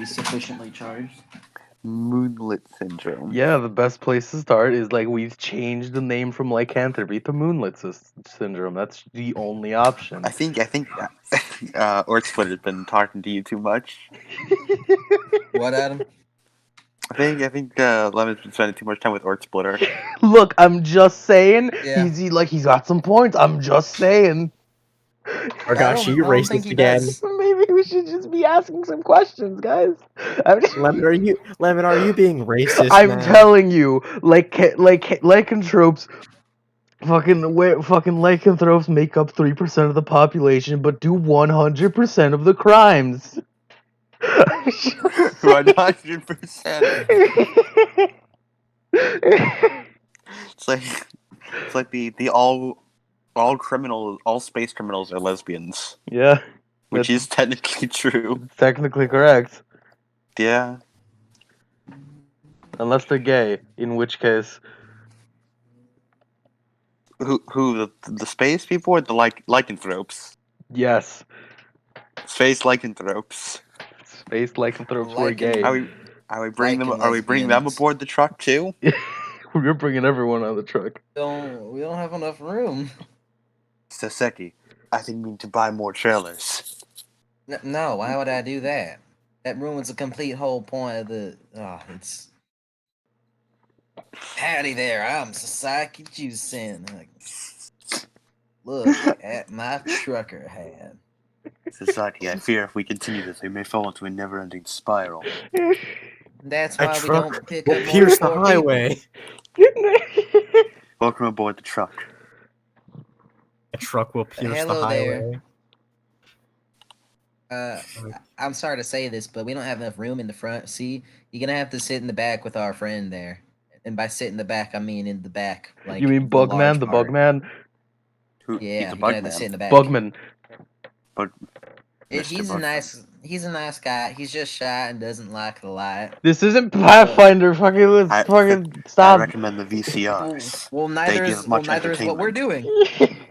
be sufficiently charged. Moonlit syndrome. Yeah, the best place to start is like we've changed the name from lycanthropy to moonlit syndrome. That's the only option. I think Orc Splitter's been talking to you too much. What, Adam? I think Lemon's been spending too much time with Orc Splitter. Look, I'm just saying. Yeah. He's got some points. I'm just saying. Gargosh, you I don't think racist he again. does. Maybe we should just be asking some questions, guys. Lemon, are you being racist? I'm man? telling you, lycanthropes, fucking lycanthropes make up 3% of the population, but do 100% of the crimes. 100%. It's like the all space criminals are lesbians. Yeah, which is technically true. Technically correct. Yeah. Unless they're gay, in which case. Who the space people or the lycanthropes? Yes. Space lycanthropes. Space lycanthropes were gay. Are we bringing them aboard the truck too? We're bringing everyone on the truck. We don't have enough room. Saseki, I think we need to buy more trailers. No, why would I do that? That ruins the complete whole point of the. It's. Howdy there, I'm Sasaki Jusen. Look at my trucker hat. Sasaki, I fear if we continue this, we may fall into a never-ending spiral. That's why we don't pick will up pierce the more highway. Welcome aboard the truck. A truck will pierce Hello the highway. I'm sorry to say this, but we don't have enough room in the front. See, you're gonna have to sit in the back with our friend there. And by sit in the back, I mean in the back. Like you mean Bugman, the Bugman? Yeah, he's a you're gonna have to sit in the back. Bugman. He's a nice guy. He's just shy and doesn't like the light. This isn't Pathfinder. Fucking stop. I recommend the VCRs. Well, neither is what we're doing.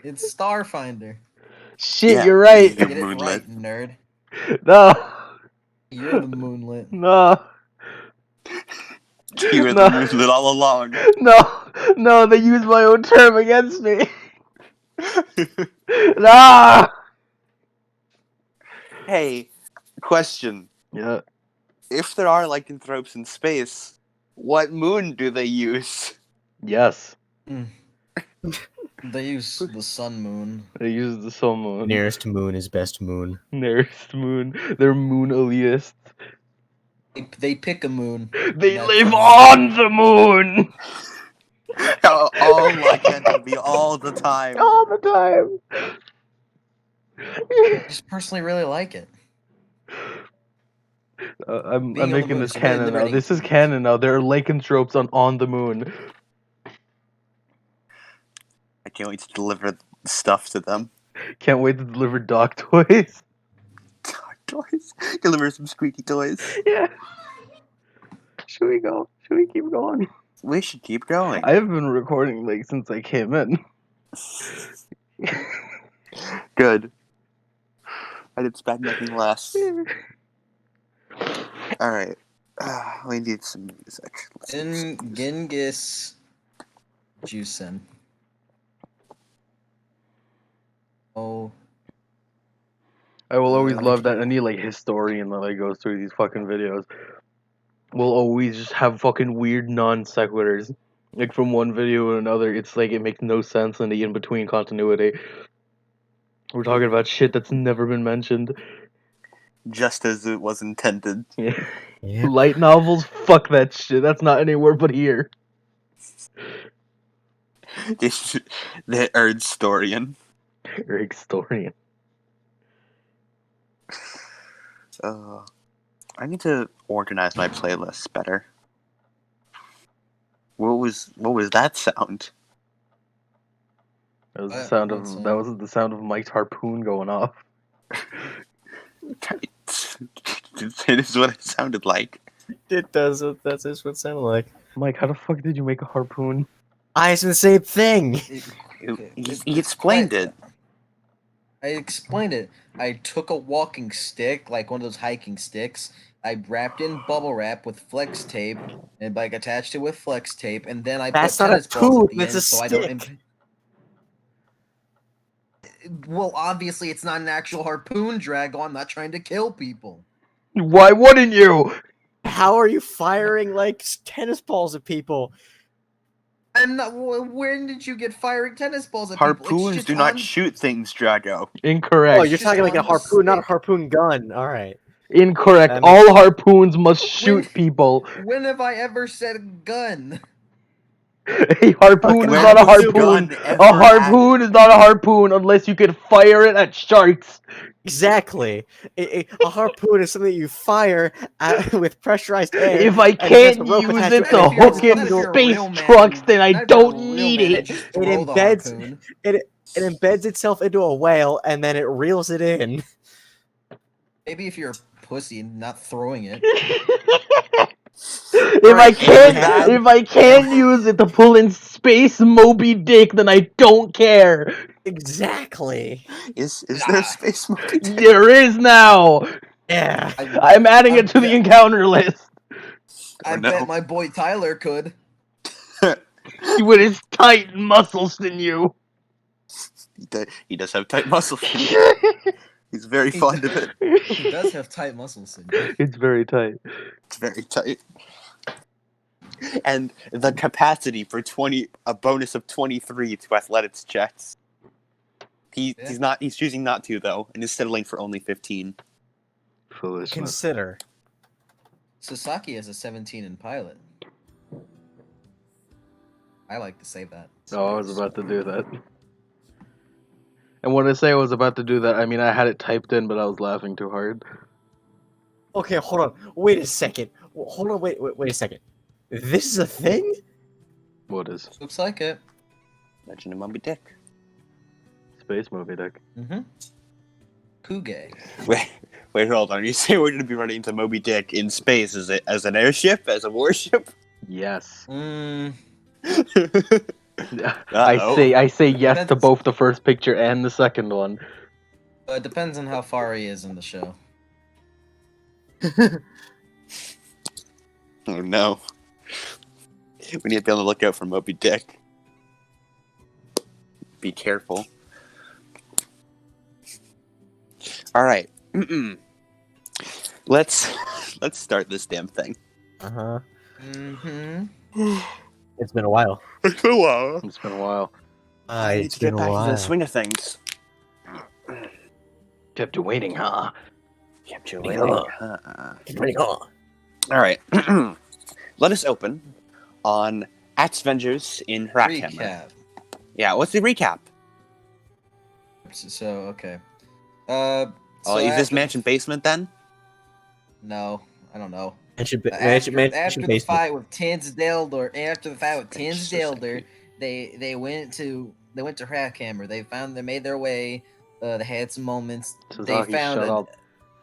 It's Starfinder. Shit, yeah, you're right. Get it right, nerd. No. You're the moonlit. No. You were the moonlit all along. No, they used my own term against me. No. Hey, question. Yeah. If there are lycanthropes in space, what moon do they use? Yes. They use the sun moon. They use the sun moon. Nearest moon is best moon. Nearest moon. They're moon-alists. They pick a moon. They live on the moon! All lycanthropy, all the time. All the time! I just personally really like it. I'm making this canon now. This is canon now. There are lycanthropes on the moon. I can't wait to deliver stuff to them. Can't wait to deliver dog toys. Dog toys? Deliver some squeaky toys. Yeah. Should we go? Should we keep going? We should keep going. I've been recording since I came in. Good. I'd expect nothing less. Alright. We need some music. Genghis Jusen. Oh. I will always love that any historian that goes through these fucking videos will always just have fucking weird non sequiturs. Like from one video to another, it's like it makes no sense in the in between continuity. We're talking about shit that's never been mentioned. Just as it was intended. Yeah. Light novels? Fuck that shit. That's not anywhere but here. The Erdstorian. Ergstorian. I need to organize my playlists better. What was that sound? That was the sound of Mike's harpoon going off. It is what it sounded like. It does. That's just what it sounded like. Mike, how the fuck did you make a harpoon? I said the same thing. He explained it. I explained it. I took a walking stick, like one of those hiking sticks, I wrapped in bubble wrap with flex tape and like attached it with flex tape, and then I That's put not a tennis balls tube, at the that's end a so I don't. stick. Well, obviously it's not an actual harpoon drag. I'm not trying to kill people. Why wouldn't you? How are you firing like tennis balls at people? I'm not. When did you get firing tennis balls at people? It's Harpoons just do not shoot things, Drago. Incorrect. Oh, you're just talking like a on the harpoon, not a stick. harpoon gun. All right. Incorrect. That makes All harpoons must shoot people. When have I ever said gun? A harpoon is When not a was harpoon. gun A ever harpoon is not a harpoon unless you can fire it at sharks. Exactly. A harpoon is something that you fire with pressurized air. If I and there's a can't rope use attached it to to it. hook Not in if you're a space real man trucks, then I not if you're a don't real need man and it. just It throw the embeds harpoon. it embeds itself into a whale and then it reels it in. Maybe if you're a pussy and not throwing it. Alright, If I can use it to pull in space Moby Dick, then I don't care. Exactly. Is there a space Moby Dick? There is now. Yeah. I'm adding I it to the bet- encounter list I no. bet my boy Tyler could. with his tight muscles than you. He does have tight muscles. He's very He fond of it. He does have tight muscles. It's very tight. It's very tight. And the capacity for a bonus of 23 to athletics checks. He's choosing not to though, and is settling for only 15. Foolishness. Consider. Sasaki has a 17 in pilot. I like to say that. Oh, I was about to do that. And when I say I was about to do that, I mean I had it typed in, but I was laughing too hard. Okay, hold on. Wait a second. Hold on, wait a second. This is a thing? What is? Looks like it. Legend of Moby Dick. Space Moby Dick. Mm-hmm. Kuge. Wait, hold on. You say we're going to be running into Moby Dick in space as an airship, as a warship? Yes. Mm, I say yes to That's- both the first picture and the second one. it depends on how far he is in the show. Oh no. We need to be on the lookout for Moby Dick. Be careful. Alright. Let's start this damn thing. Uh-huh. Mm-hmm. It's been a while. It's been a while. I need It's to get been a back to the while. swing of things. Kept you waiting, huh? Kept you waiting, waiting. Alright. Let us open on Axevengers in Hrakhammer. Recap. Yeah, what's the recap? So okay. Oh, So is this after- mansion basement then? No, I don't know. Mansion After the basement. fight with Tinsdale, they went to Hrakhammer. They made their way. They had some moments. Sasaki, they found shut up.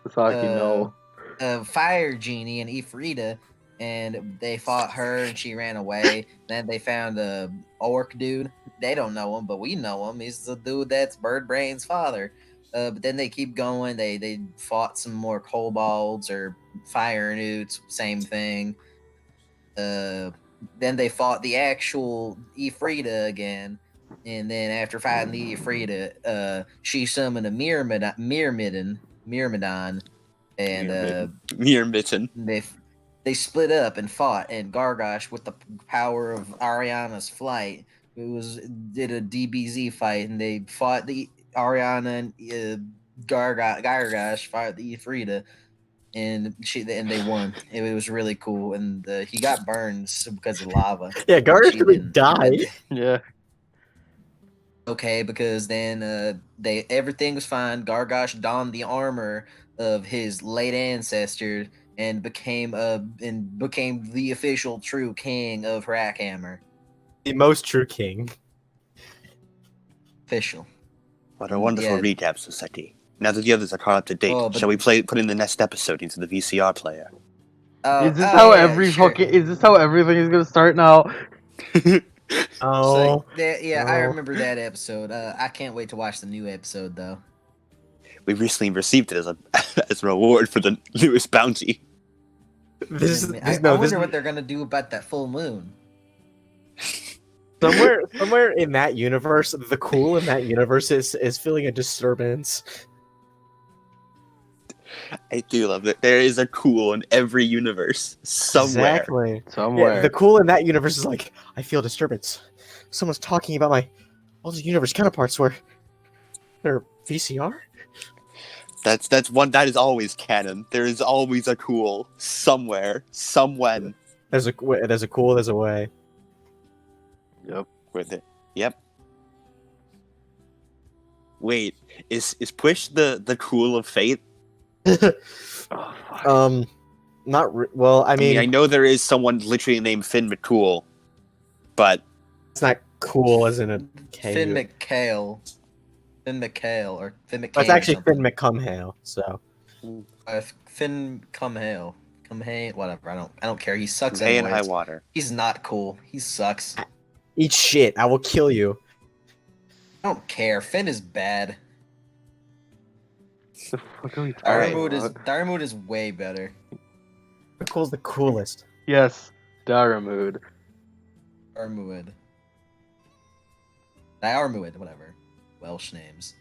Sasaki, no. a fire genie and Ifrita, and they fought her and she ran away. Then they found a orc dude. They don't know him, but we know him. He's the dude that's Birdbrain's father. But then they keep going. They fought some more kobolds or fire newts, same thing. Then they fought the actual Ifrita again. And then after fighting the Ifrita, she summoned a Myrmidon, and Myrmidon. they split up and fought. And Gargosh, with the power of Ariana's flight, did a DBZ fight, and they fought the Ariana and Gargosh fought the Ifrita, and they won. It was really cool, and he got burns because of lava. Yeah, Gargosh She really didn't. died. Yeah. Okay, because then everything was fine. Gargosh donned the armor of his late ancestor and became the official true king of Hrakhammer. The most true king. Official. What a wonderful Yeah. recap, Sasaki. Now that the others are caught up to date, Oh, but- shall we put in the next episode into the VCR player? Is this how is this how everything is gonna start now? Oh. I Oh. remember that episode. I can't wait to watch the new episode though. We recently received it as a as a reward for the newest bounty. I wonder what they're gonna do about that full moon. Somewhere in that universe, the cool in that universe is feeling a disturbance. I do love that there is a cool in every universe somewhere. Exactly. Somewhere. Yeah, the cool in that universe is like, I feel disturbance. Someone's talking about my all the universe counterparts where they're VCR. That is always canon. There is always a cool somewhere, somewhen There's a cool, there's a way. Yep. with it. Yep. Wait, is Push the cool of fate? Oh, fuck. Well, I I mean, I mean, know there is someone literally named Finn McCool, but it's not cool as in a K. Finn McHale. Finn McHale or Finn McCain. Oh, it's actually or Finn something. McCumhale. So Finn Cumhale. Cumhale, whatever. I don't care. He sucks Hay and anyways. High Water. He's not cool. He sucks. I eat shit. I will kill you. don't care. Finn is bad. The fuck are we talking Alright. about? Darmood is way better. McCool's the coolest. Yes, Daramud. Darmood. Darmood, whatever. Welsh names.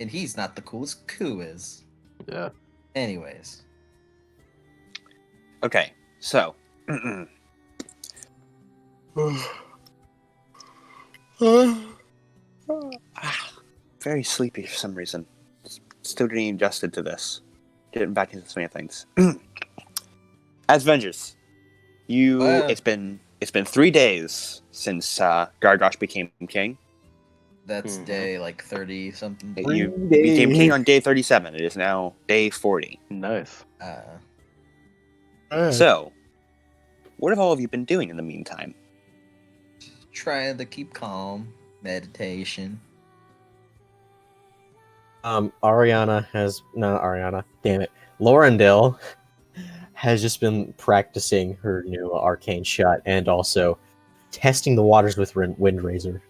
And he's not the coolest. Ku is. Yeah. Anyways. Okay, so very sleepy for some reason. Still getting adjusted to this. Getting back into the swing of things. Axevengers, it's been 3 days since Gargosh became king. That's day like 30 something. You became king on day 37. It is now day 40. Nice. So, what have all of you been doing in the meantime? Trying to keep calm. Meditation. Ariana has not Ariana. Damn it, Laurendale has just been practicing her new arcane shot and also testing the waters with Windrazor.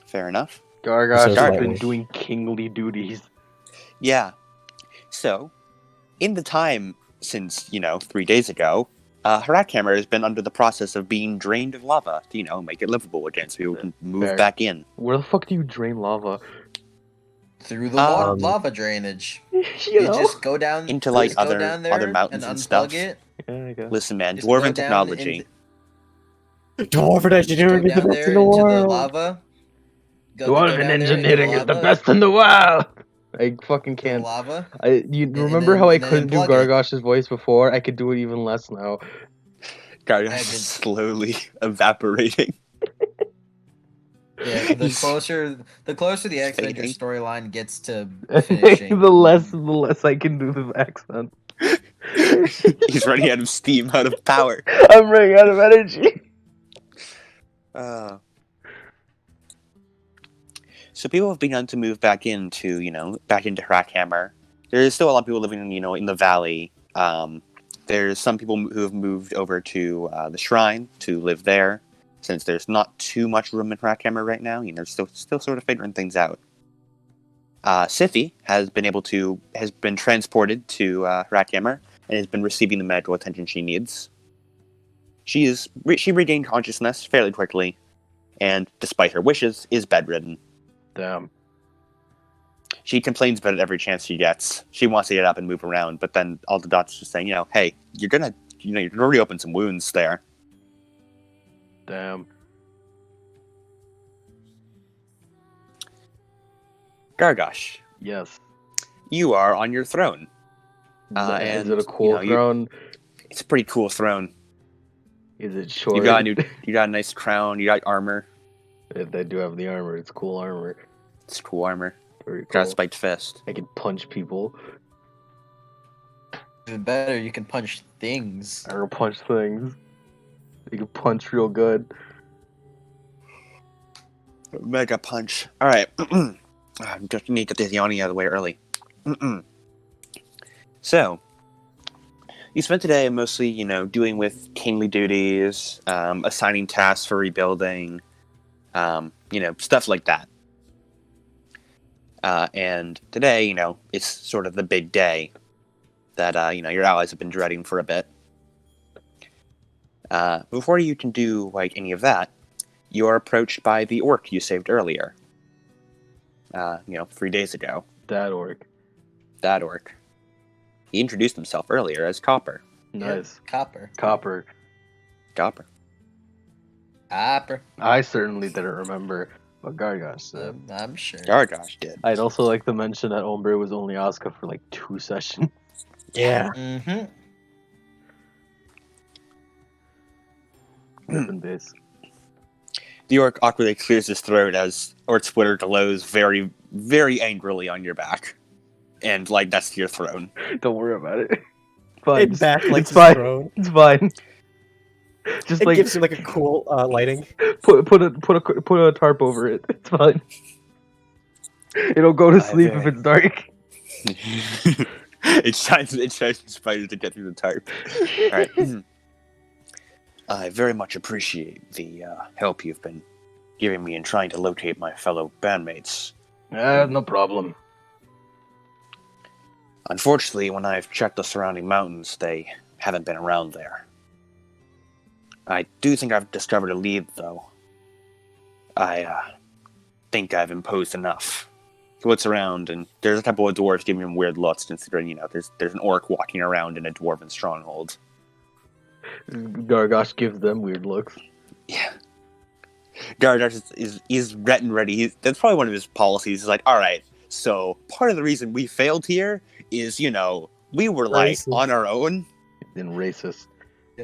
Fair enough. Gargosh So has slightly. been doing kingly duties. Yeah. So, in the time since, 3 days ago, Hrakhammer has been under the process of being drained of lava to, make it livable again so people can move Fair. back in. Where the fuck do you drain lava? Through the Um, lava drainage. you You know? just go down Into, like, just go other- down there other mountains and unplug stuff. it. Yeah, I guess. Listen, man, Just go dwarven down technology. Dwarven Go engineering is the down best there in the into the world. lava. Go Dwarven down there into engineering is the lava, best in the world! I fucking to the can't. lava. You and remember then- how I and then couldn't do unplug it. Gargosh's voice before? I could do it even less now. Gargosh I is did- slowly evaporating. Yeah, the closer the Axevengers fading. storyline gets to the finishing, less I can do the accent. He's running out of steam, out of power. I'm running out of energy. So people have begun to move back into Hrakhammer. There's still a lot of people living, in the valley. There's some people who have moved over to the shrine to live there, since there's not too much room in Hrakhammer right now. Still sort of figuring things out. Sify has been transported to Hrakhammer and has been receiving the medical attention she needs. She regained consciousness fairly quickly, and despite her wishes, is bedridden. Damn. She complains about it every chance she gets. She wants to get up and move around, but then all the doctors are saying, hey, you're gonna reopen some wounds there. Damn. Gargosh, Yes. you are on your throne. Is And, it a cool throne? It's a pretty cool throne. Is it short? You got a nice crown. You got armor. They do have the armor. It's cool armor. It's cool armor. Very Got a cool. spiked fist. I can punch people. even better, you can punch things. I can punch things. You can punch real good. Mega punch. All right. I just need to get this yawning out of the way early. So, you spent today mostly, doing with kingly duties, assigning tasks for rebuilding, stuff like that. And today, it's sort of the big day. that your allies have been dreading for a bit. Before you can do any of that, you are approached by the orc you saved earlier. 3 days ago. That orc. That orc. He introduced himself earlier as Copper. Nice. Yeah, Copper. Copper. Copper. I certainly didn't remember what Gargosh said. I'm sure. Gargosh did. I'd also like to mention that Ombre was only Asuka for like 2 sessions. Yeah. Mm-hmm. Different base. The orc awkwardly clears his throat as Ortswitter glows very, very angrily on your back. And, that's your throne. Don't worry about it. Fine. It backlights It's his fine. throne. It's fine. Just It gives him a cool lighting. put a tarp over it. It's fine. It'll go to sleep if it's dark. It shines brighter to get through the tarp. Alright. I very much appreciate the help you've been giving me in trying to locate my fellow bandmates. No problem. Unfortunately, when I've checked the surrounding mountains, they haven't been around there. I do think I've discovered a lead, though. I think I've imposed enough. He looks around, and there's a couple of dwarves giving him weird looks, considering, there's an orc walking around in a dwarven stronghold. Gargosh gives them weird looks. Yeah. Gargosh is ret and ready. That's probably one of his policies. He's like, alright, so part of the reason we failed here is, we were, Racist. on our own. And racist.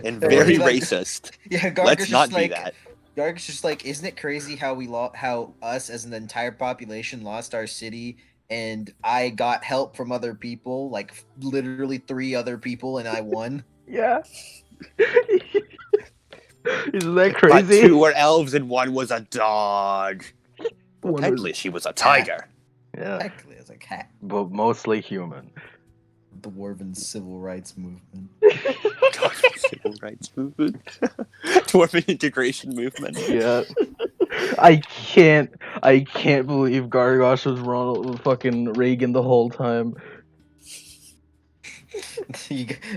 And very Like- racist. Yeah, Gargosh Let's is not be like, that. Gargosh is just like, isn't it crazy how how us as an entire population lost our city, and I got help from other people, like literally 3 other people, and I won. Yeah. Isn't that But crazy? 2 were elves and 1 was a dog. Well, One was- technically, she was a tiger. Yeah, Technically, it's like cat. but mostly human. Dwarven civil rights movement. Dwarven civil rights movement. Dwarven integration movement. Yeah. I can't believe Gargosh was fucking Reagan the whole time.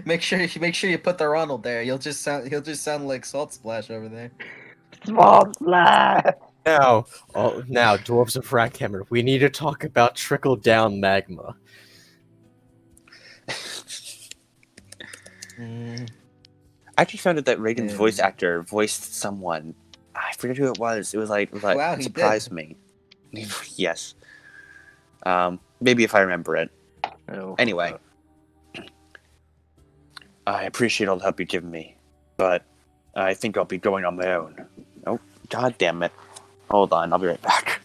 Make sure you put the Ronald there. He'll just sound like Salt Splash over there. Small slash. Now, dwarves of Hrakhammer, we need to talk about trickle down magma. I actually found out that Reagan's Yeah. voice actor voiced someone. I forget who it was. It was like Wow, it he surprised me. Yes. Maybe if I remember it. Oh, Anyway. I appreciate all the help you've given me, but I think I'll be going on my own. Oh, god damn it. Hold on, I'll be right back.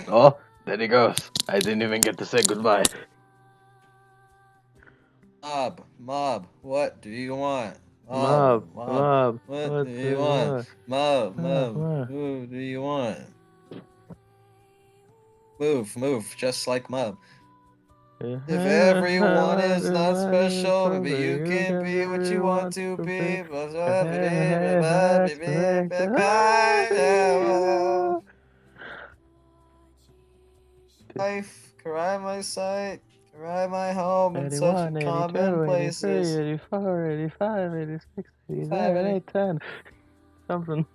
Oh, there he goes. I didn't even get to say goodbye. Mob, what do you want? Mob, what do you want? Mob, who do you want? Move, just like Mob. If everyone is not special, maybe you can be what you want to be. Life, cry my sight, cry my home in such common places. 84, 85, 86, 87, 8, 10. Something.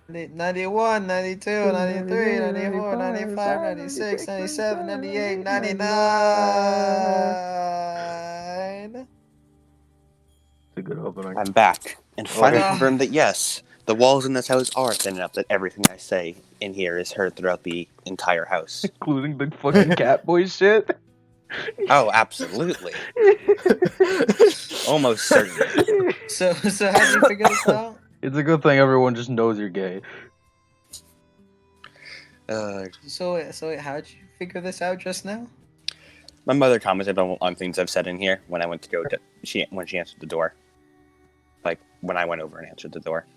91, 92, 93, 94, 95, 96, 97, 98, 99. It's a good opening. I'm back, and finally Okay. confirmed that yes, the walls in this house are thin enough that everything I say in here is heard throughout the entire house. Including the fucking Catboy shit. Oh, absolutely. Almost certainly. So how did you figure this out? It's a good thing everyone just knows you're gay. So how did you figure this out just now? My mother commented on things I've said in here when I went to when she answered the door. Like, when I went over and answered the door.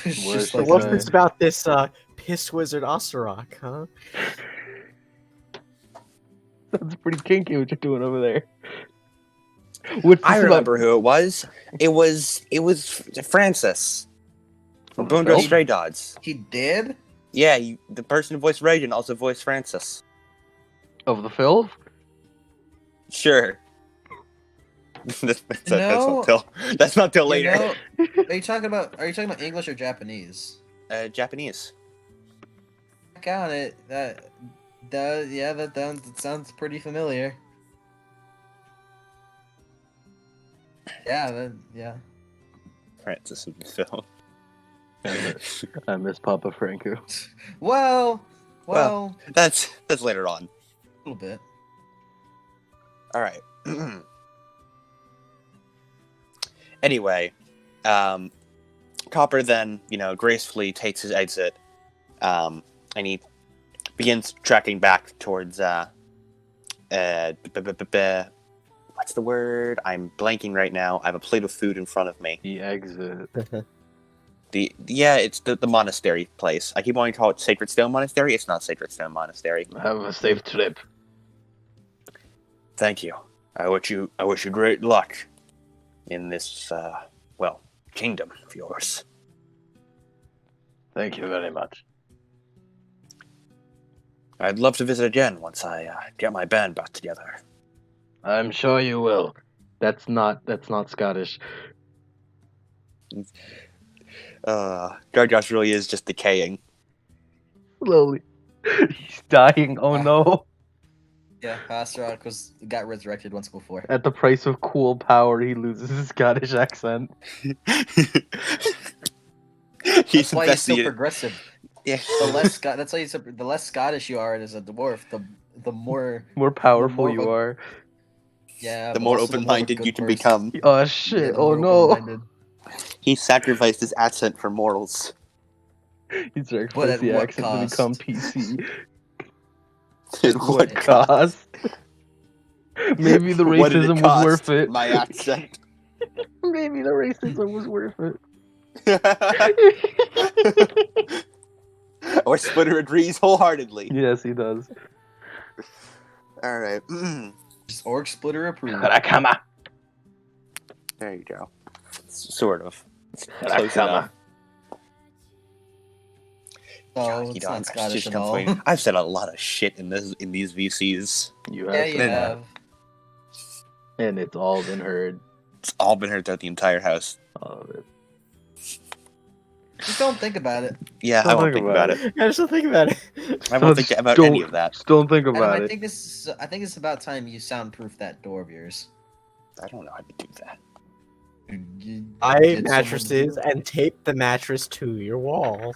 It's Where's just the like, What's this about this piss wizard Osorok, huh? That's pretty kinky what you're doing over there. I remember who it was. It was Francis from From the Boondock film? Stray Dogs. he did? Yeah, the person who voiced Reagan also voiced Francis. Of the film? Sure. No. That's not till You later. know, are you talking about English or Japanese? Japanese. Got it. That sounds pretty familiar. Yeah. Francis and Phil. I miss Papa Franco. Well, Well, that's later on. a little bit. All right. Anyway, Copper then, gracefully takes his exit, and he begins tracking back towards what's the word? I'm blanking right now. I have a plate of food in front of me. The exit. It's the monastery place. I keep wanting to call it Sacred Stone Monastery. It's not Sacred Stone Monastery. Have a safe trip. Thank you. I wish you great luck in this kingdom of yours. Thank you very much. I'd love to visit again once I get my band back together. I'm sure you will. That's not Scottish. Gargosh really is just decaying. Slowly. He's dying. Oh no. Yeah, Astaroth got resurrected once before. At the price of cool power, he loses his Scottish accent. That's why he's so progressive. Yeah. That's why the less Scottish you are as a dwarf, the more powerful you are. Yeah, the more open-minded you can become. Oh shit! Oh no! He sacrificed his accent for morals. He sacrificed the accent to become PC. At what cost? Maybe the racism was worth it. My accent. Maybe the racism was worth it. Or Splitter agrees wholeheartedly. Yes, he does. All right. Just Orc Splitter approved. Hrakhammer. There you go. Sort of. Close enough. Oh, it's not Scottish at all. I've said a lot of shit in these VCs. You have. Yeah, you have. And it's all been heard. It's all been heard throughout the entire house. All of it. Just don't think about it. Yeah, I won't think about it. I just don't think about it. I won't think about any of that. Just don't think about it. I think it's about time you soundproof that door of yours. I don't know how to do that. Buy mattresses and tape the mattress to your walls.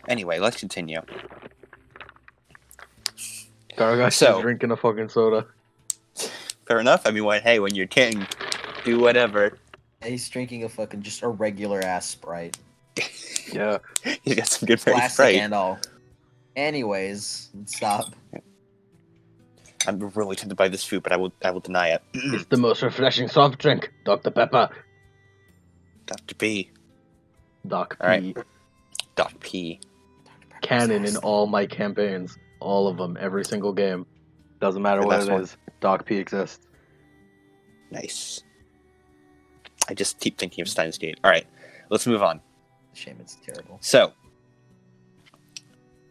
Anyway, let's continue. Gargosh is drinking a fucking soda. Fair enough. I mean, when you're king, do whatever. He's drinking just a regular ass Sprite. Yeah. He's got some good Plastic Sprite. and all. Anyways, stop. I'm really tempted by this food, but I will deny it. It's the most refreshing soft drink, Dr. Pepper. Dr. P. Doc P. All right. Doc P. Canon in all my campaigns. All of them. Every single game. Doesn't matter what it is. Doc P exists. Nice. I just keep thinking of Steins Gate. All right. Let's move on. Shame, it's terrible. So,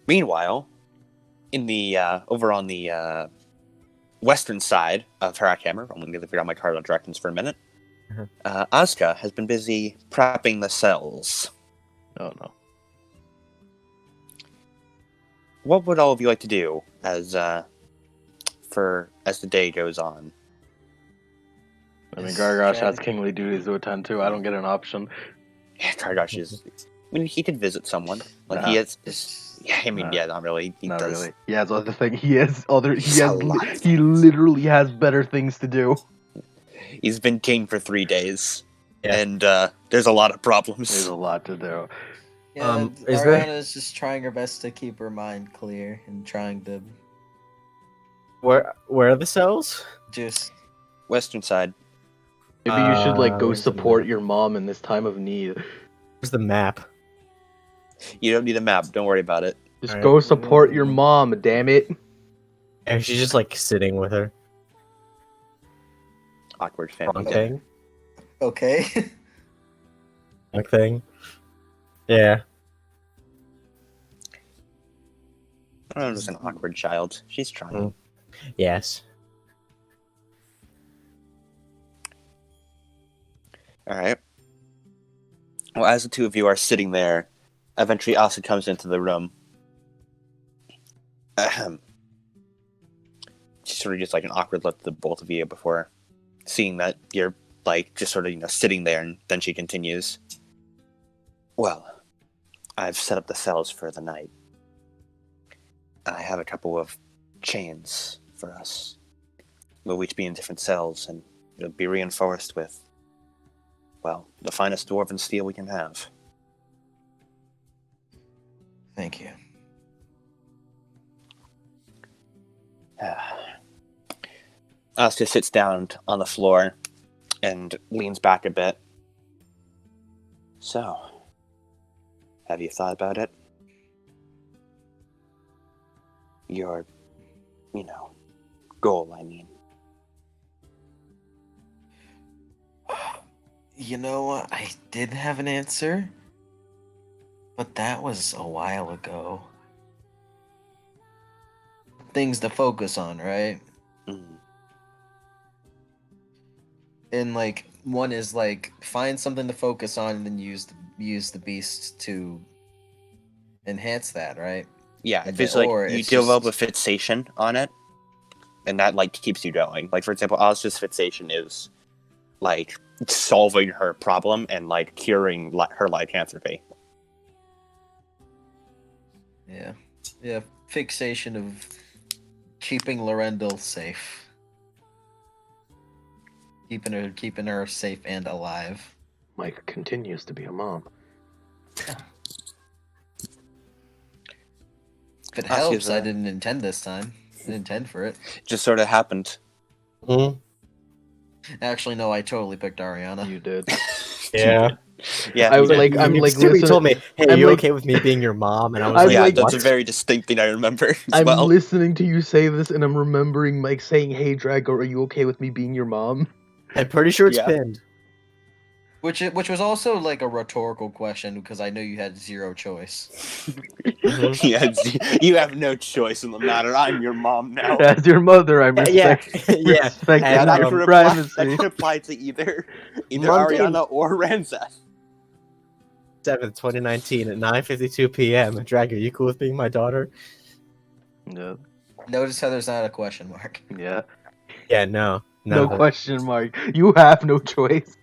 meanwhile, in the over on the western side of Hrakhammer, I'm going to figure out my card on directions for a minute. Asuka has been busy prepping the cells. Oh no. What would all of you like to do as the day goes on? I mean, Gargosh has kingly duties to attend to. I don't get an option. Yeah, Gargosh is. I mean, he could visit someone. Like he has. Yeah, I mean, not really. He not does. Really. He has other things. He literally has better things to do. He's been king for 3 days, and there's a lot of problems. There's a lot to do. Yeah, Ariana is just trying her best to keep her mind clear and trying to. Where are the cells? Just western side. Maybe you should go support your mom in this time of need. Where's the map? You don't need a map. Don't worry about it. Just go support your mom, damn it. And she's just sitting with her. Awkward family. Wrong thing. Okay. Wrong thing. Yeah. I'm just an awkward child. She's trying. Yes. All right. Well, as the two of you are sitting there, eventually Asa comes into the room. Ahem. She sort of gives like an awkward look to the both of you before seeing that you're like just sort of sitting there, and then she continues. Well, I've set up the cells for the night. I have a couple of chains for us. We'll each be in different cells, and it'll be reinforced with, well, the finest dwarven steel we can have. Thank you. Asta sits down on the floor and leans back a bit. So, have you thought about it? Your, goal, I mean. I did have an answer, but that was a while ago. Things to focus on, right? Mm. And one is find something to focus on and then use the beast to enhance that, right? Yeah, And it's then- like or you it's develop just- a fixation on it, and that keeps you going. Like, for example, Asta's fixation is solving her problem and curing her lycanthropy. Yeah, fixation of keeping Lorendil safe. Keeping her safe and alive. Mike continues to be a mom. If it Ask helps, is, I didn't intend this time. I didn't intend for it. Just sort of happened. Mhm. Actually, no, I totally picked Ariana. You did. Yeah. Yeah, I you was did. like, I'm You like, specifically listen. told me, "Hey, are I'm you like- okay with me being your mom?" And I was I'm yeah, like, that's a "What?" very distinct thing I remember as I'm well. listening to you say this, and I'm remembering Mike saying, "Hey, Drago, are you okay with me being your mom?" I'm pretty sure it's Yeah. pinned. Which was also a rhetorical question because I know you had zero choice. Mhm. Yeah, you have no choice in the matter. I'm your mom now. As your mother, I'm Yeah, respecting yeah, respecting and, that your could apply. That privacy. could apply to either Monday- Ariana or Ramseth. 7th, 2019 at 9:52 p.m. Drag, are you cool with being my daughter? Yeah, Notice how there's not a question mark. yeah. Yeah, no No question mark. You have no choice.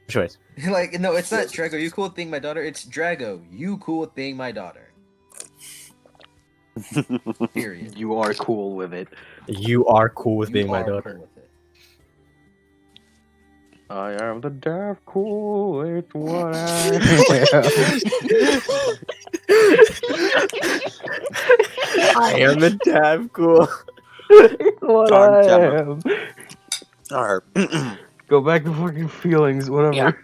choice. No, it's not Drago. You cool with being my daughter? It's Drago. You cool with being my daughter? Period. You are cool with it. You are cool with You being my are daughter. cool with it. I am the deaf cool. It's what I I am the damn cool. it's what Darn I Gemma. am. Or Go back to fucking feelings, whatever.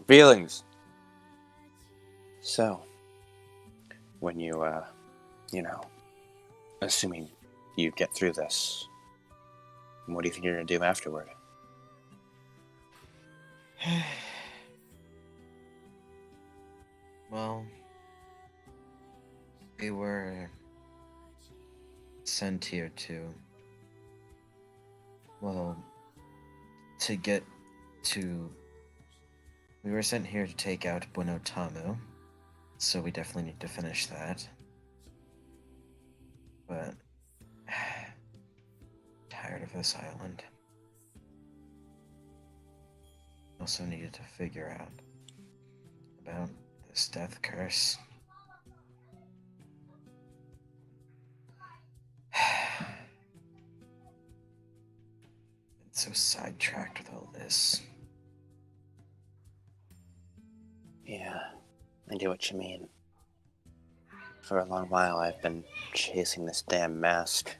feelings. So, when you, assuming you get through this, what do you think you're gonna do afterward? Well, we were sent here to get to. We were sent here to take out Buenotamu, so we definitely need to finish that. But tired of this island. Also needed to figure out about this death curse. Been so sidetracked with all this. Yeah, I get what you mean. For a long while, I've been chasing this damn mask,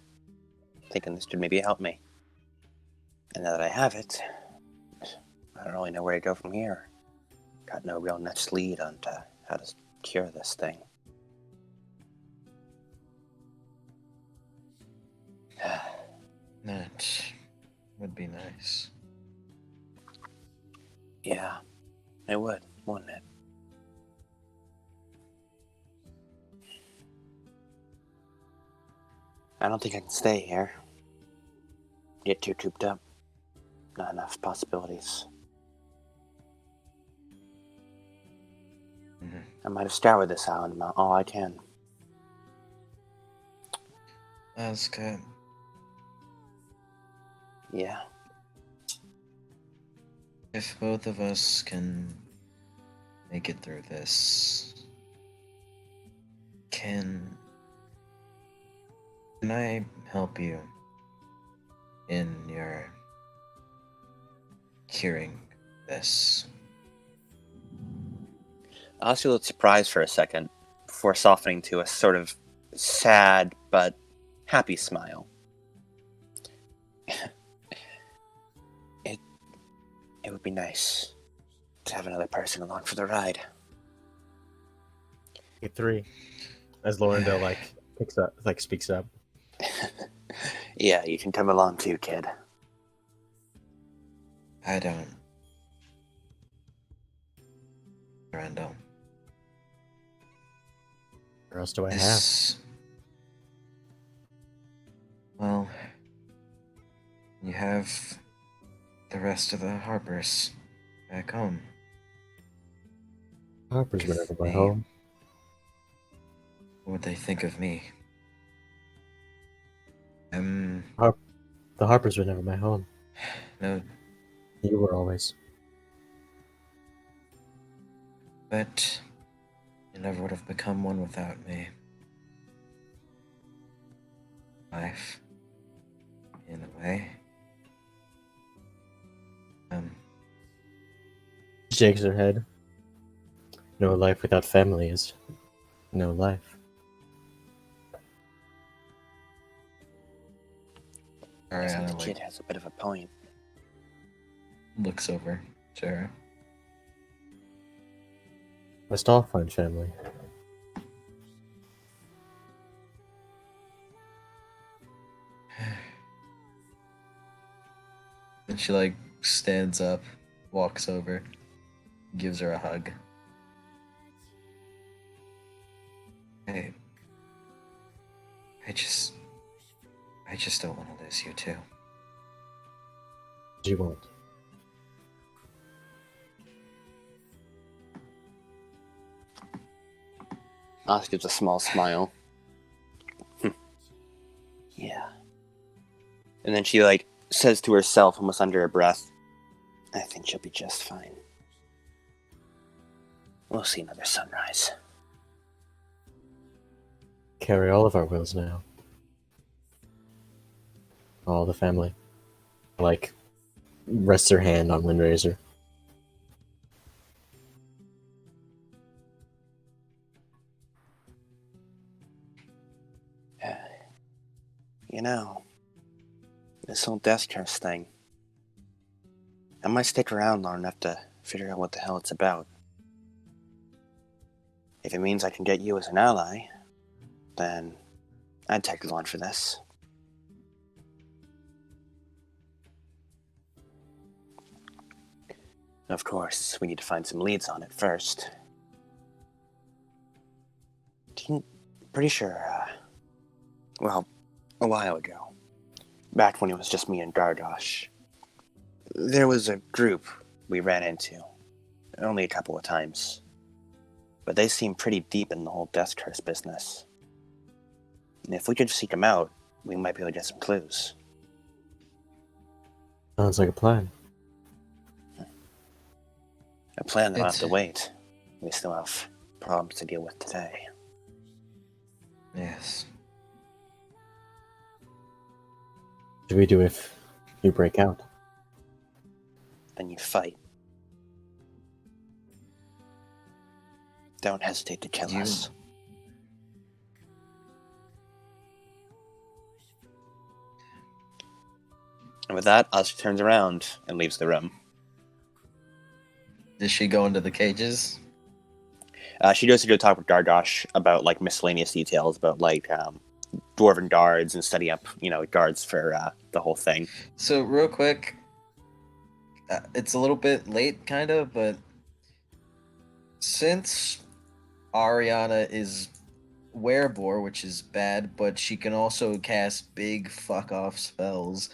thinking this could maybe help me. And now that I have it, I don't really know where to go from here. Got no real next lead on how to cure this thing. That would be nice. Yeah, it would, wouldn't it? I don't think I can stay here. Get too cooped up. Not enough possibilities. I might have scoured this island all I can. That's good. Yeah. If both of us can make it through this, can I help you in your curing this? Ozzy looked surprised for a second, before softening to a sort of sad but happy smile. It would be nice to have another person along for the ride. Get 3. As Lorendale speaks up. Yeah, you can come along too, kid. I don't. Randall. Where else do I have? This... Well, you have the rest of the Harpers back home. Harper's were never my Me. home. What would they think of me? The Harpers were never my home. No, You were always. but you never would have become one without me. Life, in a way. She shakes her head. No life without family is no life. I think the Ariana kid has a bit of a point. looks over to her. Must all find family. And she stands up, walks over, gives her a hug. Hey, I just don't want to lose you too. She won't. Ozzy gives a small smile. Yeah. And then she says to herself, almost under her breath, I think she'll be just fine. We'll see another sunrise. Carry all of our wills now. All the family. Rests her hand on Windrazor. You know, this whole death curse thing, I might stick around long enough to figure out what the hell it's about. If it means I can get you as an ally, then I'd take you on for this. Of course, we need to find some leads on it first. Pretty sure, a while ago, back when it was just me and Gargosh, there was a group we ran into, only a couple of times. But they seemed pretty deep in the whole death curse business. And if we could seek them out, we might be able to get some clues. Sounds like a plan. A plan that'll have to wait. We still have problems to deal with today. Yes. What do we do if you break out? Then you fight. Don't hesitate to kill us. And with that, Ozzy turns around and leaves the room. Does she go into the cages? She goes to go talk with Gargosh about miscellaneous details about dwarven guards and setting up guards for the whole thing. So real quick, it's a little bit late, kind of, but since Ariana is werebore, which is bad, but she can also cast big fuck off spells,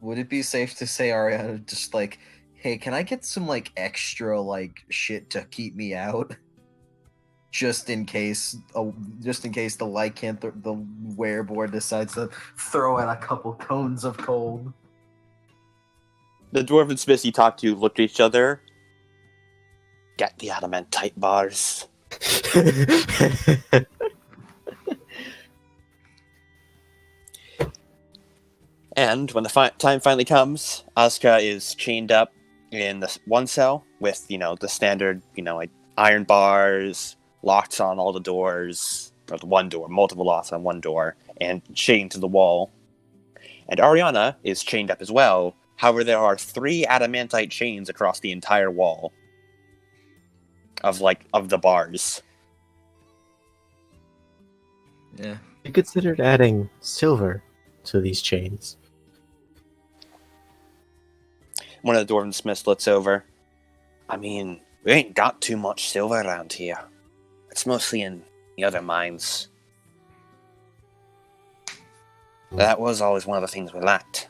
would it be safe to say Ariana just hey, can I get some extra shit to keep me out? just in case the the wereboard decides to throw out a couple cones of cold. The dwarf and smiths you talk to look at each other. Get the adamantite bars. And when the time finally comes, Asuka is chained up in this one cell with, the standard, like iron bars, locks on all the doors, or the one door, multiple locks on one door, and chained to the wall. And Ariana is chained up as well. However, there are 3 adamantite chains across the entire wall of the bars. Yeah. You considered adding silver to these chains? One of the dwarven smiths looks over. I mean, we ain't got too much silver around here. It's mostly in the other mines. That was always one of the things we lacked.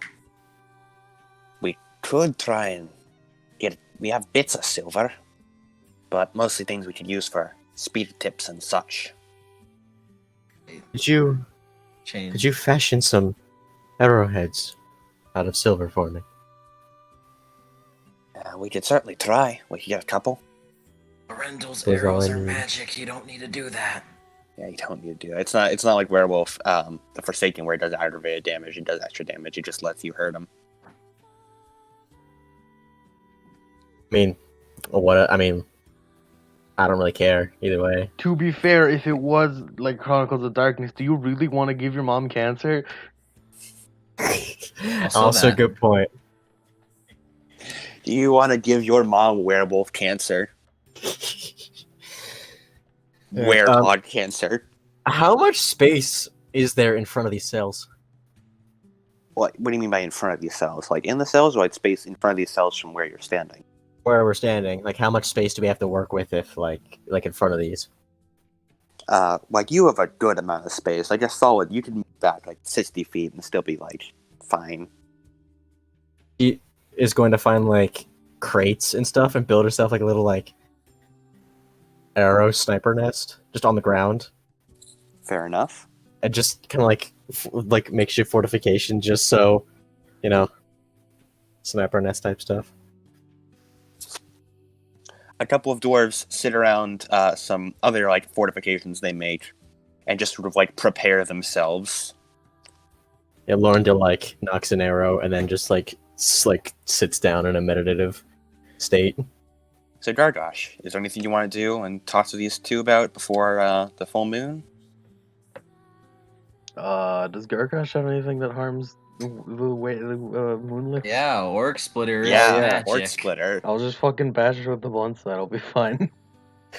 We could try and we have bits of silver, but mostly things we could use for speed tips and such. Could you fashion some arrowheads out of silver for me? We could certainly try. We could get a couple. Lorendel's Those arrows all I are need. magic. You don't need to do that. Yeah, you don't need to do it. It's not like Werewolf, the Forsaken, where it does aggravated damage. It does extra damage. It just lets you hurt him. I don't really care either way. To be fair, if it was like Chronicles of Darkness, do you really want to give your mom cancer? Also that. good point. Do you want to give your mom werewolf cancer? Yeah, Werewolf cancer? How much space is there in front of these cells? What do you mean by in front of these cells? Like in the cells, or like space in front of these cells from where you're standing? Where we're standing, like how much space do we have to work with if like in front of these? You have a good amount of space. Like a solid, you can move back like 60 feet and still be like fine. She is going to find like crates and stuff and build herself like a little like arrow sniper nest just on the ground, Fair enough. and just kind of like makeshift fortification just so, sniper nest type stuff. A couple of dwarves sit around some other like fortifications they make, and just sort of like prepare themselves. Yeah, Lorndil like knocks an arrow and then just like sits down in a meditative state. So Gargosh, is there anything you want to do and talk to these two about before the full moon? Does Gargosh have anything that harms the moonlight? Yeah, orc splitter. Yeah, magic. Orc Splitter. I'll just fucking bash it with the blunt side. I'll be fine.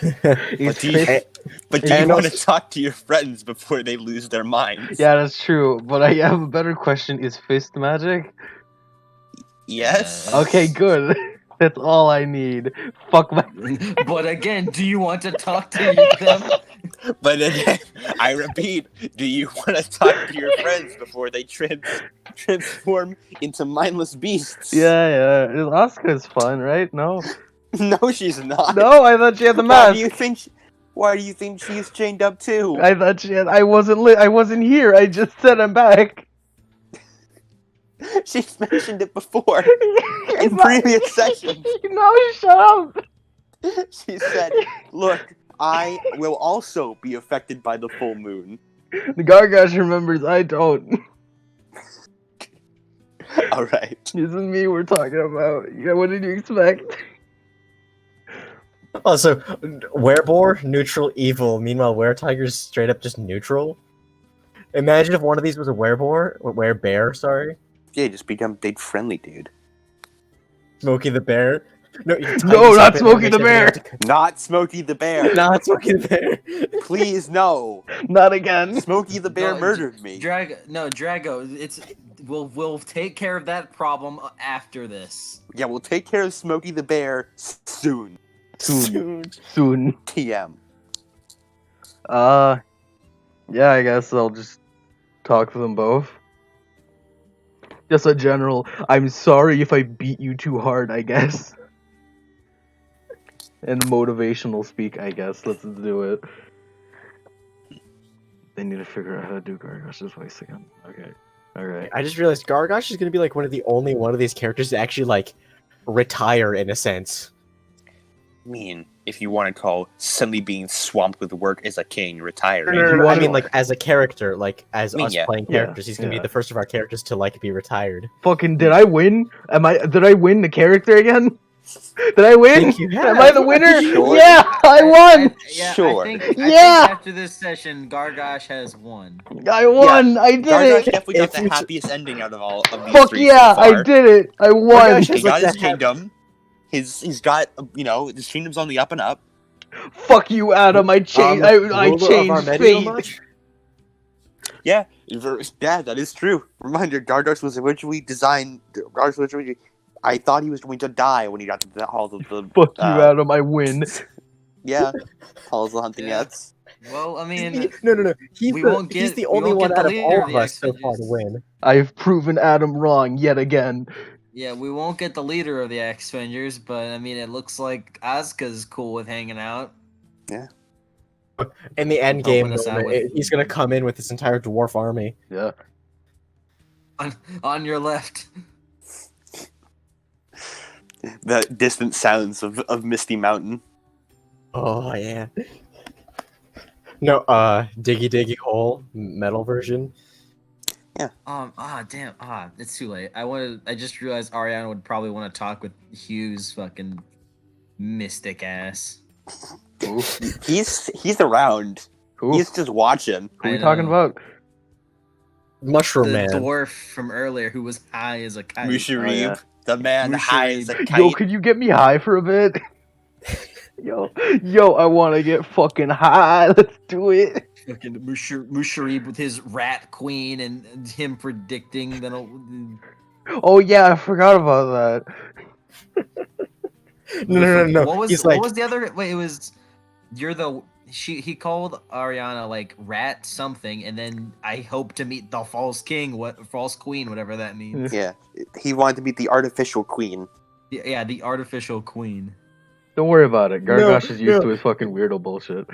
But do you want to talk to your friends before they lose their minds? Yeah, that's true. But I have a better question. Is fist magic? Yes. Okay, good. That's all I need. Fuck my. But again, do you want to talk to them? But again, I repeat, do you want to talk to your friends before they transform into mindless beasts? Yeah. Asuka's fun, right? No. No, she's not. No, I thought she had the Why mask. do you think she's chained up too? I thought she had. I wasn't here. I just said I'm back. She's mentioned it before in previous sessions. No, shut up. She said, "Look, I will also be affected by the full moon." The Gargosh remembers. I don't. All right. This is me we're talking about. Yeah, what did you expect? Also, Wereboar, neutral evil. Meanwhile, Weretiger's straight up just neutral. Imagine if one of these was a Werebear, sorry. Yeah, just become big friendly, dude. Smokey the Bear. No, not Smokey the Bear. Not Smokey the Bear. Not Smokey the Bear. Please, no. Not again. Smokey the Bear No, murdered me. Drago. We'll take care of that problem after this. Yeah, we'll take care of Smokey the Bear soon. Soon. TM. Yeah, I guess I'll just talk to them both. Just a general, I'm sorry if I beat you too hard, I guess. And motivational speak, I guess. Let's do it. They need to figure out how to do Gargosh's voice again. Okay. Alright. I just realized Gargosh is gonna be like one of the only one of these characters to actually like retire in a sense. I mean, if you want to call suddenly being swamped with work as a king retiring. no, I mean, like as a character, like as I mean, us yeah. playing characters, he's gonna be Yeah. the first of our characters to like be retired. Fucking, did I win? Did I win the character again? Did I win? think you Am have. I the winner? Sure. Yeah, I won! Sure. I think Yeah! after this session, Gargosh has won. I won! I did Gargosh it! definitely got If the you- happiest ending out of all of these Fuck three yeah, so far. I did it! I won! Gargosh He is got like his the kingdom. He's got his kingdom's on the up and up. Fuck you, Adam! I changed. I ruler of changed Armedillo fate. much? Yeah, that is true. Reminder: Gargosh was originally designed. Gargosh was originally. I thought he was going to die when he got to the halls of the. Fuck you, Adam! I win. Yeah, halls of the hunting Yeah. ants. Well, I mean, No. He's we the won't only one get the out of leader all of of the us so far to Axevengers. win. I've proven Adam wrong yet again. yeah, we won't get the leader of the Axevengers, but I mean, it looks like Asuka's cool with hanging out. In the end Helping game, us out though, with- he's gonna come in with his entire dwarf army. Yeah. On your left. The distant sounds of Misty Mountain. Oh yeah. No, Diggy Hole metal version. Damn. It's too late. I just realized Ariana would probably want to talk with Hugh's fucking mystic ass. He's around. Who? He's just watching. Who are we I talking know. about? Mushroom The Man. dwarf from earlier who was high as a kite. Musharib, Oh, yeah. the man high as a Musharib. kite. Yo, could you get me high for a bit? Yo, I want to get fucking high. Let's do it. Fucking Musharib with his rat queen and him predicting that. Oh yeah, I forgot about that. No. What was He's what like, was the other? Wait, it was he called Ariana like rat something, and then I hope to meet the false king, false queen, whatever that means. Yeah, he wanted to meet the artificial queen. Yeah, the artificial queen. Don't worry about it. Gargosh is used no. to his fucking weirdo bullshit.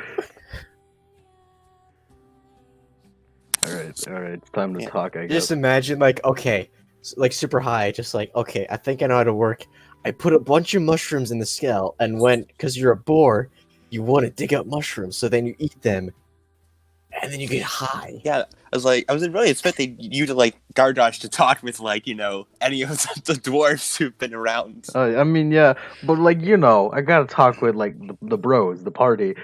Alright, it's time to talk, I guess. just imagine, like, okay, like super high, just like, okay, I think I know how to work. I put a bunch of mushrooms in the scale, and because you're a boar, you want to dig up mushrooms, so then you eat them, and then you get high. Yeah, I was really expecting you to like Gargosh to talk with like any of the dwarves who've been around. I mean, yeah, but like, I gotta talk with like the bros, the party.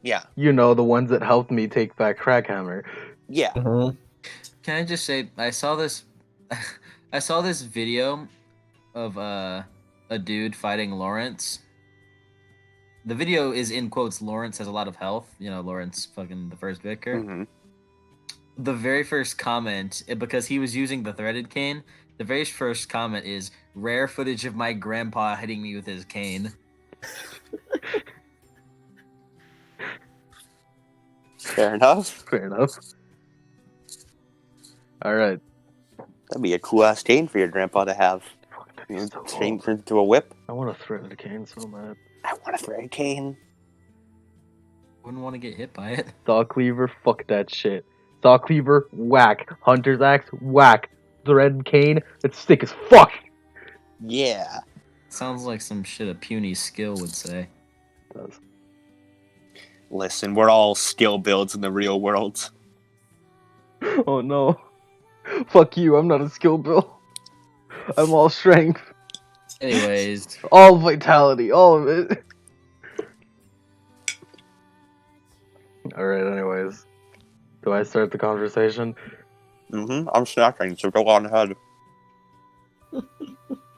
Yeah, The ones that helped me take back Hrakhammer. yeah. Mm-hmm. Can I just say I saw this video of a dude fighting Lawrence. The video is in quotes. Lawrence has a lot of health. Lawrence, fucking the first vicar. Mm-hmm. The very first comment, because he was using the threaded cane, the very first comment is rare footage of my grandpa hitting me with his cane. Fair enough. Fair enough. Alright. That'd be a cool ass cane for your grandpa to have. Chain turned into a whip. I want to thread the cane so bad. I want a thread cane. Wouldn't want to get hit by it. Saw cleaver, fuck that shit. Saw cleaver, whack. Hunter's axe, whack. Thread cane, it's thick as fuck. Yeah. Sounds like some shit a puny skill would say. It does. Listen, we're all skill builds in the real world. Oh no. Fuck you, I'm not a skill build. I'm all strength. Anyways, All vitality, all of it. Alright, anyways. Do I start the conversation? Mm-hmm. I'm snacking, so go on ahead.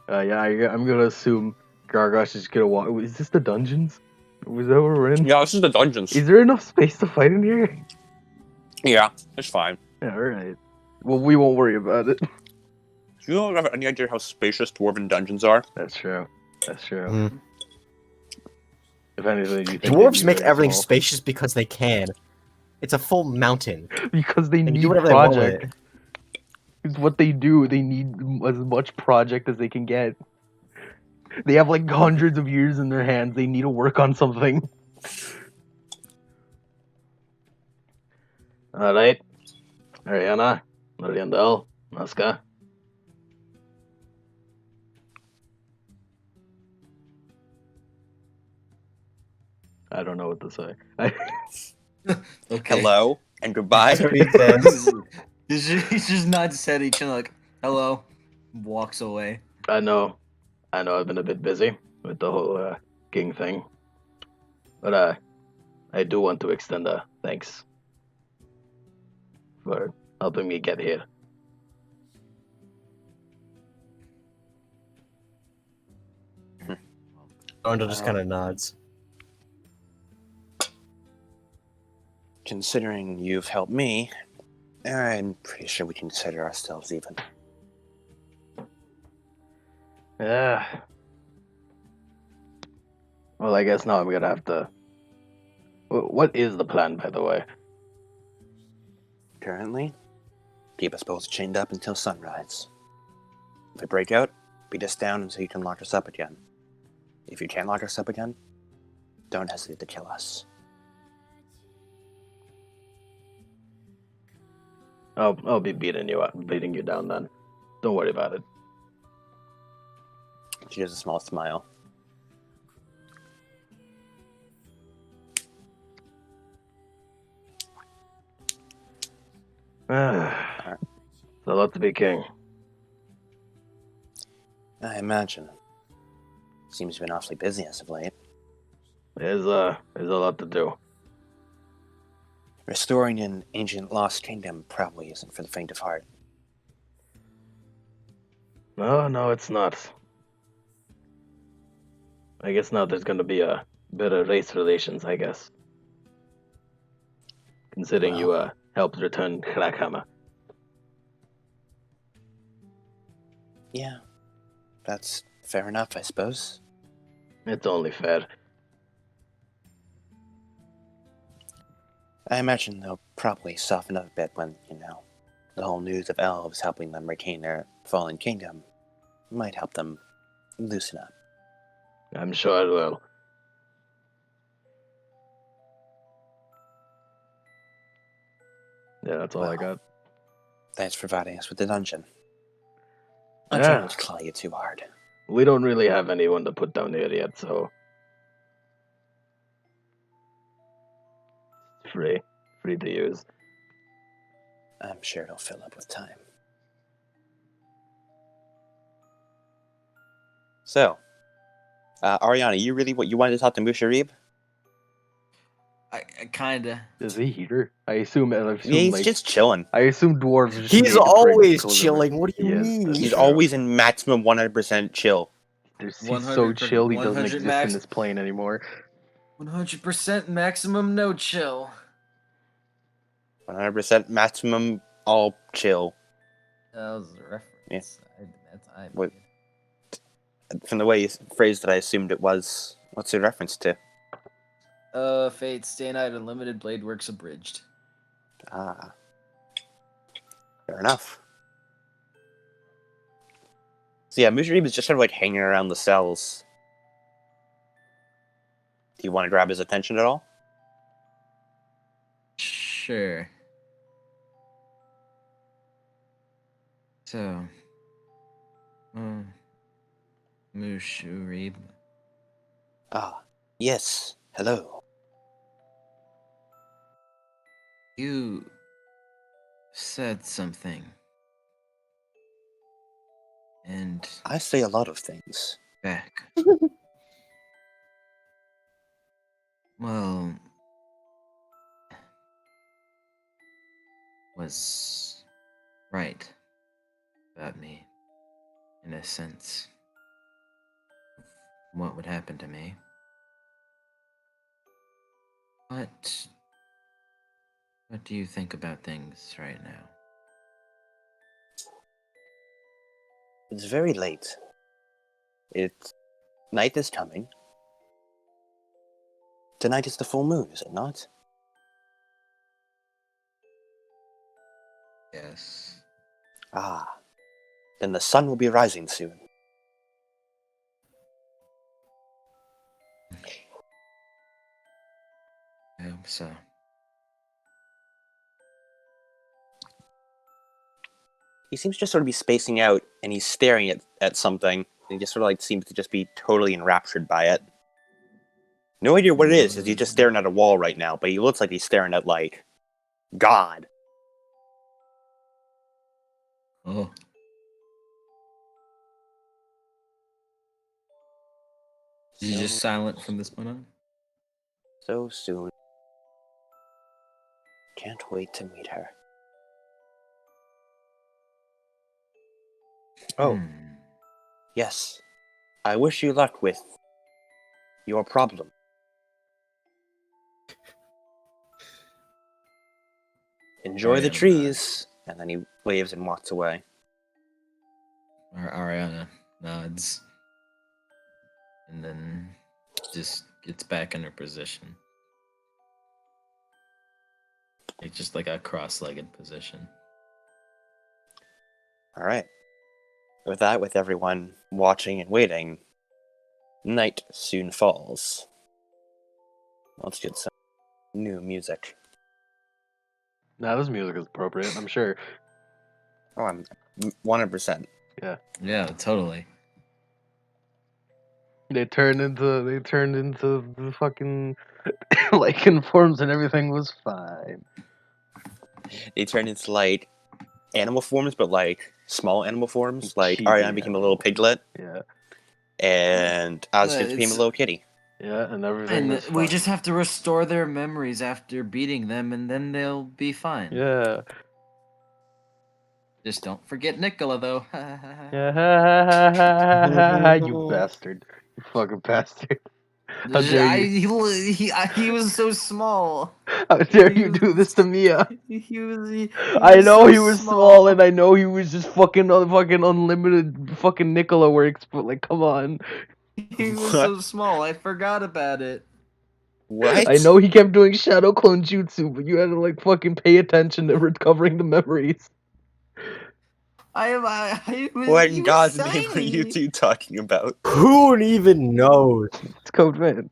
Yeah, I'm gonna assume Gargosh is gonna walk. Is this the dungeons? Was that where we're in? Yeah, this is the dungeons. Is there enough space to fight in here? Yeah, it's fine. Yeah, alright. Well, we won't worry about it. Do you have any idea how spacious dwarven dungeons are? That's true. That's true. Mhm. If anything, you think Dwarves they'd be make very everything small. spacious because they can. It's a full mountain. Because they And need do whatever they want with project. it. It's what they do. They need as much project as they can get. They have like hundreds of years in their hands. They need to work on something. All right, Ariana, Mariandel, Nazca. I don't know what to say. Okay. Hello and goodbye. That's what he says. He's just nods his head each other like, hello. Walks away. I know I've been a bit busy with the whole king thing, but I do want to extend a thanks for helping me get here. Arundel just kind of nods. Considering you've helped me, I'm pretty sure we consider ourselves even. Yeah. Well, I guess now I'm gonna have to. What is the plan, by the way? Currently, keep us both chained up until sunrise. If we break out, beat us down until you can lock us up again. If you can't lock us up again, don't hesitate to kill us. I'll be beating you down then. Don't worry about it. She does a small smile. It's a lot to be king. I imagine. Seems to have been awfully busy as of late. There's a lot to do. Restoring an ancient lost kingdom probably isn't for the faint of heart. No, it's not. I guess now there's gonna be a bit of race relations, I guess. Considering you helped return Hrakhammer. Yeah, that's fair enough, I suppose. It's only fair. I imagine they'll probably soften up a bit when, the whole news of elves helping them retain their fallen kingdom might help them loosen up. I'm sure it will. Yeah, that's all I got. Thanks for providing us with the dungeon. I Yeah. can't claw you too hard. We don't really have anyone to put down here yet, so free to use. I'm sure it'll fill up with time. So, Ariana, you wanted to talk to Musharib? I kinda. Is he here? I assume Yeah, he's just chilling. I assume dwarves just He's made the always pregnant chilling. What do you Yes, mean? that's He's true. always in maximum 100% chill. He's so 100 chill he doesn't 100 exist max. in this plane anymore. 100% maximum no chill. 100% maximum all chill. That was a reference. I What? From the way you phrased it, I assumed it was. What's it reference to? Fate, Stay Night Unlimited, Blade Works Abridged. Ah. Fair enough. So yeah, Musharib is just sort of like hanging around the cells. Do you want to grab his attention at all? Sure. So, Musharib. Ah, yes. Hello. You said something. And I say a lot of things. back. Well, was right about me, in a sense. What would happen to me. What do you think about things right now? It's very late. Night is coming. Tonight is the full moon, is it not? Yes. Ah. Then the sun will be rising soon. hope so. He seems to just sort of be spacing out, and he's staring at something. And he just sort of like seems to just be totally enraptured by it. No idea what it is, he's just staring at a wall right now, but he looks like he's staring at, like, God. Oh. Is he just silent from this point on? So soon. Can't wait to meet her. Oh, yes. I wish you luck with your problem. Enjoy the Ariana trees. And then he waves and walks away. Ariana nods. And then just gets back in her position. Like just like a cross-legged position. Alright. With that, with everyone watching and waiting, night soon falls. Let's get some new music. Nah, this music is appropriate, I'm sure. Oh, I'm 100%. Yeah, totally. They turned into the fucking lichen forms and everything was fine. They turned into, like, animal forms, but, like, small animal forms. Like, Cheesy Ariana became a little piglet, Yeah. and Oscar became a it's- little kitty. Yeah, and everything was And we fine. just have to restore their memories after beating them, and then they'll be fine. Yeah. Just don't forget Nicola, though. Yeah, you bastard. You fucking bastard. How dare you? He was so small. How dare He you do this to Mia? He was. I know so he was small, and I know he was just fucking unlimited fucking Nicola works, but like, come on. He was so small. I forgot about it. What? I know he kept doing shadow clone jutsu, but you had to like fucking pay attention to recovering the memories. I was. What He in was God's name are you tiny. two talking about? Who even knows? It's Code Van.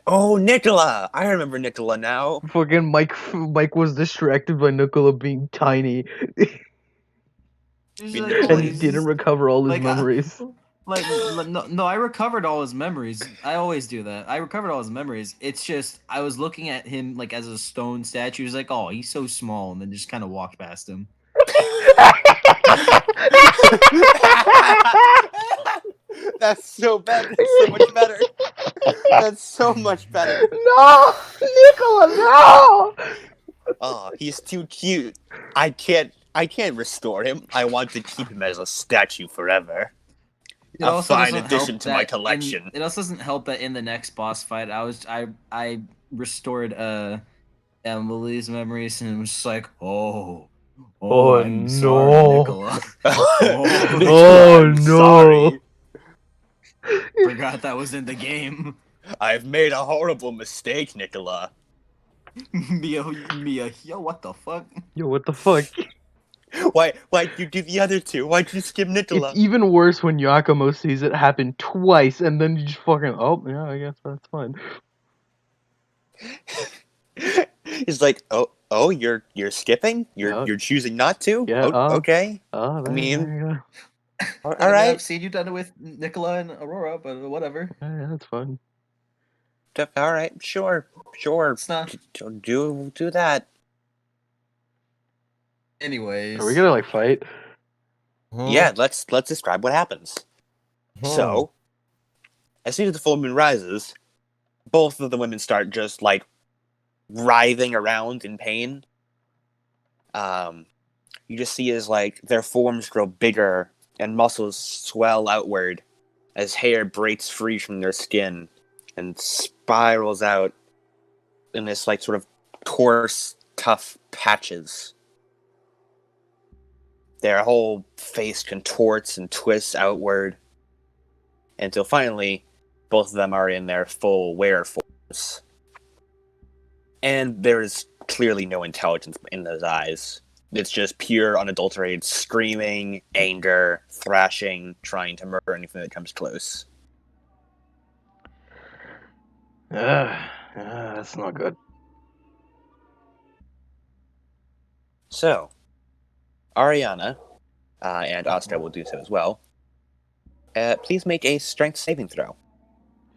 Oh, Nicola! I remember Nicola now. Fucking Mike was distracted by Nicola being tiny He's Be like, Nicola. oh, and he's didn't just, recover all his like, memories. No, I recovered all his memories. I always do that. I recovered all his memories. It's just I was looking at him like as a stone statue. He was like, oh, he's so small, and then just kind of walked past him. That's so bad. That's so much better. That's so much better. No, Nicola, no! Oh, he's too cute. I can't restore him. I want to keep him as a statue forever. It A also fine doesn't addition help to my that collection. it also doesn't help that in the next boss fight, I restored Emily's memories, and it was just like, Oh, I'm sorry, no. Nicola. Nicola, Oh, I'm no. sorry. Forgot that was in the game. I've made a horrible mistake, Nicola. Mia, yo, what the fuck? Yo, what the fuck? Why'd you do the other two? Why'd you skip Nicola? It's even worse when Yakumo sees it happen twice, and then you just fucking, oh, yeah, I guess that's fine. He's like, oh, you're skipping? You're choosing not to? Yeah, Okay. Oh, I mean, there you go. all right. I've seen you done it with Nicola and Aurora, but whatever. Yeah, that's fine. All right, sure. It's not. Do that. Anyways. Are we gonna, like, fight? Yeah, let's describe what happens. So, as soon as the full moon rises, both of the women start just like writhing around in pain. You just see as like their forms grow bigger and muscles swell outward as hair breaks free from their skin and spirals out in this like sort of coarse, tough patches. Their whole face contorts and twists outward until finally both of them are in their full were forms. And there is clearly no intelligence in those eyes. It's just pure, unadulterated screaming, anger, thrashing, trying to murder anything that comes close. That's not good. So, Ariana, and Asta will do so as well. Please make a strength saving throw.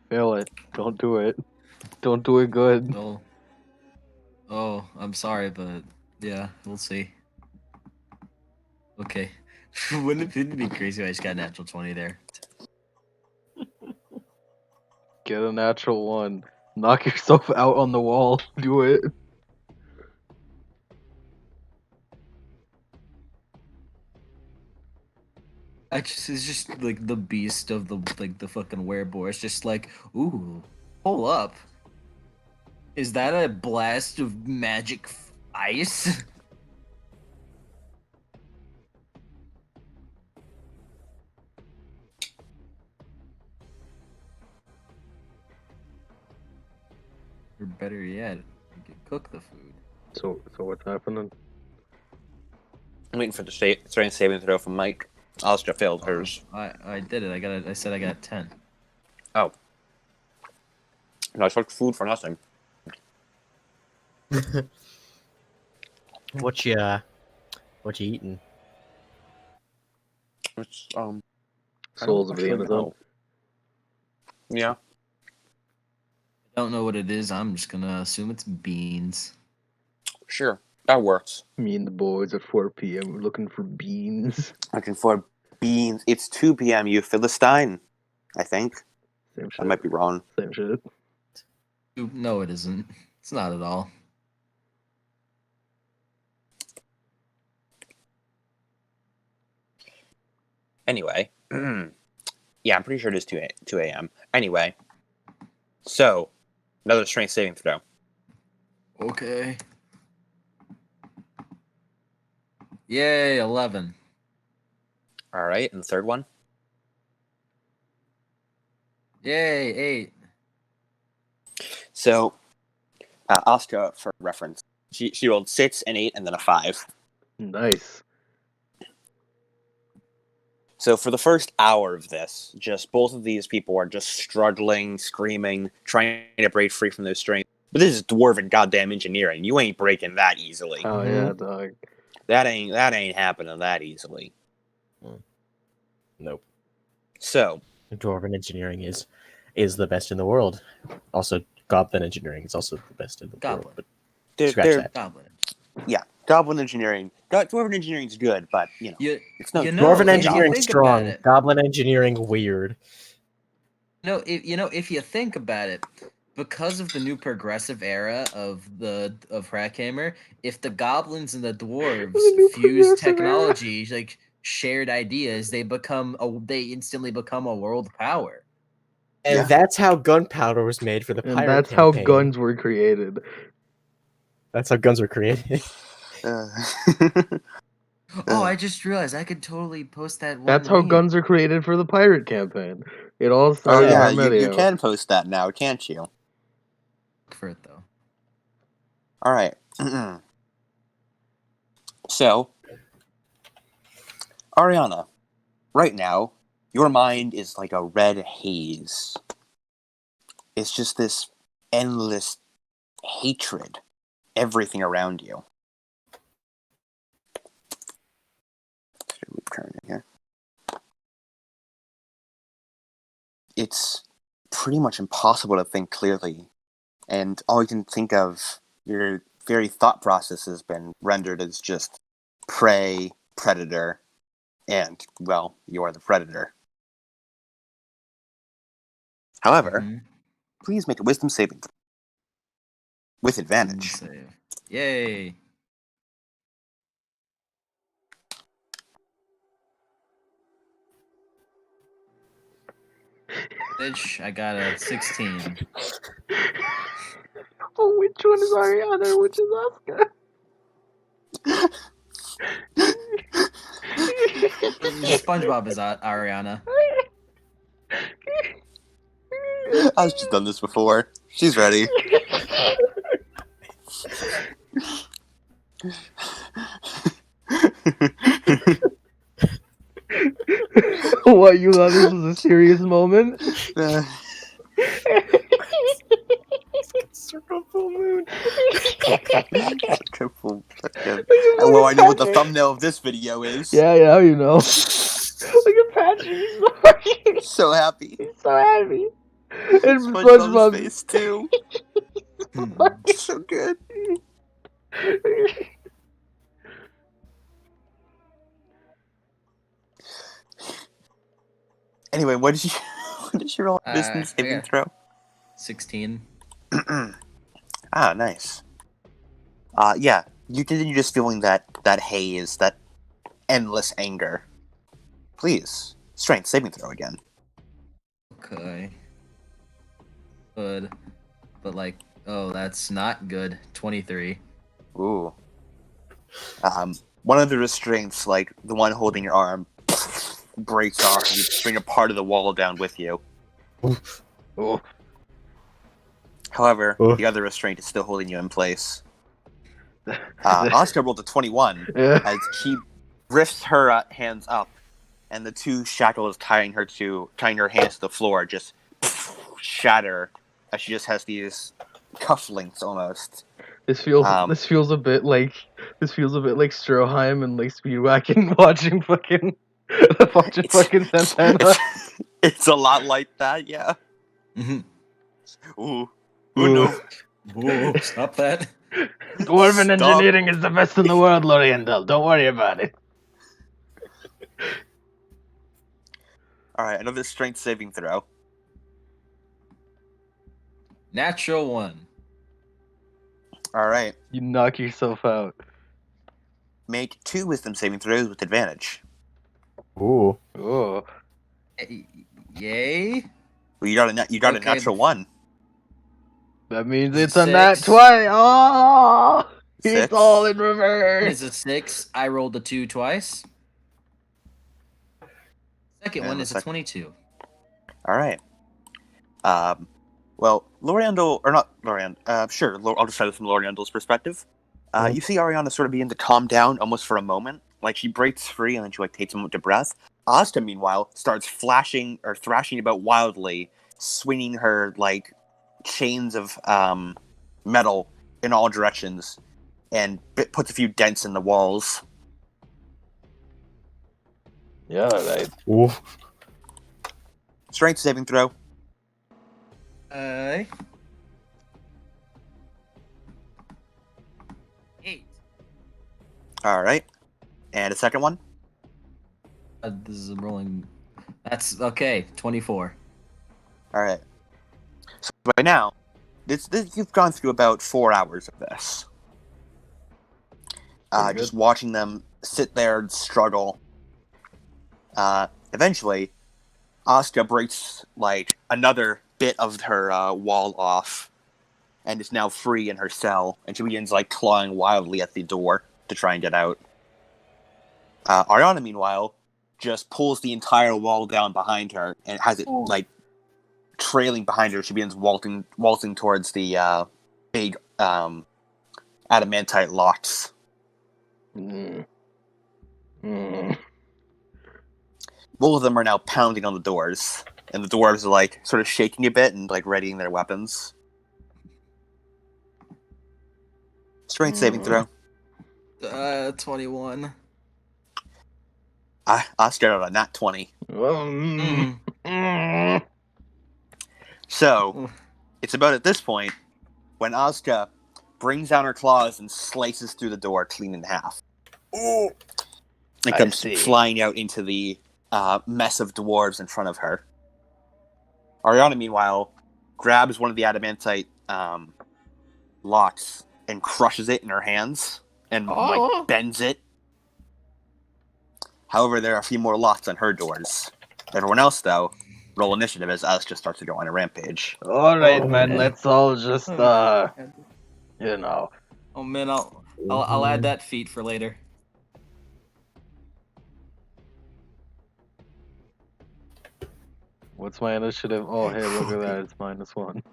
Fail it. Don't do it. Don't do it good. Oh, I'm sorry, but yeah, we'll see. Okay. Wouldn't it be crazy if I just got a natural 20 there? Get a natural one. Knock yourself out on the wall. Do it. It's just like the beast of the fucking werewolf. It's just like, ooh, hold up. Is that a blast of magic ice? Or better yet, you can cook the food. So what's happening? I'm waiting for the strength saving throw from Mike. Asta failed hers. I did it. I said I got 10. Oh. No, I took food for nothing. What you eating? It's, Souls of the actually Innocent. know. Yeah. I don't know what it is. I'm just gonna assume it's beans. Sure. That works. Me and the boys at 4 p.m. We're looking for beans. Looking for beans. It's 2 p.m., you Philistine. I think. Same shit. I might be wrong. Same shit. No, it isn't. It's not at all. Anyway. Yeah, I'm pretty sure it is 2 a.m. Anyway. So, another strength saving throw. Okay. Yay, 11. All right, and the third one? Yay, 8. So, Asta, for reference, she rolled 6, an 8, and then a 5. Nice. So for the first hour of this, just both of these people are just struggling, screaming, trying to break free from their strength. But this is dwarven goddamn engineering. You ain't breaking that easily. Oh yeah, dog. That ain't happening that easily. Nope. So Dwarven engineering is the best in the world. Also, goblin engineering is also the best in the world. But scratch that. Goblin. Yeah, goblin engineering. Dwarven engineering is good, but it's no. Dwarven engineering think strong. about it- Goblin engineering weird. If you think about it, because of the new progressive era of Hrakhammer, if the goblins and the dwarves new fuse progressive technology, like shared ideas, they instantly become a world power. And that's how gunpowder was made for the pirate And that's campaign. how guns were created. That's how guns were created. Oh, I just realized I could totally post that one. That's how meme. guns are created for the pirate campaign. It all Oh started yeah, in you Armedillo. can post that now, can't you? For it though. All right. So, Ariana, right now, your mind is like a red haze. It's just this endless hatred, everything around you. Turn it here. It's pretty much impossible to think clearly, and all you can think of, your very thought process has been rendered as just prey, predator, and, well, you are the predator. However, please make a wisdom saving throw. With advantage. Save. Yay. Bitch, I got a 16. Oh, which one is Ariana? Which is Oscar? SpongeBob is Ariana. I've just done this before. She's ready. What, you thought this was a serious moment? Circle full moon. Triple fucking- Look at Well, I know what the Patrick. thumbnail of this video is. Yeah, you know. Look at Patrick. He's so fucking. So happy. He's so happy. And SpongeBob's SpongeBob. face too. So good. Anyway, what did you roll? Wisdom saving yeah. throw? 16. Ah, nice. Yeah, you continue just feeling that haze, that endless anger. Please, strength saving throw again. Okay. Good. But like, oh, that's not good. 23. Ooh. One of the restraints, like the one holding your arm, breaks off and you bring a part of the wall down with you. Oh. However, Oof. the other restraint is still holding you in place. Oscar rolled a 21 Yeah. as she lifts her hands up, and the two shackles tying her hands to the floor just shatter as she just has these cufflinks almost. This feels a bit like Stroheim and like Speedwagon watching fucking Santana. It's a lot like that, yeah. Mhm. Ooh. Oh no. Whoa, stop that. Dwarven Stop. engineering is the best in the world, Loriendal. Don't worry about it. Alright, another strength saving throw. Natural 1. Alright. You knock yourself out. Make 2 wisdom saving throws with advantage. Ooh. Oh. Yay. Well, you got a Okay. natural 1. That means Is it it's a nat 6? 20. Oh! 6. It's all in reverse. Is a 6. I rolled a 2 twice. Second And one the is a sec- 22. Alright. Well, Loriandel, or not Loriandel, sure, I'll just try this from Loriandel's perspective. You see Ariana sort of begin to calm down almost for a moment. Like, she breaks free and then she, like, takes a moment to breath. Asta, meanwhile, starts thrashing about wildly, swinging her, like, chains of metal in all directions, and puts a few dents in the walls. Yeah, right. Ooh. Strength saving throw. 8. Alright. And a second one. This is a rolling. That's okay. 24. Alright. So by now, this you've gone through about 4 hours of this. Pretty Just good. watching them sit there and struggle. Eventually, Asuka breaks like another bit of her wall off, and is now free in her cell. And she begins like clawing wildly at the door to try and get out. Ariana, meanwhile, just pulls the entire wall down behind her and has it like trailing behind her. She begins waltzing towards the big adamantite locks. Mm. Mm. Both of them are now pounding on the doors, and the dwarves are like sort of shaking a bit and like readying their weapons. Strength saving throw. 21. Oscar got a nat 20. Mm. Mm. So it's about at this point when Asuka brings down her claws and slices through the door clean in half. Oh. And I comes see. flying out into the mess of dwarves in front of her. Ariana, meanwhile, grabs one of the adamantite locks and crushes it in her hands and like bends it. However, there are a few more locks on her doors. Everyone else, though, roll initiative as Asuka starts to go on a rampage. All right, Oh, man. man. Let's all just you know. Oh man, I'll add that feat for later. What's my initiative? Oh, hey, look at that. It's -1.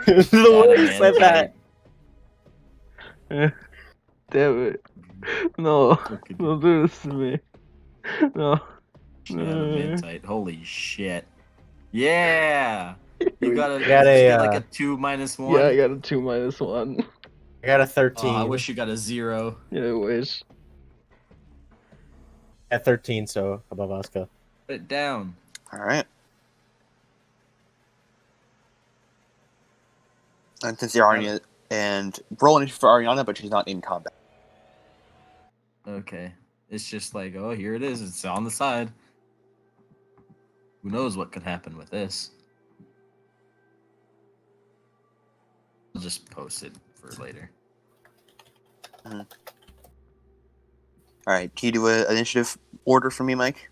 The way you said that. Damn it. No. Don't do this to me. No. Adamantite. Holy shit. Yeah. You gotta got did you a, get like a 2 minus 1. Yeah, I got a 2-1. I got a Oh, 13. I wish you got a 0. Yeah, I wish. At 13, so above Asuka. Put it down. All right. And since the Ariana and rolling for Ariana, but she's not in combat. Okay. It's just like, oh, here it is. It's on the side. Who knows what could happen with this? I'll just post it for later. All right. Can you do an initiative order for me, Mike?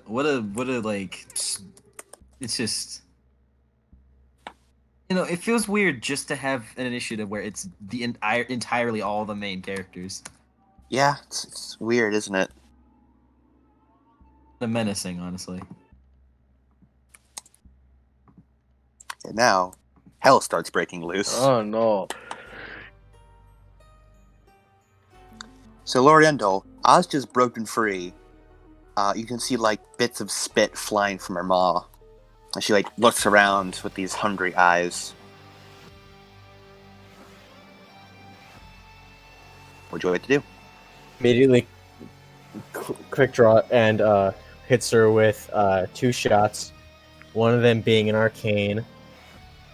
What a like. It's just. You know, it feels weird just to have an initiative where it's the entirely all the main characters. Yeah, it's weird, isn't it? The menacing, honestly. And now, hell starts breaking loose. Oh no. So, Loriendal, Oz just broken free. You can see like bits of spit flying from her maw. And she like looks around with these hungry eyes. What'd you like to do? Immediately quick draw and hits her with 2 shots. One of them being an arcane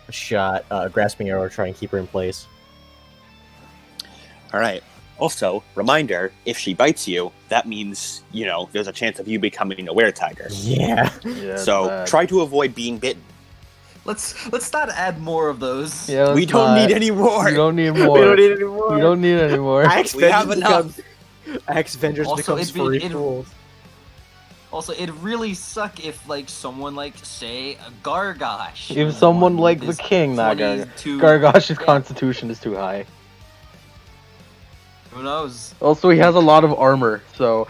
shot, grasping arrow to try and keep her in place. All right. Also, reminder: if she bites you, that means there's a chance of you becoming a were-tiger. Yeah. Yeah. So try to avoid being bitten. Let's not add more of those. Yeah, We don't need any more. You don't need more. We don't need any more. You don't need any more. We have enough. Axevengers Also, becomes it'd be- free fools. Also, it'd really suck if like someone like say a Gargosh. If someone like the is king, not 22 Gargosh's yeah, constitution is too high. Who knows? Also, he has a lot of armor, so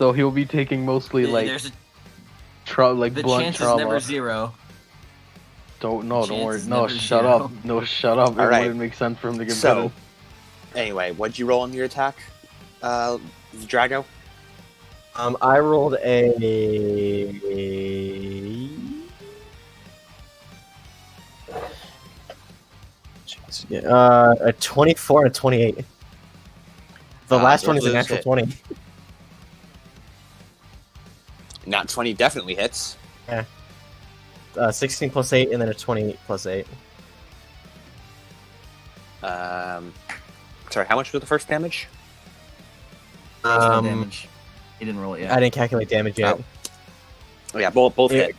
he'll be taking mostly like There's like the blunt chance trauma. is never 0. Don't chance worry. is No, never shut 0. up. No, shut up. It All right. wouldn't make sense for him to get So, bitten. anyway, what'd you roll on your attack, Drago? I rolled a 24 and a 28. The last one is a those natural hit. 20. Not 20 definitely hits. 16 plus 8, and then a 28 plus 8. Sorry, how much was the first damage? Damage. He didn't roll it yet. I didn't calculate damage yet. Oh yeah, both Yeah. hit.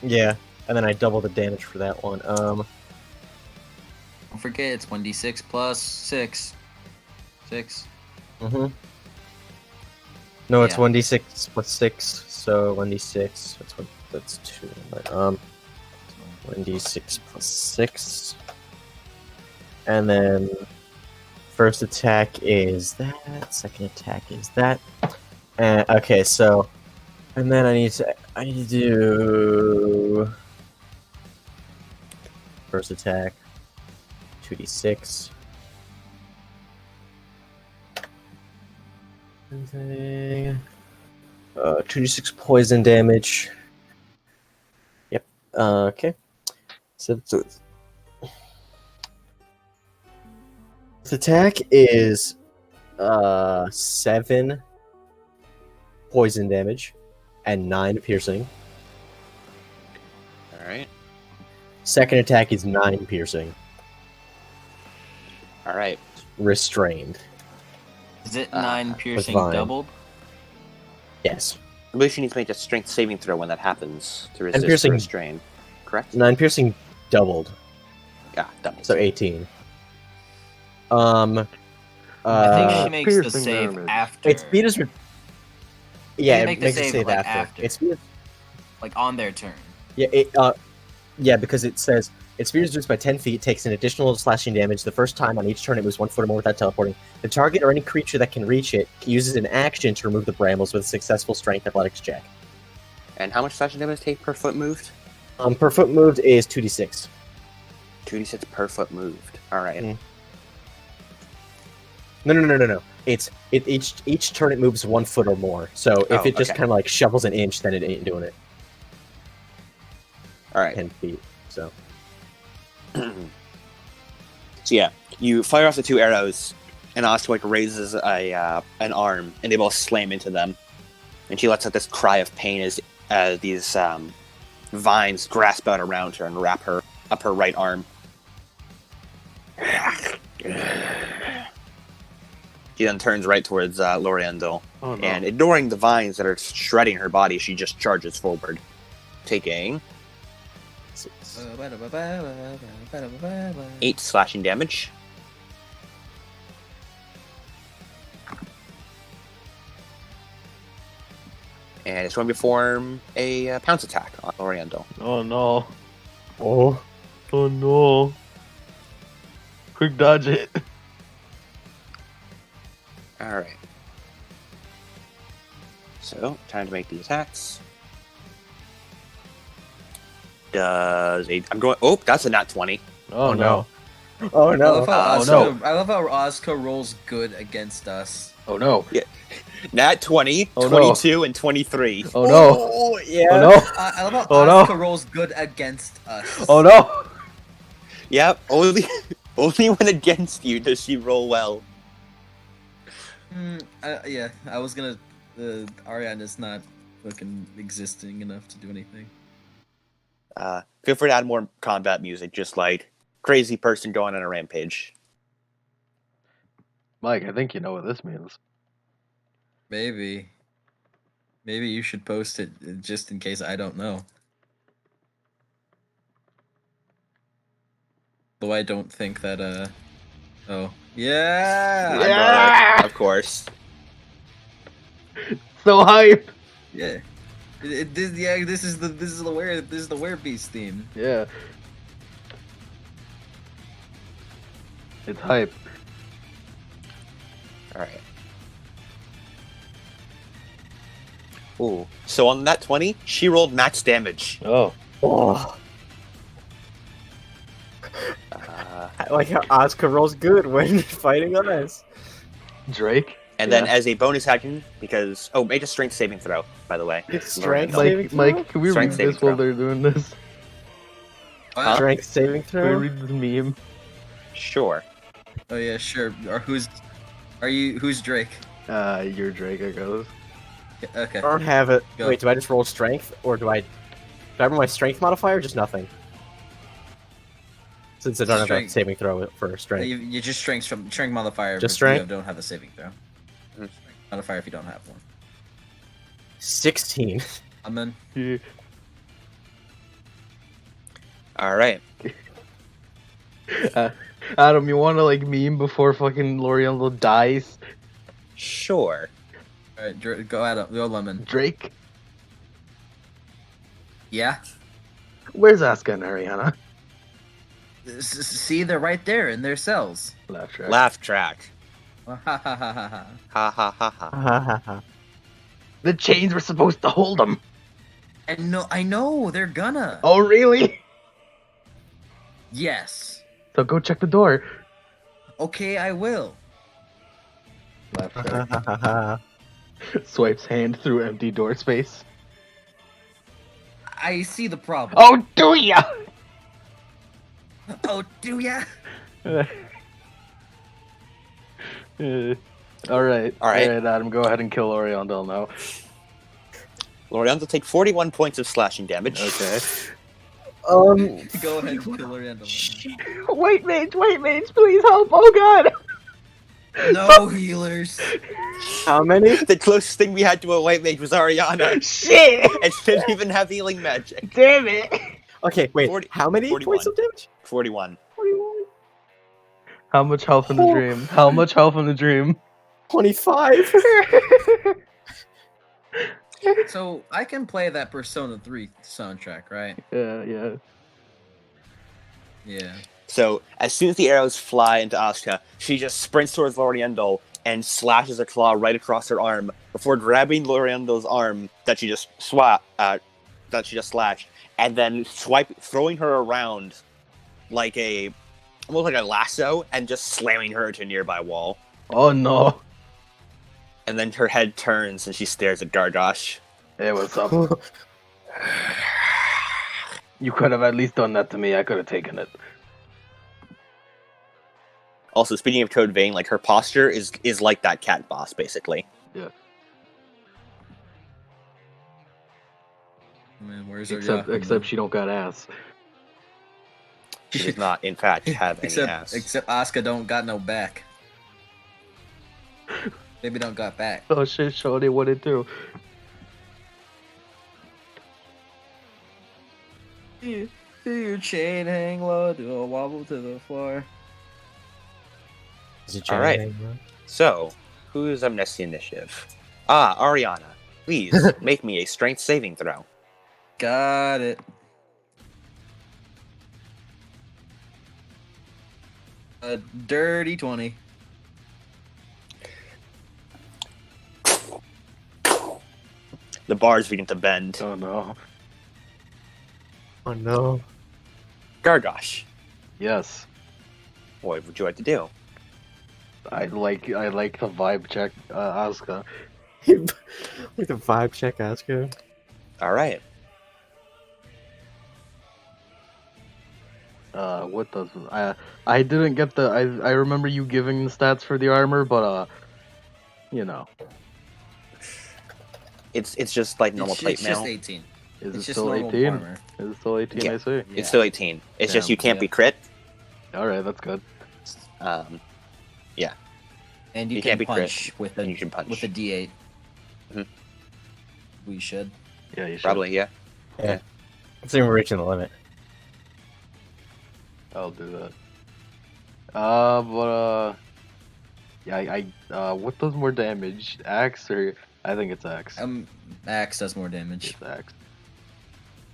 Yeah, and then I doubled the damage for that one. Don't forget, it's 1d6 plus 6. 6. Mm-hmm. No, it's Yeah. 1d6 plus 6, so 1d6. That's 2. 1d6 plus 6. And then first attack is that, second attack is that. Okay, so and then I need to do first attack 2d6. 2d6 poison damage. Yep. Okay. So this attack is 7 poison damage and 9 piercing. All right. Second attack is 9 piercing. All right. Restrained. Is it 9 piercing Vine. doubled? Yes. I believe she needs to make a strength saving throw when that happens to resist piercing- restrain. Correct? 9 piercing doubled, Yeah, double. so 18. I think she makes the piercing save damage. after. Its speed is. Yeah, They it make the makes a save, save like, after. after. Its speed. like on their turn. Yeah, because it says its speed is reduced by 10 feet, takes an additional slashing damage the first time on each turn it moves 1 foot or more without teleporting. The target or any creature that can reach it uses an action to remove the brambles with a successful strength athletics check. And how much slashing damage take per foot moved? Per foot moved is 2d6. 2d6 per foot moved. All right. Mm. No. Each turn it moves 1 foot or more. So if it just okay. kind of like shovels an inch, then it ain't doing it. All right. 10 feet. So So yeah, you fire off the 2 arrows, and Asuka like raises an arm, and they both slam into them. And she lets out this cry of pain as these vines grasp out around her and wrap her up her right arm. She then turns right towards Loriandel, Oh, no. and ignoring the vines that are shredding her body, she just charges forward, taking 8 slashing damage. And it's going to perform a pounce attack on Loriandel. Oh no. oh, Oh no. Quick dodge it. Alright. So, time to make the attacks. I'm going. Oh, that's a nat 20. Oh no. oh I no! love how Oh, Asuka, no. I love how Asuka rolls good against us. Oh no. Nat 20, Oh, no. 22, and 23. Oh no. Oh yeah! Oh no. I love how Oh, no. Asuka rolls good against us. Oh no. Yep, only when against you does she roll well. Yeah, I was gonna. Ariana's not fucking existing enough to do anything. Feel free to add more combat music, just like crazy person going on a rampage. Mike, I think you know what this means. Maybe you should post it just in case I don't know. Though I don't think that. Oh yeah. My Yeah! brother, of course. So hype. Yeah. This is the werebeast theme. Yeah. It's hype. Alright. Ooh. So on that 20, she rolled max damage. Oh. Oh, Uh, I like how Asuka rolls good when fighting us. Drake. and then Yeah. as a bonus action, because... Oh, make a strength saving throw, by the way. It's strength Loriandel. saving throw? Mike, can we Strength read saving this while throw. they're doing this? Huh? Strength saving Can throw. we read this meme? Sure. Oh yeah, sure. Or who's Drake? You're Drake, I guess. Okay. I don't have it. Go. Wait, do I just roll strength, or do I roll my strength modifier, or just nothing? Since I don't have a Strength. saving throw for strength. You just strength modifier. Just if strength? You don't have a saving throw. Mhm. Strength modifier if you don't have one. 16. I'm in. Yeah. Alright. Adam, you want to like meme before fucking Loriandel dies? Sure. All right, go Adam. Go Lemon. Drake. Yeah. Where's Asuka and Ariana? See, they're right there in their cells. Laugh track. Laugh track. Ha ha ha ha ha. Ha ha ha ha. The chains were supposed to hold them. And no, I know they're gonna. Oh really? Yes. So go check the door. Okay, I will. Laugh track. Swipes hand through empty door space. I see the problem. Oh, do ya? Oh, do ya? All right, All right. Adam, go ahead and kill Loriandel now. Loriandel will take 41 points of slashing damage. Okay. Go ahead and kill Orlando. Wait, mage, please help! Oh god! No healers. How many? The closest thing we had to a white mage was Ariana. Shit! And she didn't even have healing magic. Damn it! Okay, wait. 40 how many 41. points of damage? 41. 41. How much health in the dream? How much health in the dream? 25. So I can play that Persona 3 soundtrack, right? Yeah. Yeah. So, as soon as the arrows fly into Asuka, she just sprints towards Loriandel and slashes a claw right across her arm before grabbing Loriandel's arm that she just slashed, and then throwing her around like almost like a lasso, and just slamming her to a nearby wall. Oh no. And then her head turns and she stares at Gargosh. Hey, what's up? You could have at least done that to me. I could have taken it. Also, speaking of Code Vein, like her posture is like that cat boss, basically. Yeah. Man, where's Except she don't got ass. She does not, in fact, have any ass. Except Asuka don't got no back. Baby don't got back. Oh shit, Shorty, what it do? See your chain hang low, do a wobble to the floor. All right. So, who's up next in the initiative? Ariana. Please make me a strength saving throw. Got it. A dirty 20. The bars begin to bend. Oh no. Oh no. Gargosh, Yes. what would you like to do? I like the vibe check, Asuka. Like the vibe check, Asuka. All right. What does I didn't get the I remember you giving the stats for the armor, but you know. It's just like normal plate It's mail. just 18. Is It's it just still normal 18? armor. Is it still 18? Yeah. I see. It's still 18. It's just Damn, you can't yeah. be crit. All right, that's good. And you, You can can't be crit, punch with a and you can punch. with a D8. Mhm. We should. Yeah, you should. Probably, yeah. Yeah. It's even reaching the limit. I'll do that. Yeah, what does more damage? Axe or I think it's axe. Axe does more damage. It's axe.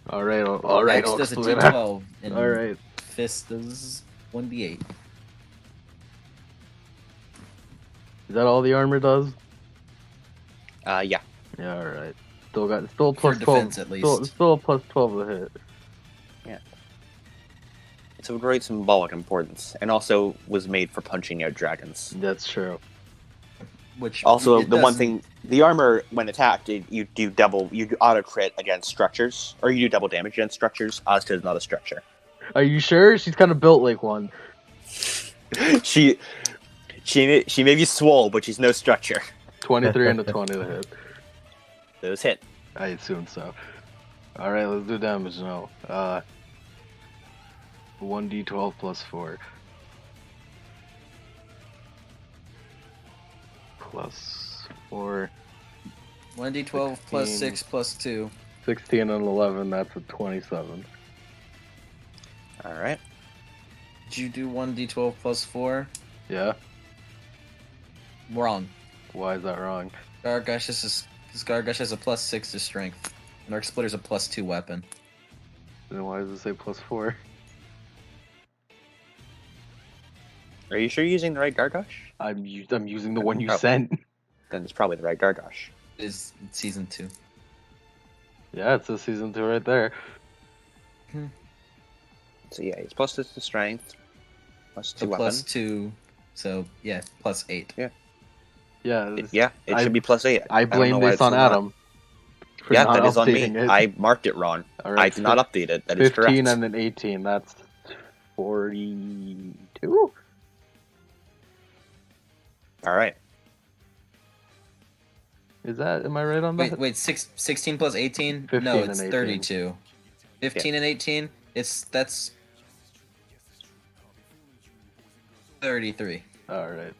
All right, all right. Axe I'll does a explain that. D12, and All right. Fist does 1D8. Is that all the armor does? Yeah. Yeah, all right. Still For plus 12. defense, at least. Still plus 12 to hit. It's of great symbolic importance, and also was made for punching out dragons. That's true. Which Also, it the one doesn't- thing, the armor, when attacked, you do auto crit against structures, or you do double damage against structures. Asuka is not a structure. Are you sure? She's kind of built like one. She may be swole, but she's no structure. 23 and a 20 to hit. Those hit. I assume so. All right, let's do damage now. 1d12 plus 4. Plus 4. 1d12 plus 16. 6 plus 2. 16 and 11, that's a 27. All right. Did you do 1d12 plus 4? Yeah? Wrong. Why is that wrong? Gargosh has a plus 6 to strength. And Arc Splitter's a plus 2 weapon. Then why does it say plus 4? Are you sure you're using the right Gargosh? I'm using the one you Oh. sent. Then it's probably the right Gargosh. It is season 2. Yeah, it says season 2 right there. So yeah, it's plus 6 to strength, plus 2 So weapon. plus 2. So, yeah, plus 8. Yeah, It I- should be plus 8. I don't know blame why this it's on not. Adam. For Yeah, not that is on me. updating it. I marked it wrong. All I right, did not update it. That is 15 correct. and an 18, that's 42? All right. Am I right on that? Wait, 16 plus 18? 15 No, it's and 18. 32. 15 and 18? That's 33. Alright.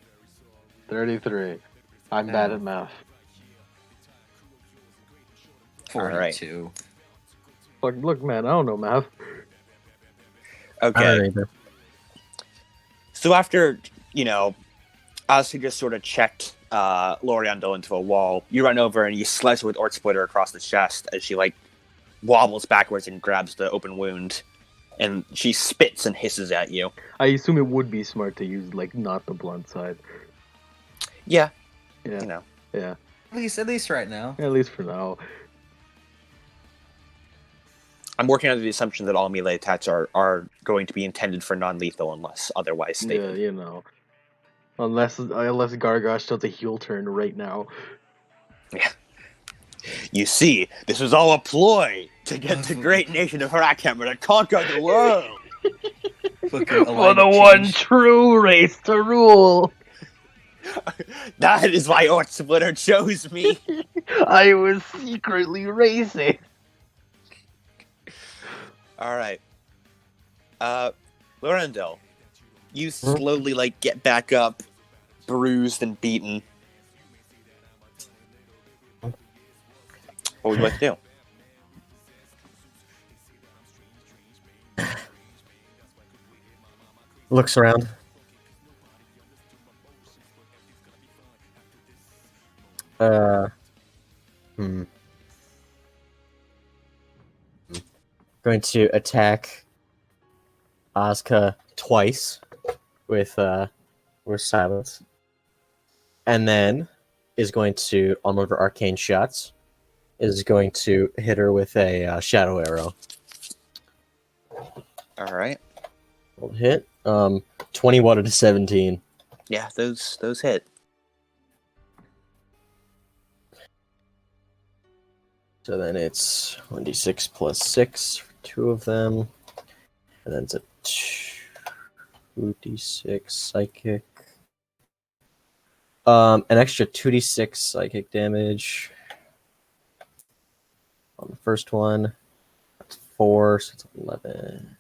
33. I'm bad at math. 42. Fuck, look, man, I don't know math. Okay. I don't either. So after, Asuka just sort of checked Loriandel into a wall, you run over and you slice her with Orc Splitter across the chest as she, wobbles backwards and grabs the open wound. And she spits and hisses at you. I assume it would be smart to use, not the blunt side. Yeah. Yeah. Yeah. At least right now. At least for now. I'm working under the assumption that all melee attacks are going to be intended for non-lethal unless otherwise stated. Yeah, Unless Gargosh does a heel turn right now. You see, this was all a ploy to get the great nation of Hrakhammer to conquer the world. Fucking For the one true race to rule. That is why Ort Splitter chose me. I was secretly racing. All right. Lorendil, you slowly get back up, bruised and beaten. What would you like to do? Looks around. Going to attack Asuka twice with silence, and then is going to on one of her arcane shots. Is going to hit her with a shadow arrow. All right. Hit. 21 to 17. Yeah, those hit. So then it's 1d6 plus 6 for 2 of them. And then it's a 2d6 psychic. An extra 2d6 psychic damage on the first one. That's 4, so it's 11.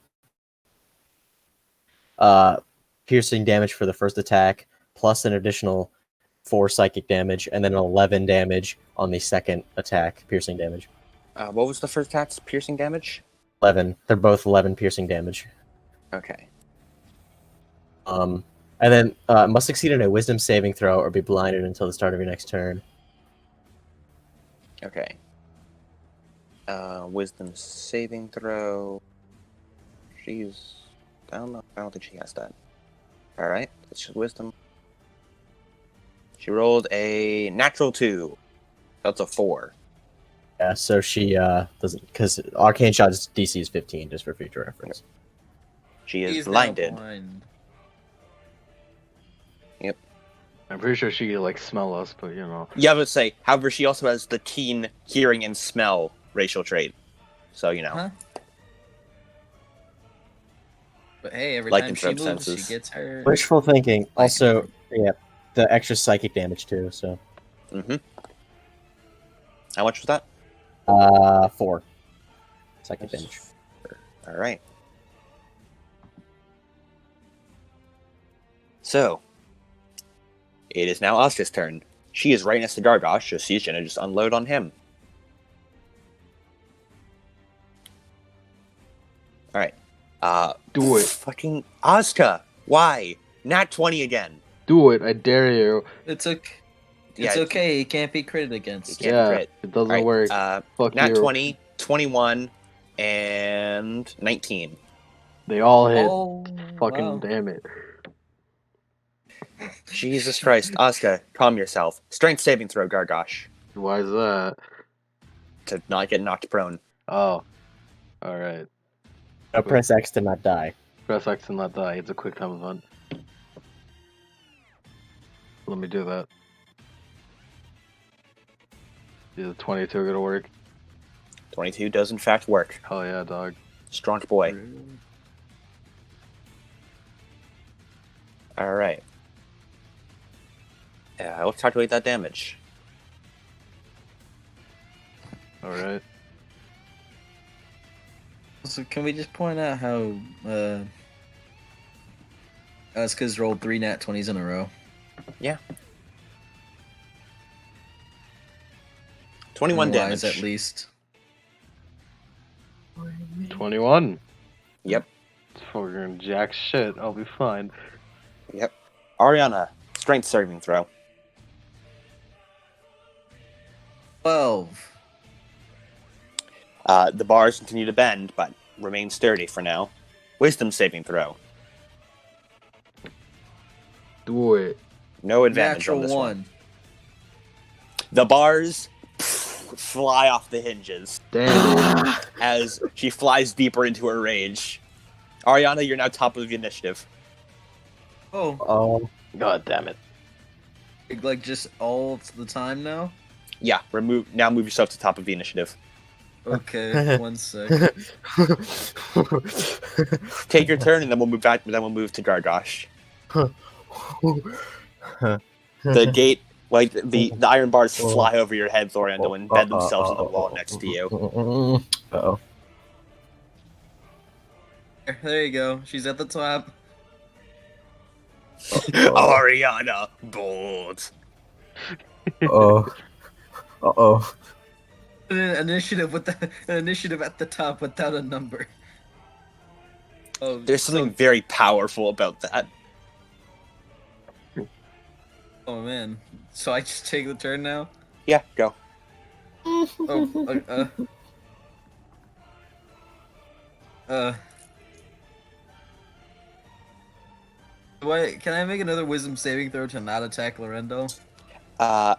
Piercing damage for the first attack, plus an additional 4 psychic damage, and then 11 damage on the second attack, piercing damage. What was the first attack's piercing damage? 11. They're both 11 piercing damage. Okay. And then must succeed in a wisdom saving throw or be blinded until the start of your next turn. Okay. Wisdom saving throw. She's... I don't think she has that. Alright, it's just wisdom. She rolled a natural 2. That's a 4. Yeah, so she doesn't... Because Arcane Shot's DC is 15, just for future reference. She is He's now blinded. blind. Yep. I'm pretty sure she could smell us, but you know. Yeah, I would say, however, she also has the keen hearing and smell racial trait. So, you know. Huh? But hey, every Like time she interrupt moves, senses. she gets hurt. Wishful thinking. Also, yeah, the extra psychic damage too, so... Mm-hmm. How much was that? 4. Psychic damage. Alright. So, it is now Asuka's turn. She is right next to Gargosh, so she's gonna just unload on him. Alright. Do it. Fucking Asuka! Why? Nat 20 again. Do it, I dare you. It's okay. Yeah, It's okay. He can't be critted You against. can't Yeah, crit. it doesn't Alright, work. Fuck Nat you. 20, 21, and 19. They all hit. Oh, Fucking wow. damn it. Jesus Christ. Asuka, calm yourself. Strength saving throw, Gargosh. Why is that? To not get knocked prone. Oh. Alright. Press X to not die. Press X and not die. It's a quick time event. Let me do that. Is the 22 gonna work? 22 does in fact work. Hell yeah, dog. Strong boy. Alright. Let's calculate that damage. Alright. So can we just point out how Asuka's rolled 3 nat 20s in a row? Yeah. 21 Lies, damage. at least. 21. Yep. Fucking jack shit. I'll be fine. Yep. Ariana, strength saving throw. 12. The bars continue to bend, but remain sturdy for now. Wisdom saving throw. Do it. No advantage Natural on this 1. one. The bars fly off the hinges Damn it. as she flies deeper into her rage. Ariana, you're now top of the initiative. Oh, Oh, God damn it. Like just all the time now? Yeah, move yourself to the top of the initiative. Okay, 1 sec. Take your turn, and then we'll move back. Then we'll move to Gargosh. The gate, like the iron bars, fly over your head, Lorando, and bend themselves in the wall next to you. Uh-oh. There you go. She's at the top. Ariana, bold. Uh-oh. Uh-oh. An initiative at the top without a number. Oh, There's something very powerful about that. Oh man. So I just take the turn now? Yeah, go. Can I make another wisdom saving throw to not attack Lorendo? No.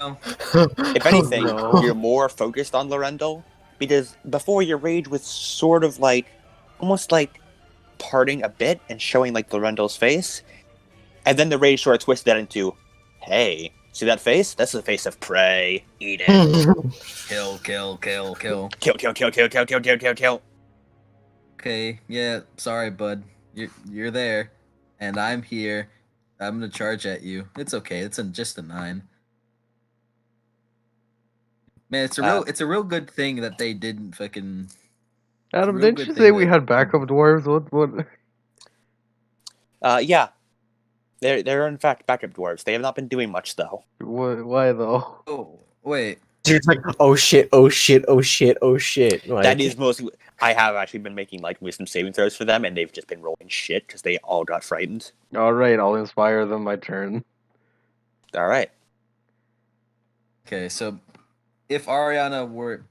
No. If anything, No. you're more focused on Lorendo, because before your rage was sort of like, almost like parting a bit and showing like Lorendo's face, and then the rage sort of twisted that into, hey, see that face? That's the face of prey. Eat it. Kill. Kill. Okay, yeah, sorry, bud. You're there, and I'm here. I'm gonna charge at you. It's okay. It's just a 9. Man, it's a real good thing that they didn't fucking. Adam, Real didn't good you thing say we that- had backup dwarves? What? Yeah. They're in fact backup dwarves. They have not been doing much though. Why though? Oh wait. Dude's like, oh shit. Like, That is mostly. I have actually been making like wisdom saving throws for them, and they've just been rolling shit because they all got frightened. Alright, I'll inspire them my turn. All right. Okay, so if Ariana were,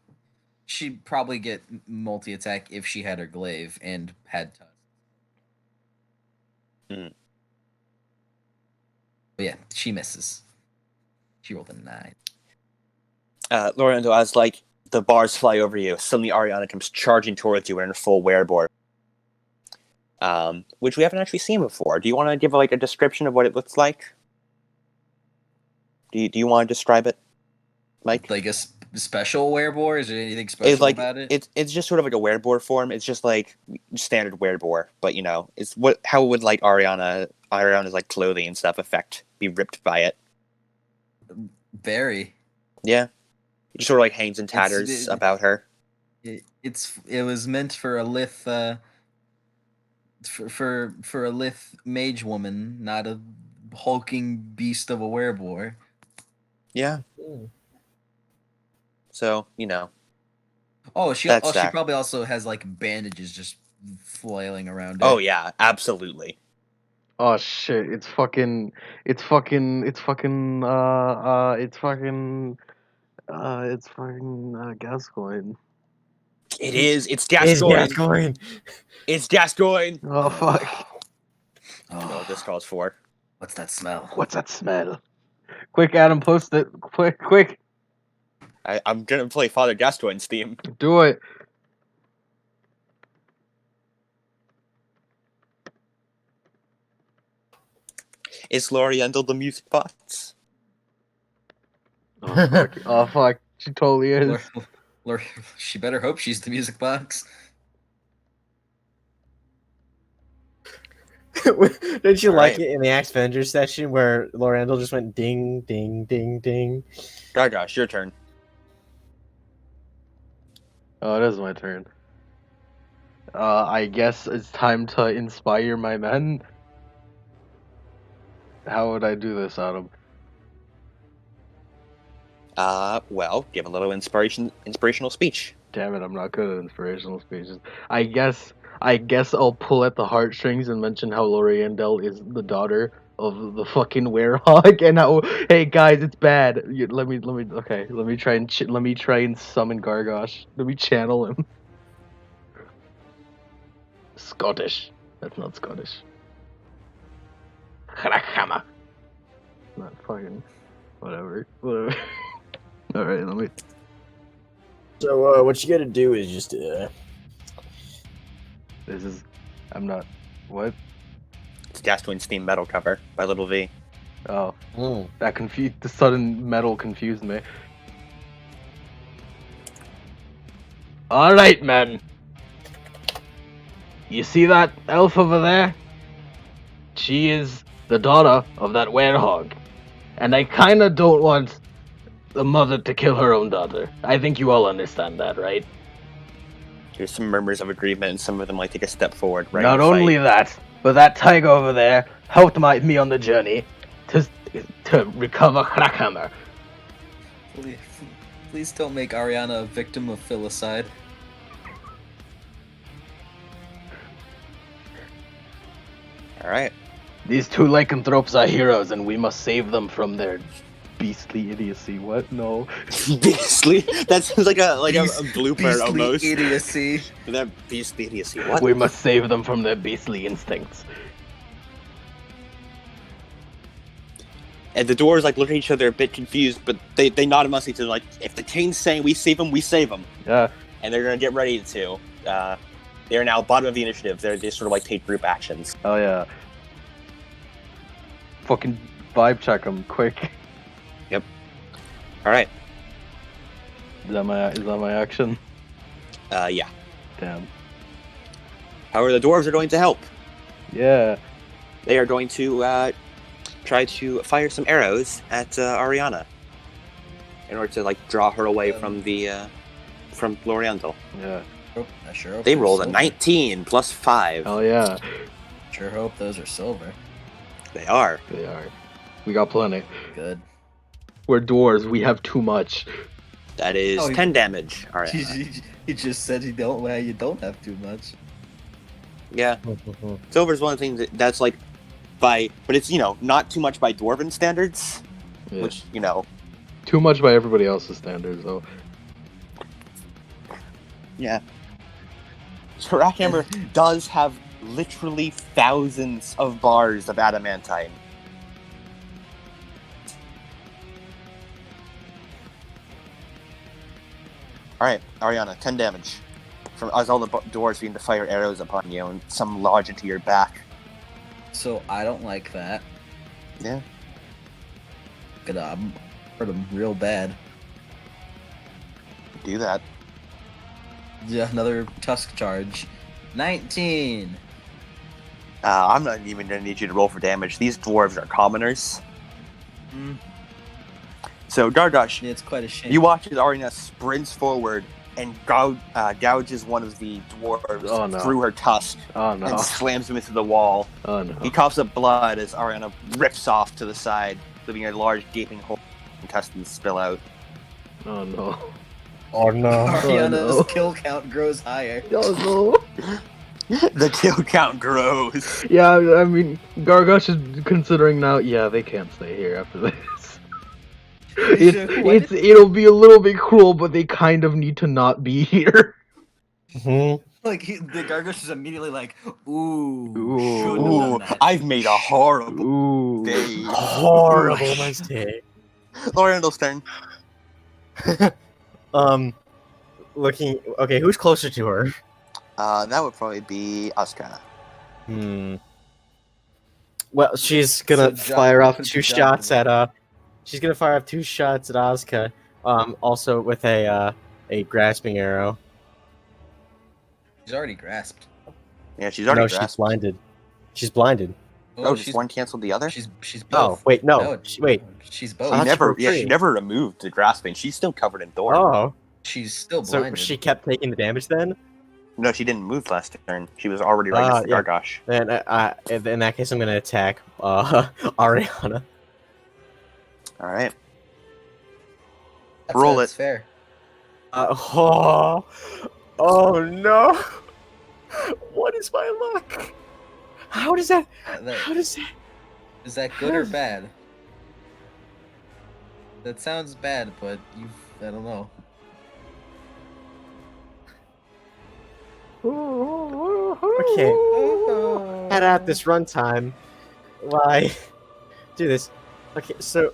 she'd probably get multi attack if she had her glaive and had tusk. But yeah, she misses. She rolled a 9. Lorendo, as like the bars fly over you, suddenly Ariana comes charging towards you in her full werebore, which we haven't actually seen before. Do you want to give like a description of what it looks like? Do you want to describe it, Mike? Like a special werebore? Is there anything special about it? It's just sort of like a werebore form. It's just like standard werebore, but you know, it's how would like Ariana's like clothing and stuff be ripped by it? Very. Yeah. It just sort of like hangs in tatters about her. It was meant for a lith for a lith mage woman, not a hulking beast of a werebore. Yeah. So, you know. She probably also has like bandages just flailing around her. Oh yeah, absolutely. Oh shit! It's fucking Gascoigne. It is. It's Gascoigne. It's Gascoigne. Oh fuck! I know what this calls for. What's that smell? What's that smell? Quick, Adam, post it. Quick. I'm gonna play Father Gascoigne's theme. Do it. Is Loriendel the music box? Oh fuck! Oh fuck! She totally is. She better hope she's the music box. Did you like it in the Axevengers session where Lorandel just went ding, ding, ding, ding? Gargosh, your turn. Oh, it is my turn. I guess it's time to inspire my men. How would I do this, Adam? Well, give a little inspirational speech. Damn it, I'm not good at inspirational speeches. I guess I'll pull at the heartstrings and mention how Loriendel is the daughter of the fucking werehog, and how, hey guys, it's bad. Let me try and summon Gargosh. Let me channel him. Scottish. That's not Scottish. Hrakhammer. Not fucking whatever. Alright, let me. So, what you gotta do is just, I'm not. What? It's Gas Twin Steam Metal cover by Little V. Oh, Mm. the sudden metal confused me. All right, man. You see that elf over there? She is the daughter of that werehog. And I kinda don't want the mother to kill her own daughter. I think you all understand that, right? There's some murmurs of agreement, and some of them might take a step forward. Right. Not only that, but that tiger over there helped me on the journey to recover Hrakhammer. Please don't make Ariana a victim of filicide. All right. These two lycanthropes are heroes, and we must save them from their beastly idiocy. What? No. Beastly. That sounds like a blooper Beastly almost. idiocy. That beastly idiocy. What? We must save them from their beastly instincts. And the dwarves like look at each other a bit confused, but they nod amongst each other like, if the king's saying we save them, we save them. Yeah. And they're gonna get ready to. They're now bottom of the initiative. They sort of like take group actions. Oh yeah. Fucking vibe check them quick. All right. Is that my action? Yeah. Damn. However, the dwarves are going to help. Yeah. They are going to try to fire some arrows at Ariana in order to like draw her away from the from Loriental. Yeah. I sure hope They they're rolled a silver. 19 plus 5. Oh yeah. Sure hope those are silver. They are. They are. We got plenty. Good. We're dwarves. We have too much. That is Oh, 10 damage. All right. He just said you don't have too much. Yeah. Silver's one of the things that's like but it's not too much by dwarven standards, Yeah. which Too much by everybody else's standards, though. Yeah. Hrakhammer does have literally thousands of bars of adamantine. Alright, Ariana, 10 damage. From as all the dwarves begin to fire arrows upon you, and some lodge into your back. So I don't like that. Yeah. Gonna hurt him real bad. Do that. Yeah, another tusk charge. 19. I'm not even going to need you to roll for damage. These dwarves are commoners. So, Gargosh, Yeah, it's quite a shame. you watch as Ariana sprints forward and gouges one of the dwarves through her tusk and slams him into the wall. Oh no. He coughs up blood as Ariana rips off to the side, leaving a large gaping hole. Intestines spill out. Oh no. Oh no. Ariana's no. kill count grows higher. Oh The kill count grows. no. Yeah, I mean, Gargosh is considering now. Yeah, they can't stay here after this. It'll be a little bit cruel, but they kind of need to not be here. Like the Gargosh is immediately like, ooh, Ooh. shouldn't have done that. I've made a horrible Ooh. day. Horrible mistake. Loriental's turn. Looking. Okay, who's closer to her? That would probably be Asuka. Well, she's gonna So fire off put two the job shots in. at She's gonna fire off 2 shots at Asuka. Also with a grasping arrow. She's already grasped. Yeah, she's already No, grasped. she's blinded. She's blinded. Oh, just one canceled the other? She's both. Oh, wait, no. Wait. She's She both. thought never, she was she free. never removed the grasping. She's still covered in thorn. Oh, She's still so blinded. she kept taking the damage then? No, she didn't move last turn. She was already right next to yeah. Gargosh. Then, in that case, I'm gonna attack Ariana. All right. That's roll that's it. fair. Oh no! What is my luck? How does that? How does that? Is that good or bad? That sounds bad, but I don't know. Okay. Head out this runtime. Why do this? Okay, so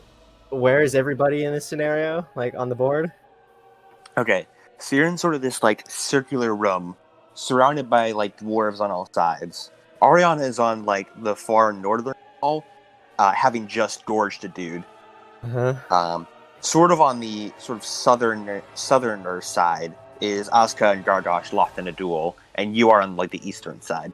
where is everybody in this scenario? Like on the board? Okay, so you're in sort of this like circular room, surrounded by like dwarves on all sides. Ariana is on like the far northern wall, having just gorged a dude. Uh-huh. Sort of on the sort of southerner side is Asuka and Gargosh locked in a duel, and you are on like the eastern side.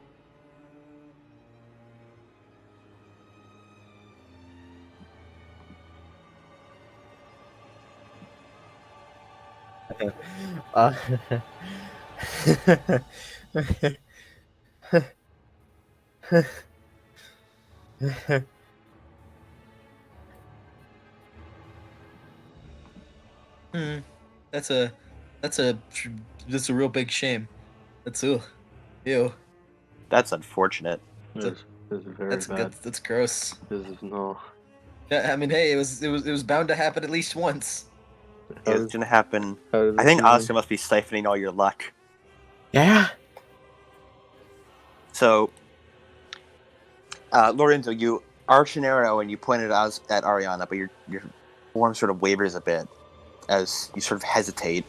Uh, Hmm. That's a that's a that's a real big shame. That's ew. That's unfortunate. This is very That's bad. that's gross. This is no. Yeah, I mean, hey, it was bound to happen at least once. How It's does, gonna happen. how does I this think even- Asuka must be siphoning all your luck. yeah. So, Lorenzo, you arch an arrow and you point it at Ariana, but your form sort of wavers a bit as you sort of hesitate,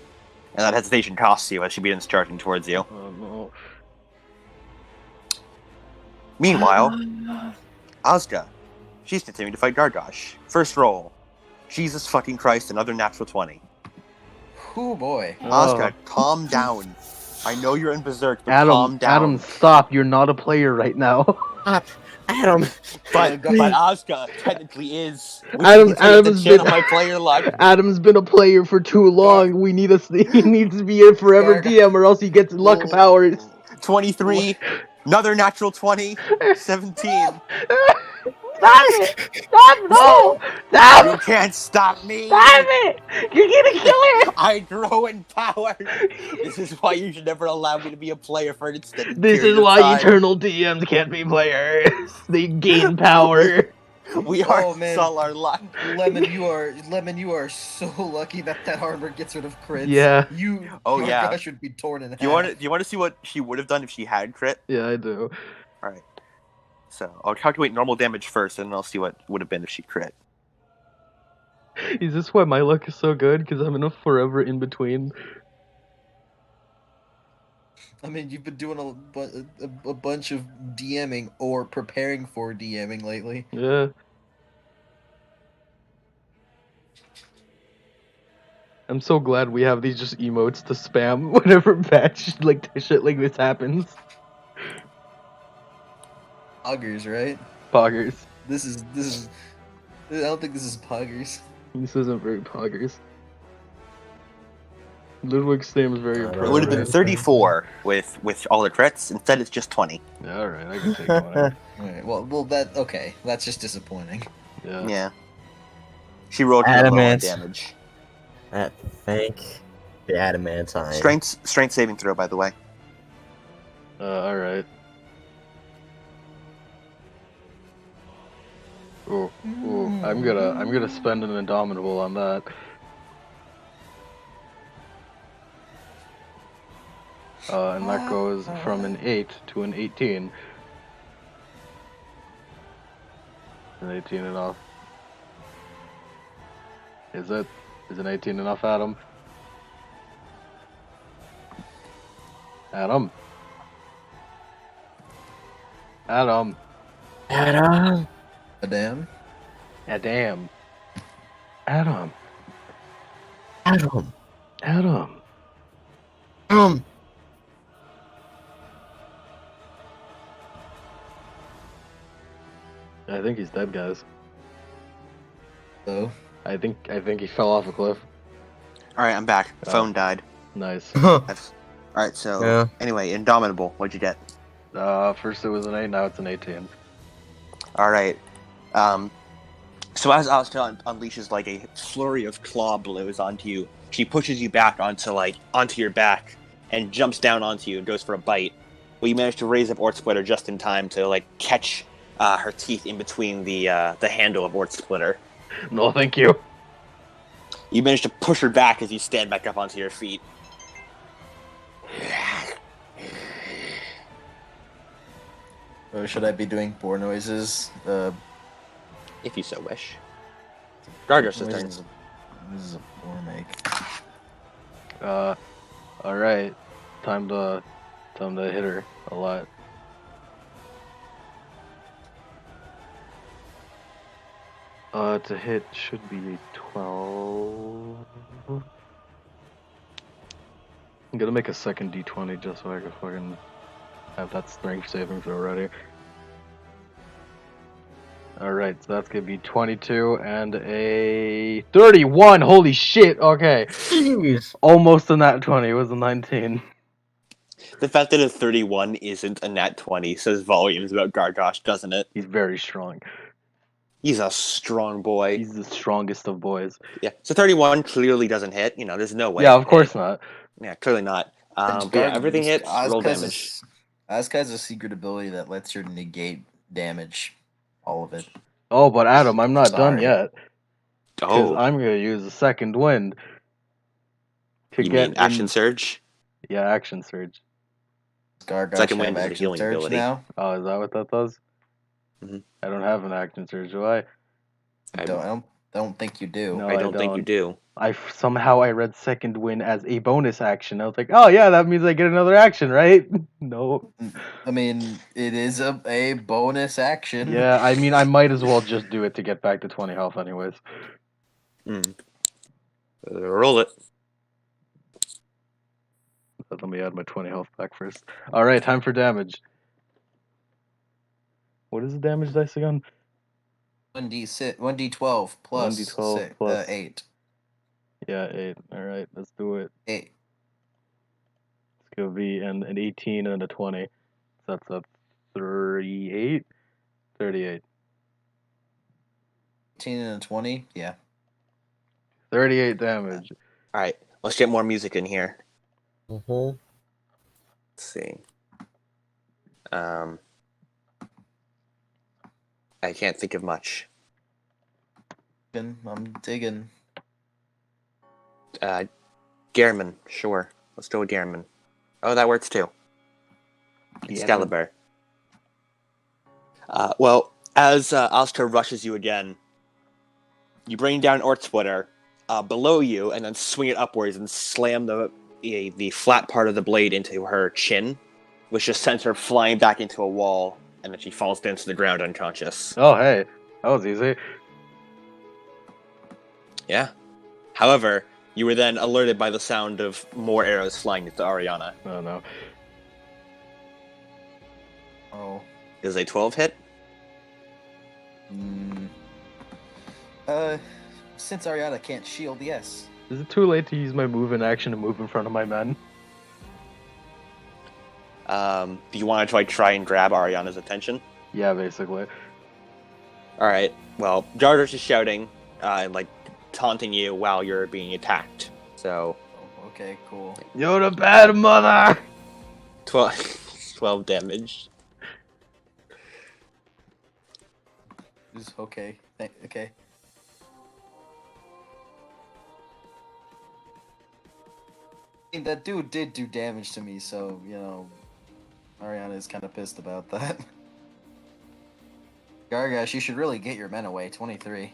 and that hesitation costs you as she begins charging towards you. Oh no. Meanwhile, Asuka, she's continuing to fight Gargosh. First roll. Jesus fucking Christ, another natural 20. Oh boy. Asuka, calm down. I know you're in berserk, but Adam, calm down. Adam, stop! You're not a player right now. Adam. But Go- Asuka technically is. Which Adam- means I get to Adam's channel been- my player luck. Adam's been a player for too long. We need he needs to be a forever Garg- DM, or else he gets luck powers. 23, another natural 20, 17. Stop it! Stop! No! Stop! You can't stop me! Stop it! You're gonna kill her! I grow in power! This is why you should never allow me to be a player for an extended This period is of why time. eternal DMs can't be players. They gain power. We are Oh, man. Solar luck. Lemon, you are so lucky that armor gets rid of crits. Yeah. You. Oh, your yeah. gosh would be torn in half. Do you want to see what she would have done if she had crit? Yeah, I do. Alright. So, I'll calculate normal damage first, and then I'll see what would have been if she crit. Is this why my luck is so good? Because I'm in a forever in between. I mean, you've been doing a bunch of DMing or preparing for DMing lately. Yeah. I'm so glad we have these just emotes to spam whenever batch like shit like this happens. Poggers, right? Poggers. This is. I don't think this is poggers. This isn't very poggers. Ludwig's name is very It It would have been appropriate. 34 with all the crits. Instead, it's just 20. Yeah, alright, I can take one. Alright, well, okay. That's just disappointing. Yeah. Yeah. She rolled her low on Adamant. damage. Thank the adamantine. Strength saving throw, by the way. Alright. Ooh, I'm gonna spend an indomitable on that. And that goes from an 8 to an 18. An 18 enough? Is an 18 enough, Adam? Adam? Adam? Adam. Damn. Adam? Adam? Adam. Adam? I think he's dead, guys. So, I think he fell off a cliff. Alright, I'm back. Oh. Phone died. Nice. Alright, so Yeah. anyway, Indomitable, what'd you get? First it was an 8, now it's an 18. Alright. So as Asuka unleashes like a flurry of claw blows onto you, she pushes you back onto your back and jumps down onto you and goes for a bite. Well, you manage to raise up Ort Splitter just in time to catch her teeth in between the handle of Ort Splitter. No, thank you. You manage to push her back as you stand back up onto your feet. or should I be doing boar noises? If you so wish. Gargosh's turn. This is a boar make. Alright. Time to hit her a lot. To hit should be a 12. I'm gonna make a second D20 just so I can fucking have that strength saving throw ready. Alright, so that's gonna be 22 and a 31! Holy shit! Okay. Jeez. Almost a nat 20, it was a 19. The fact that a 31 isn't a nat 20 says volumes about Gargosh, doesn't it? He's very strong. He's a strong boy. He's the strongest of boys. Yeah, so 31 clearly doesn't hit. You know, there's no way. Yeah, of course not. Yeah, clearly not. But yeah, everything hits, roll damage. Asuka has a secret ability that lets her negate damage. All of it. Oh, but Adam, I'm not done Sorry. yet. Because Oh, I'm gonna use a second wind to you get mean Action in. Surge? Yeah, action surge. Gargosh Second have wind is a action healing surge ability. now. Oh, is that what that does? Mhm. I don't have an action surge, do I? I don't think you do. No, I don't think you do. Somehow I read second wind as a bonus action. I was like, oh yeah, that means I get another action, right? No. I mean, it is a bonus action. Yeah, I mean, I might as well just do it to get back to 20 health, anyways. Roll it. Let me add my 20 health back first. All right, time for damage. What is the damage dice again? 1d12 plus 1d12 plus 8. Yeah, 8. All right, let's do it. 8. It's gonna be an 18 and a 20. So that's a 38. 38. 18 and a 20. Yeah. 38 damage. All right, let's get more music in here. Mm-hmm. Let's see. I can't think of much. I'm digging. Gehrman, sure. Let's go with Gehrman. Oh, that works too. Excalibur. Well, as Alistair rushes you again, you bring down Ortsplitter below you and then swing it upwards and slam the flat part of the blade into her chin, which just sends her flying back into a wall, and then she falls down to the ground unconscious. Oh, hey. That was easy. Yeah. However, you were then alerted by the sound of more arrows flying into Ariana. Oh, no. Oh. Is a 12 hit? Since Ariana can't shield, yes. Is it too late to use my move in action to move in front of my men? Do you want to try and grab Ariana's attention? Yeah, basically. Alright, well, Gargosh is shouting, and, taunting you while you're being attacked. So, Oh, okay, cool. You're the bad mother! 12 damage. Okay. Okay. I mean, that dude did do damage to me, so, you know, Ariana is kind of pissed about that. Gargosh, you should really get your men away. 23.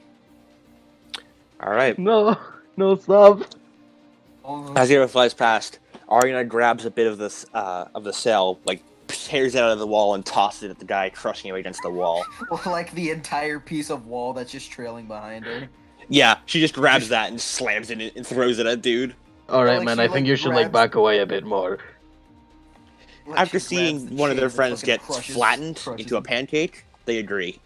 Alright. No, stop. As the arrow flies past, Ariana grabs a bit of the sail, tears it out of the wall and tosses it at the guy, crushing him against the wall. Like the entire piece of wall that's just trailing behind her. Yeah, she just grabs that and slams it and throws it at dude. Alright, Like, man, she, I think you should, grabs- back away a bit more. Like, After she grabs seeing the one of their chain and friends fucking get crushes flattened into a him. pancake, they agree.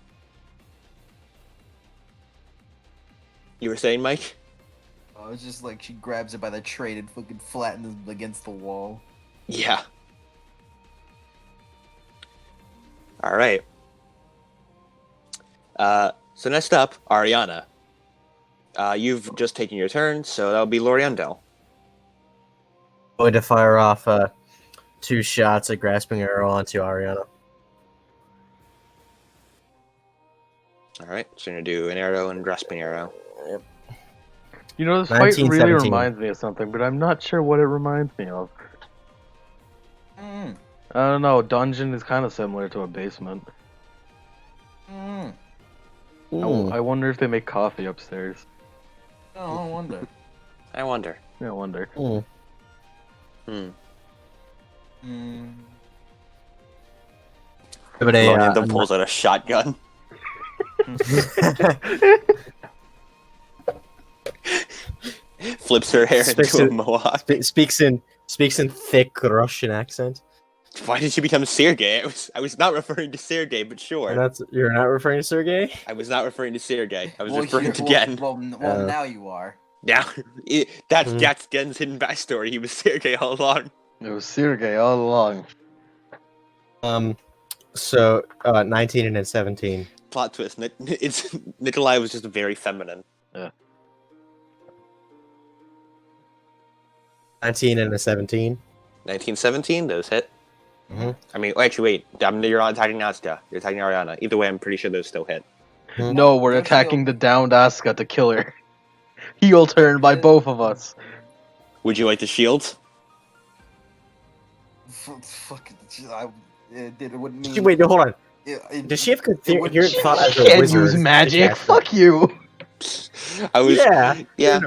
You were saying, Mike? Oh, it's just like she grabs it by the trade and fucking flattens him against the wall. Yeah. Alright. So next up, Ariana. You've just taken your turn, so that'll be Loriandel. Going to fire off 2 shots at grasping arrow onto Ariana. Alright, so you're gonna do an arrow and grasping arrow. Yep. You know, this 19, fight really 17. reminds me of something, but I'm not sure what it reminds me of. Mm. I don't know, dungeon is kind of similar to a basement. Mm. I wonder if they make coffee upstairs. Oh, I wonder. I wonder. Yeah, I wonder. Mm. Mm. But Loriandel pulls out a shotgun. Flips her hair Speaks into a in- mohawk. speaks in thick Russian accent. Why did she become Sergey? I was not referring to Sergey, but sure. And you're not referring to Sergey? I was not referring to Sergey. I was Well, referring to well, Gen. well, now you are. Now, that's Gen's hidden backstory. He was Sergey all along. It was Sergey all along. So 19 and then 17. Plot twist. It's Nikolai was just very feminine. 19 and a 17. 1917, those hit. Mhm. I mean, actually, wait. You're not attacking Asuka. You're attacking Ariana. Either way, I'm pretty sure those still hit. No, we're Don't attacking the downed Asuka to kill her. Heel turn by both of us. Would you like the shield? Fuck. It wouldn't mean. Wait, no, hold on. It, Does she have good it would- you're she thought as a Can't wizard? use magic. Exactly. Fuck you. I was. Yeah.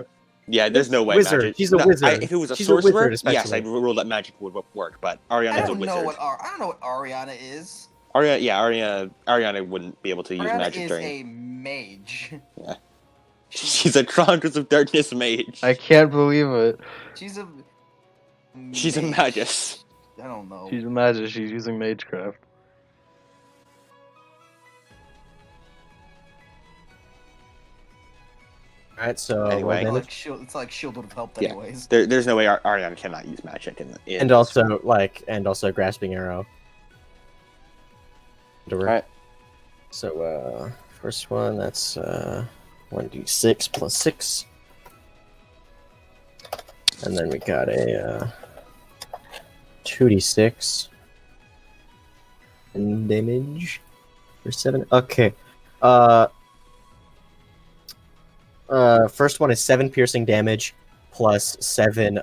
Yeah, there's no way Wizard. magic. She's a No, wizard. if it was a She's a wizard, sorcerer, yes, especially. I'd rule that magic would work. But I Ariana's a don't know wizard. I don't know what Ariana is. Ariana wouldn't be able to use Ariana magic is during. a mage. She's a Chronicles of Darkness mage. I can't believe it. She's a. She's a mage. magus. I don't know. She's a magic. She's using magecraft. Alright, so Anyway. well, It's like shield would have helped Yeah. anyways. There's no way Ariana cannot use magic in and also grasping arrow. Alright. So first one that's 1d6 plus 6. And then we got a 2d6 and damage for 7. Okay. First one is 7 piercing damage plus 7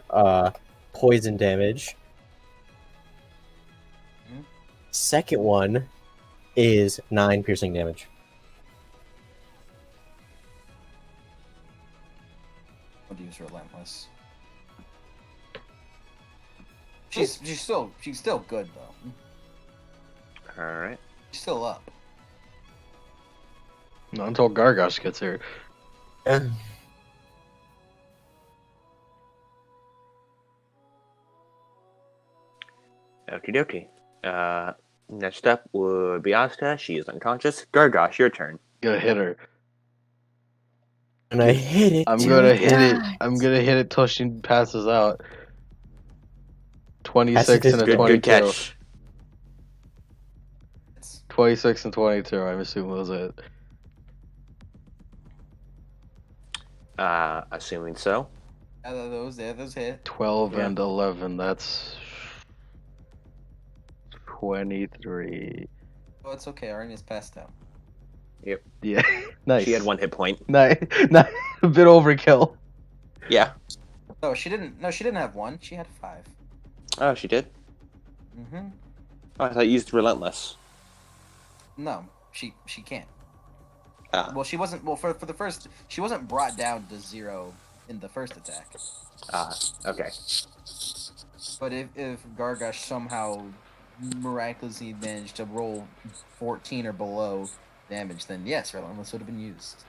poison damage. Mhm. Second one is 9 piercing damage. Would use relentless. She's still good though. Alright. She's still up. Not until Gargosh gets here. Yeah. Okie dokie. Next up would be Asta. She is unconscious. Gargosh, your turn. Gonna hit her. And I hit it. I'm till gonna it hit it. dies. I'm gonna hit it till she passes out. That's 26 and a Good 22. catch. 26 and 22. I'm assuming was it. Assuming so. Those hit. 12 Yeah. and 11. That's 23. Oh, it's okay. Arnie's passed out. Yeah, nice. She had 1 hit point. Nice. A bit overkill. Yeah. No, she didn't. No, she didn't have 1. She had 5. Oh, she did? Mm-hmm. Oh, I thought you used Relentless. No, she can't. Ah. Well, she wasn't. Well, for the first, she wasn't brought down to 0 in the first attack. Okay. But if Gargosh somehow miraculously managed to roll 14 or below damage, then yes, relentless would have been used.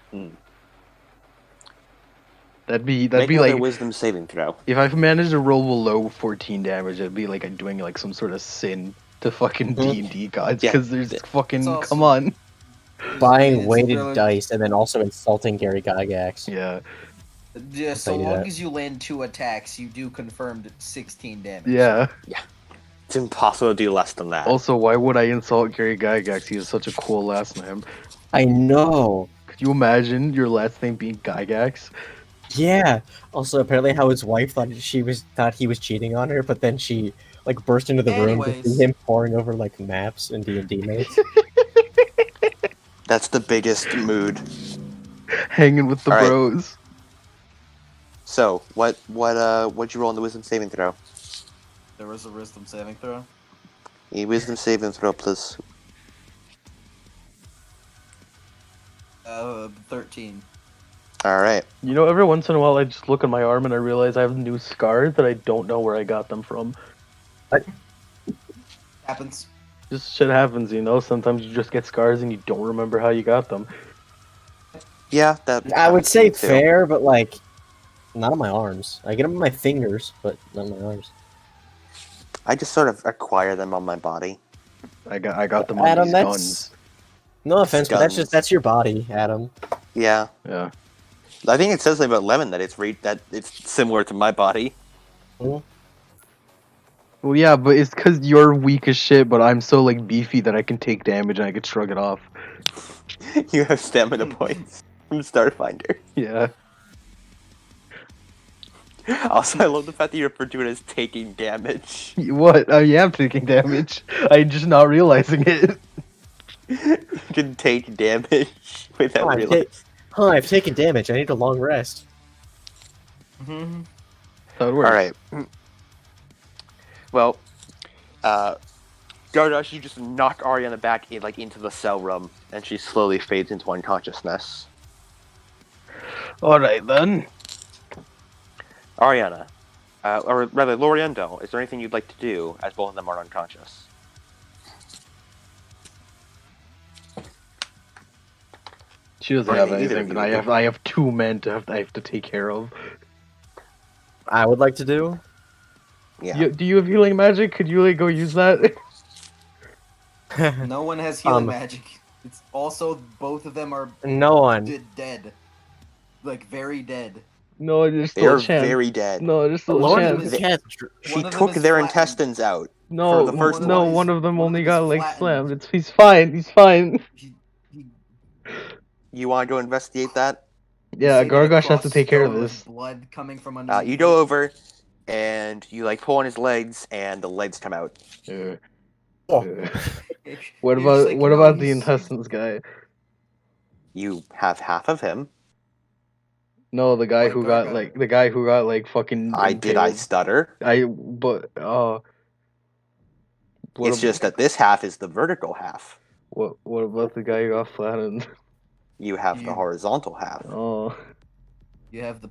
That'd be Make another like wisdom saving throw. if I managed to roll below 14 damage, it'd be like I'm doing like some sort of sin to fucking D&D gods Yeah. because there's fucking It's also- come on. Buying It's weighted really- dice and then also insulting Gary Gygax. Yeah. Just so I'll tell you long that. as you land 2 attacks, you do confirmed 16 damage. Yeah. It's impossible to do less than that. Also, why would I insult Gary Gygax? He has such a cool last name. I know. Could you imagine your last name being Gygax? Yeah. Also, apparently, how his wife thought he was cheating on her, but then she like burst into the room to Anyways. see him poring over like maps and D&D mates. That's the biggest mood. Hanging with the All right. bros. So, what'd you roll in the wisdom saving throw? There was a wisdom saving throw. A wisdom saving throw, please. 13. Alright. You know, every once in a while I just look at my arm and I realize I have new scars that I don't know where I got them from. Happens. Just shit happens, you know? Sometimes you just get scars and you don't remember how you got them. Yeah, that I would happens to me say too. fair, but like not on my arms. I get them on my fingers, but not on my arms. I just sort of acquire them on my body. I got them on Adam, these that's guns. no offense, but Guns. that's your body, Adam. Yeah, Yeah. I think it says something about Lemon that it's similar to my body. Mhm. Well, yeah, but it's because you're weak as shit, but I'm so like beefy that I can take damage and I can shrug it off. You have stamina points from Starfinder. Yeah. Also, I love the fact that you refer to it as taking damage. What? I am taking damage. I'm just not realizing it. You can take damage without realizing. I've taken damage. I need a long rest. Mhm. How it works. All right. Well, Gargosh, you just knock Ariana back into the cell room, and she slowly fades into unconsciousness. All right then. Ariana, or rather, Loriendo, is there anything you'd like to do as both of them are unconscious? She doesn't Or have either anything, of but you. I have 2 men I have to take care of. I would like to do. Yeah. Do you have healing magic? Could you like go use that? No one has healing Um, magic. It's also both of them are No one. dead, like very dead. No, there's They still are a chance. very dead. No, there's still a Lauren chance. can't. She One of them took is their flattened. intestines out. No, for the first no, one. one of them One of only them got is like flattened. slammed. He's fine. He's fine. He You want to go investigate that? Yeah, sitting in a Gargosh has to cross take care of stone this. with blood coming from underneath. You go over, and you pull on his legs, and the legs come out. Uh, Oh. uh. It. What You're just about like, what no, about the he's- intestines guy? You have half of him. No, the guy Like who got like fucking I impaled. stutter? What It's ab- just that this half is the vertical half. what about the guy who got flattened? You have the You- horizontal half. Oh, You have the.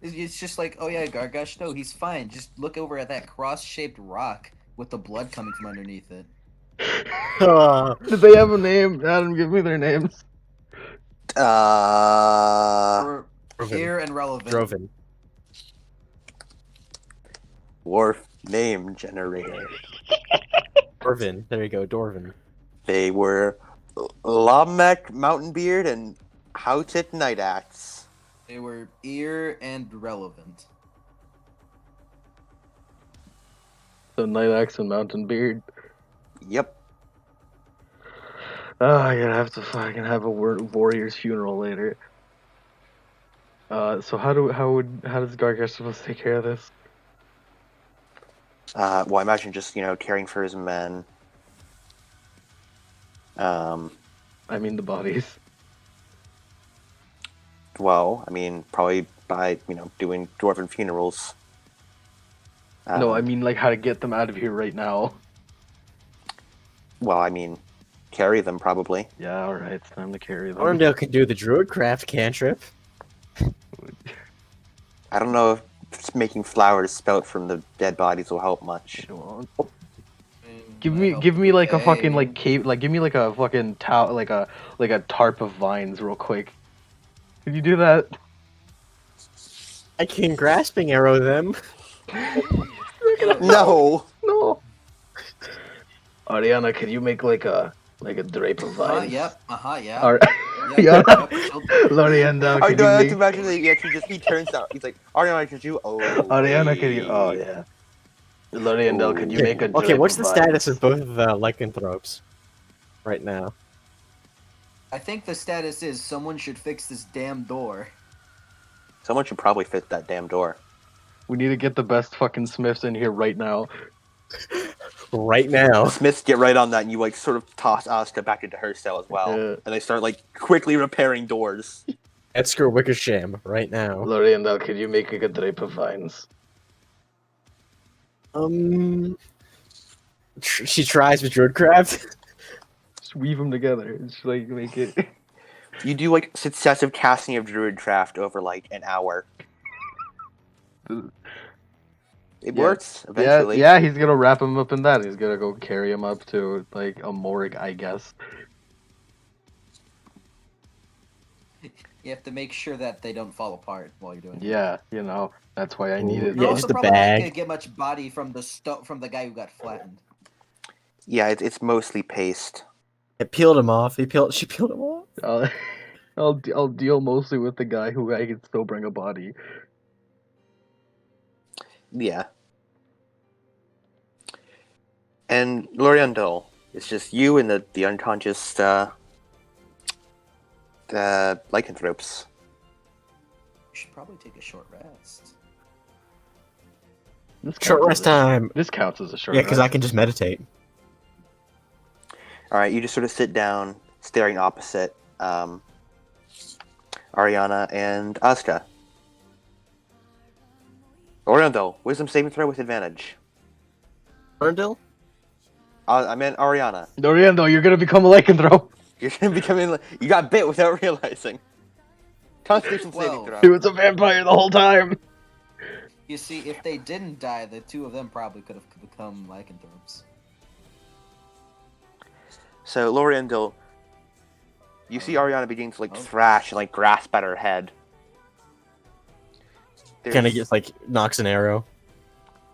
It's just like, oh yeah, Gargosh, no, he's fine. Just look over at that cross-shaped rock with the blood coming from underneath it. did they have a name? Adam, give me their names. For Droven. here and relevant. Droven. Dwarf name generator. Dorvin. There you go, Dorvin. They were Lamek Mountainbeard and Houtit Night Axe. They were ear and relevant. So Night Axe and Mountain Beard. Yep. Oh, I'm gonna have to fucking have a warrior's funeral later. So how does Gargosh supposed to take care of this? Well, I imagine just, caring for his men. I mean the bodies. Well, I mean, probably by, doing dwarven funerals. No, I mean like how to get them out of here right now. Well, I mean, carry them probably. Yeah, alright, it's time to carry them. Armedillo can do the druidcraft cantrip. I don't know if making flowers spout from the dead bodies will help much. Give me like a fucking like cave, like give me like a fucking like a tarp of vines real quick. Could you do that? I can grasping arrow them. No! No. Ariana, could you make like a drape of vines? Yep. Yeah. Alright. Yep, Yeah. yep, she'll do it. Ariana, I could know, you I like make... to imagine that he turns out. He's like, Ariana, could you? Oh. Ariana, could you... Oh, wait. yeah. Loriandel, could you Okay, make a drape Okay, what's of the vines? status of both of the lycanthropes right now? I think the status is someone should fix this damn door. Someone should probably fit that damn door. We need to get the best fucking smiths in here right now. Right now. Smiths get right on that, and you sort of toss Asuka back into her cell as well, Yeah. and they start quickly repairing doors. Edgar Wickersham, right now. Loriandel, could you make a drape of vines? She tries with druidcraft. Just weave them together. Just like make it... You do successive casting of Druidcraft over an hour. It works eventually. Yeah, he's gonna wrap him up in that. He's gonna go carry him up to a morgue, I guess. You have to make sure that they don't fall apart while you're doing it. Yeah, you know, that's why I Ooh, needed. yeah, You just also the probably not bag. gonna get much body from from the guy who got flattened. Yeah, it's mostly paste. It peeled him off. She peeled him off. I'll deal mostly with the guy who I can still bring a body. Yeah. And Loriandel, it's just you and the unconscious the lycanthropes. You should probably take a short rest. This Short counts rest as a- time. This counts as a short Yeah, rest. because I can just meditate. All right, you just sort of sit down, staring opposite Ariana and Asuka. Loriandel, wisdom saving throw with advantage. Arndil? I meant Ariana. Doriando, you're gonna become a lycanthrope. You're gonna become you got bit without realizing. Constitution saving Well, throw. He was a vampire the whole time. you see, if they didn't die, the two of them probably could have become lycanthropes. So Loriandel, you see Ariana beginning to thrash and grasp at her head. Kind of gets knocks an arrow.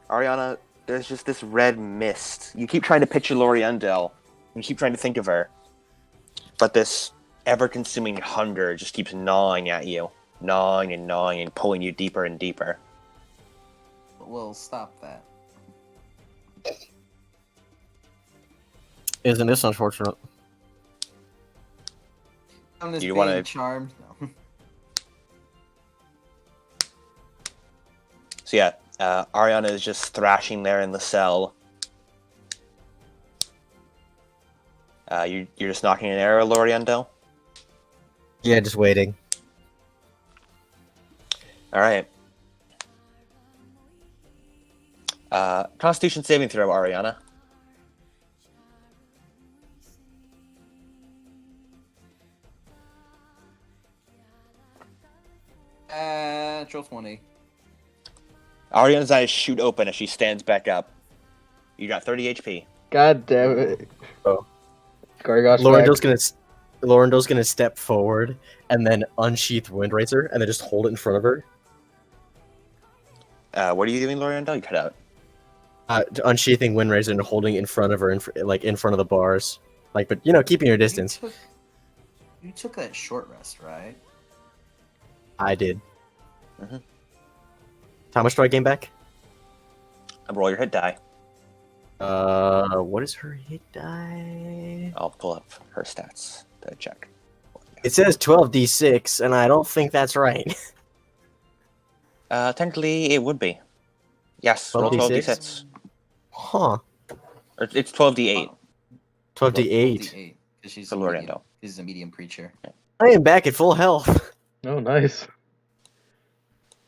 Ariana, there's just this red mist. You keep trying to picture Loriandel, and you keep trying to think of her, but this ever-consuming hunger just keeps gnawing at you, gnawing and pulling you deeper and deeper. We'll stop that. Isn't this unfortunate? On this You being wanna- charmed? No. So yeah, Ariana is just thrashing there in the cell. You're just knocking an arrow, Loriandel? Yeah, just waiting. All right. Constitution saving throw, Ariana. Natural 20. Ariana's eyes shoot open as she stands back up. You got 30 HP. God damn it. Oh. Gargosh Lorendal's gonna step forward and then unsheath Wind Razor and then just hold it in front of her. What are you doing, Loriandel? You cut out. Unsheathing Wind Razor and holding it in front of her, in front of the bars. But keeping your distance. You took that short rest, right? I did. Mhm. How much do I gain back? Roll your hit die. What is her hit die? I'll pull up her stats to check. It says 12d6, and I don't think that's right. Technically, it would be. Yes, roll 12d6? 12d6. Huh. Or it's 12d8 12d8. Because she's for a medium. Loriandel. She's a medium creature. I am back at full health, Oh, nice.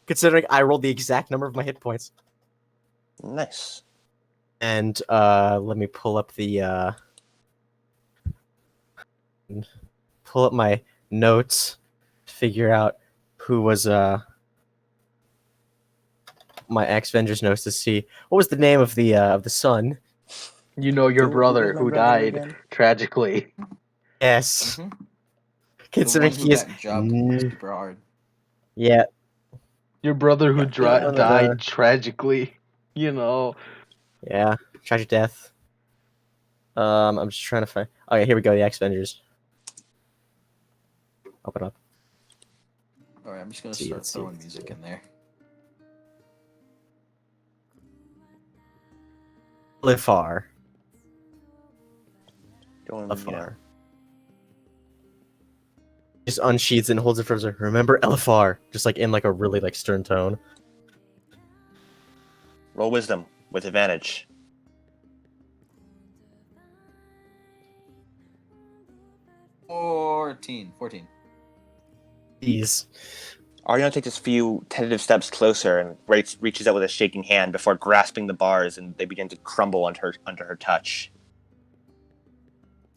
considering I rolled the exact number of my hit points. Nice. And let me pull up my notes to figure out who was my Axevengers notes to see what was the name of the son. You know your Who brother was my who brother died again? tragically. Yes, Mhm. considering The one he who is got jumped super hard. yeah. Your brother who Yeah, one of died the- tragically. You know. Yeah, tragic death. I'm just trying to find. Okay, here we go. The Axevengers. Open up. Alright, I'm just gonna See, start let's see, throwing let's music see. in there. Lifar. Going, Elifar. Just unsheathes and holds it for her. Remember Elifar, just in a really stern tone. roll wisdom with advantage. 14. Jeez. Ariana takes a few tentative steps closer and reaches out with a shaking hand before grasping the bars, and they begin to crumble under her touch.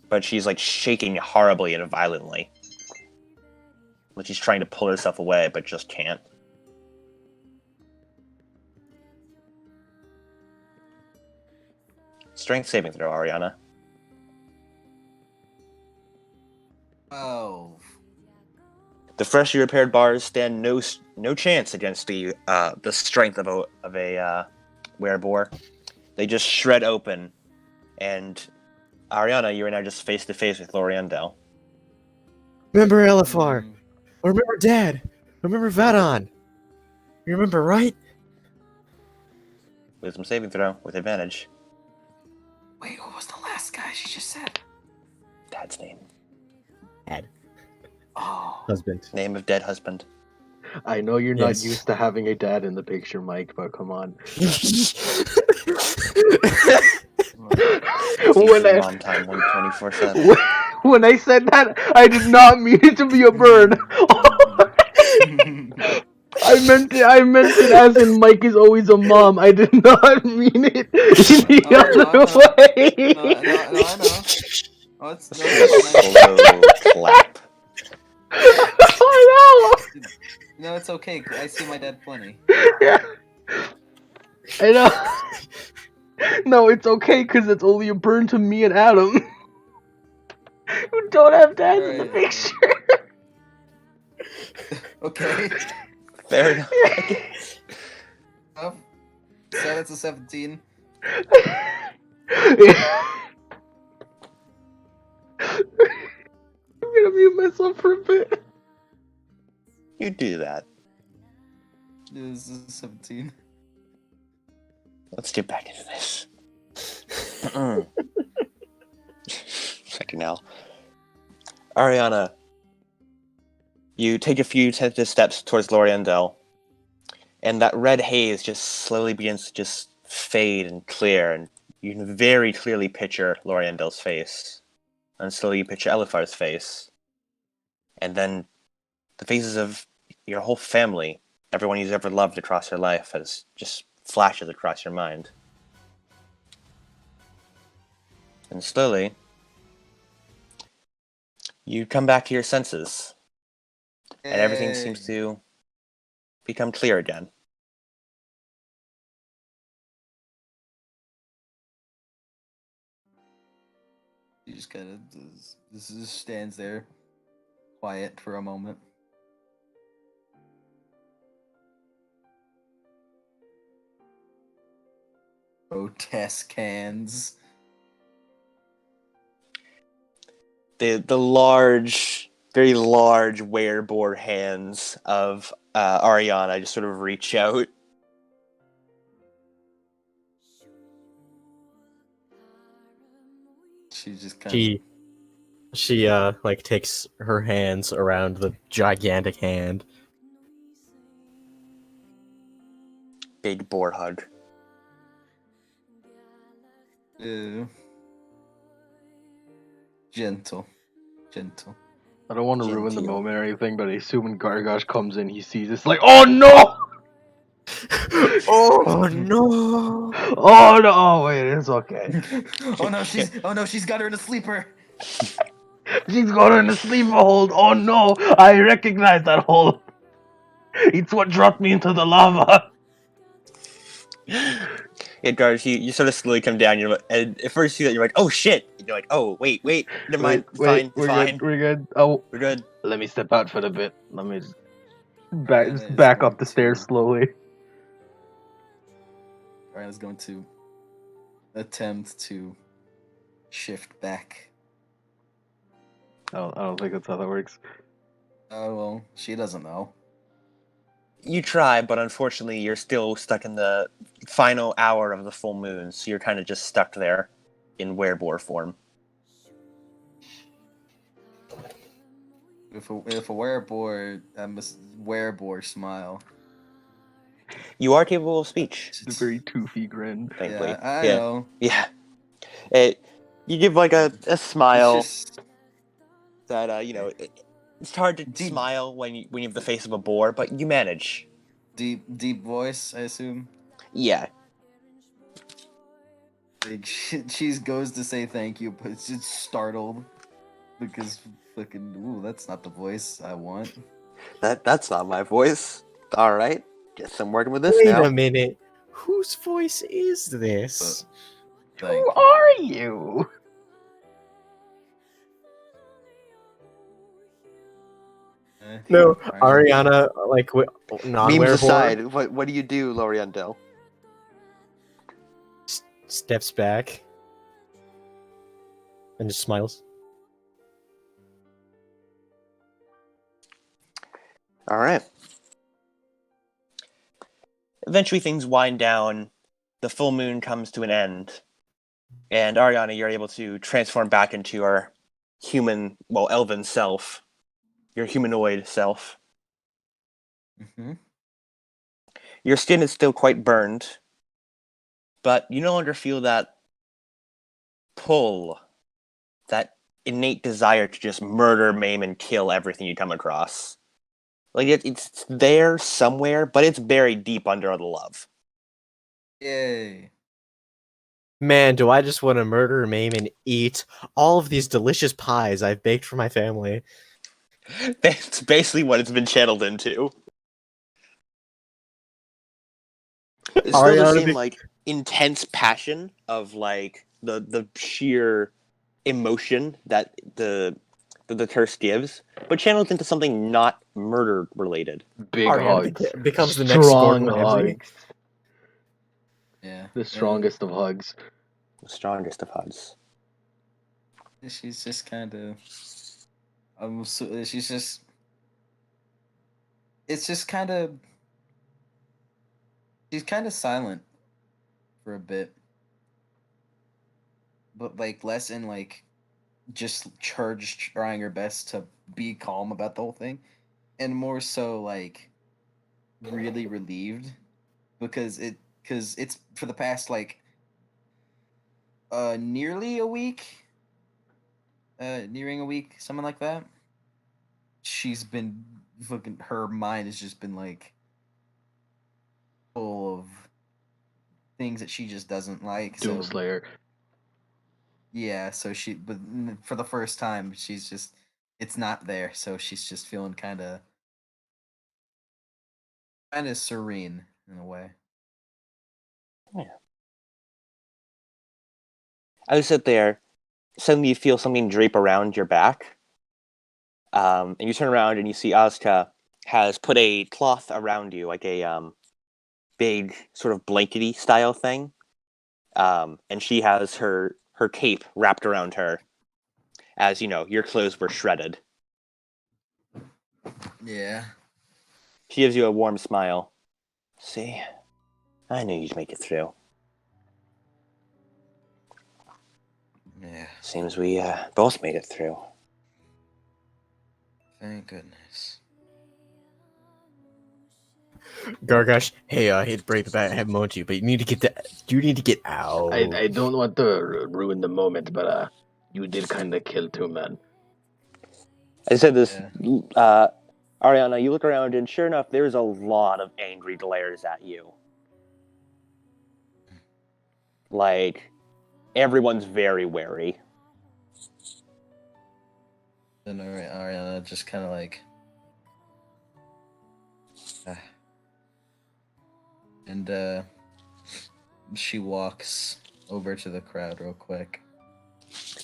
But she's shaking horribly and violently. Like she's trying to pull herself away, but just can't. Strength saving throw, Ariana. Oh. The freshly repaired bars stand no chance against the strength of a werebore. They just shred open, and Ariana, you are now just face to face with Loriendel. Remember Elifar? Remember Dad? Remember Vadon? You remember, right? Wisdom saving throw with advantage. Wait, what was the last guy she just said? Dad's name. Dad. Oh. Husband. Name of dead husband. I know you're not Yes. used to having a dad in the picture, Mike, but come on. when I Mom time 124/7. when I said that, I did not mean it to be a burn. I meant it as in Mike is always a mom. I did not mean it in the other way. No, I know. Oh, it's Slow clap. I know. No, it's okay. I see my dad plenty. Yeah. I know. No, it's okay because it's only a burn to me and Adam, who don't have dads in the Right. picture. Okay. Fair enough. So that's a 17. Yeah. I'm gonna mute myself for a bit. You do that. This is 17. Let's get back into this. Second now. Ariana, you take a few tentative steps towards Loriendel, and that red haze just slowly begins to just fade and clear, and you can very clearly picture Loriendel's face. And slowly you picture Elifar's face. And then the faces of your whole family, everyone you've ever loved across your life, as just flashes across your mind. And slowly, you come back to your senses, and everything seems to become clear again. He just kind of just stands there, quiet for a moment. Grotesque hands. The large, very large werebore hands of Ariana just sort of reach out. She just kind She like takes her hands around the gigantic hand. Big boar hug. of gentle. I don't want to ruin the Genteel. moment or anything, but I assume when Gargosh comes in, he sees this like, oh no! Oh no! Oh no! Oh wait, it's okay. Oh no, she's got her in a sleeper. She's got her in a sleeper hold. Oh no! I recognize that hold. It's what dropped me into the lava. Yeah, Gargosh, you sort of slowly come down, and at first you see that, you're like, oh shit! And you're like, oh, wait, never mind, Wait, it's fine. we're good. Oh, We're good. let me step out for a bit. Let me just Ariana is back going up the stairs to- slowly. Ariana's going to attempt to shift back. I don't think that's how that works. Oh, well, she doesn't know. You try, but unfortunately you're still stuck in the final hour of the full moon, so you're kind of just stuck there in werebore form. If a werebore, werebore smile. You are capable of speech, It's a very toothy grin. thankfully. Yeah, I know. Yeah. You give like a smile It's just that it's hard to Deep. smile when you have the face of a boar, but you manage. deep voice, I assume. Yeah. Like she goes to say thank you, but it's just startled because fucking that's not the voice I want. That's not my voice. All right. Guess I'm working with this Wait now. a minute. Whose voice is this? Thank Who you. are you? No, Ariana. Ariana, like Memes non-werewolf, aside, what do you do, Loriandel? steps back and just smiles. All right. Eventually, things wind down. The full moon comes to an end, and Ariana, you're able to transform back into your human, well, elven self, your humanoid self. Mm-hmm. Your skin is still quite burned, but you no longer feel that pull, that innate desire to just murder, maim, and kill everything you come across. Like it's there somewhere, but it's buried deep under all the love. Yay. Man, do I just want to murder, maim, and eat all of these delicious pies I've baked for my family. That's basically what it's been channeled into. It's still the Ariana, same like intense passion of like the sheer emotion that the curse gives, but channeled into something not murder related. Big Ariana hugs. becomes the next Strong Gordon Ramsay. hugs. Yeah. The strongest of hugs. The strongest of hugs. She's just kind of. She's just. It's just kind of. She's kind of silent for a bit, but like less in like just trying her best to be calm about the whole thing, and more so like really relieved because it's for the past like nearly a week, nearing a week, something like that. She's been fucking. Her mind has just been like full of things that she just doesn't like. So Doomslayer. yeah, but for the first time, it's not there. So she's just feeling kind of serene in a way. Yeah. I sit there, suddenly you feel something drape around your back. And you turn around and you see Asuka has put a cloth around you, like a big sort of blankety style thing. And she has her cape wrapped around her, as you know, your clothes were shredded. Yeah. She gives you a warm smile. See, I knew you'd make it through. Yeah. Seems we both made it through. Thank goodness. Gargosh, hey, I hate to break the bad habit on you, but you need to get out. I don't want to ruin the moment, but you did kind of kill two men. I said this, Yeah. Ariana, you look around and sure enough, there's a lot of angry glares at you. Like, everyone's very wary. Then Ariana just kind of like. And she walks over to the crowd real quick.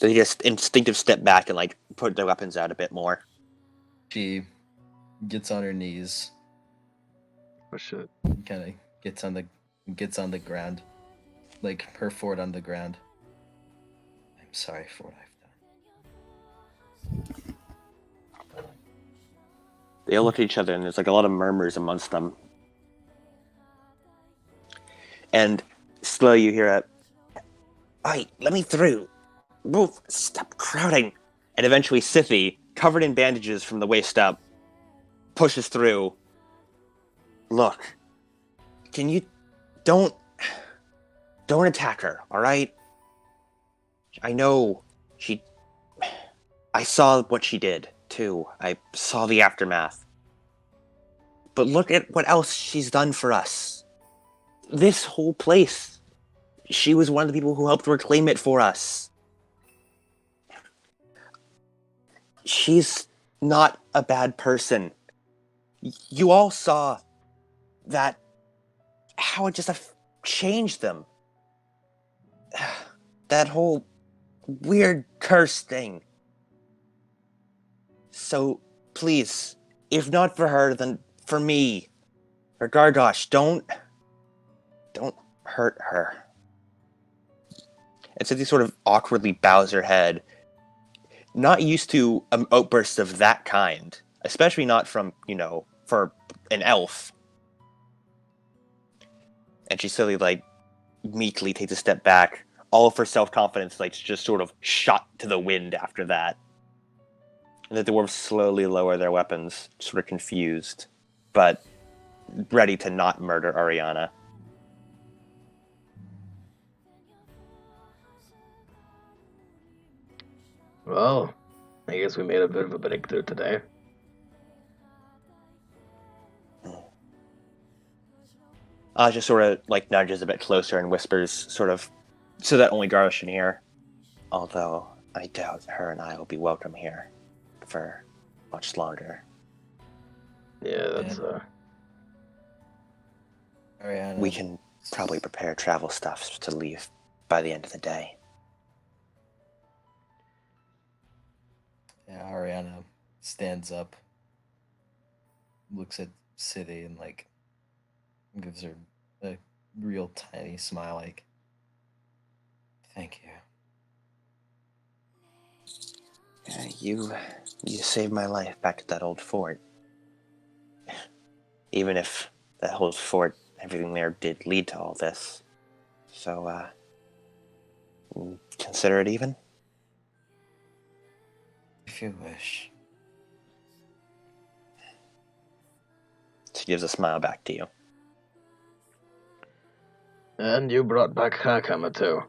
They just instinctive step back and like put their weapons out a bit more. She gets on her knees, Oh shit. kind of gets on the ground, like her foot on the ground. I'm sorry for what I've done. They all look at each other and there's like a lot of murmurs amongst them. And slowly you hear a, "Oi, let me through. Move, stop crowding." And eventually Scythe, covered in bandages from the waist up, pushes through. "Look, can you don't attack her, all right? I know I saw what she did too. I saw the aftermath. But look at what else she's done for us. This whole place. She was one of the people who helped reclaim it for us. She's not a bad person. You all saw that how it just changed them. That whole weird curse thing. So, please, If not for her, then for me. For Gargosh, don't hurt her. And Cynthia sort of awkwardly bows her head, not used to outbursts of that kind, especially not from, for an elf. And she slowly, meekly takes a step back. All of her self-confidence, just sort of shot to the wind after that. And the dwarves slowly lower their weapons, sort of confused, but ready to not murder Ariana. Well, I guess we made a bit of a breakthrough today. Just sort of nudges a bit closer and whispers, sort of, so that only Gargosh can hear. Although I doubt her and I will be welcome here for much longer. Yeah, that's Ariana. We can probably prepare travel stuff to leave by the end of the day. Yeah, Ariana stands up, looks at City, and gives her a real tiny smile, thank you. Yeah, you saved my life back at that old fort. Even if that old fort, everything there did lead to all this. So, consider it even? If you wish. She gives a smile back to you. And you brought back Hrakhammer too.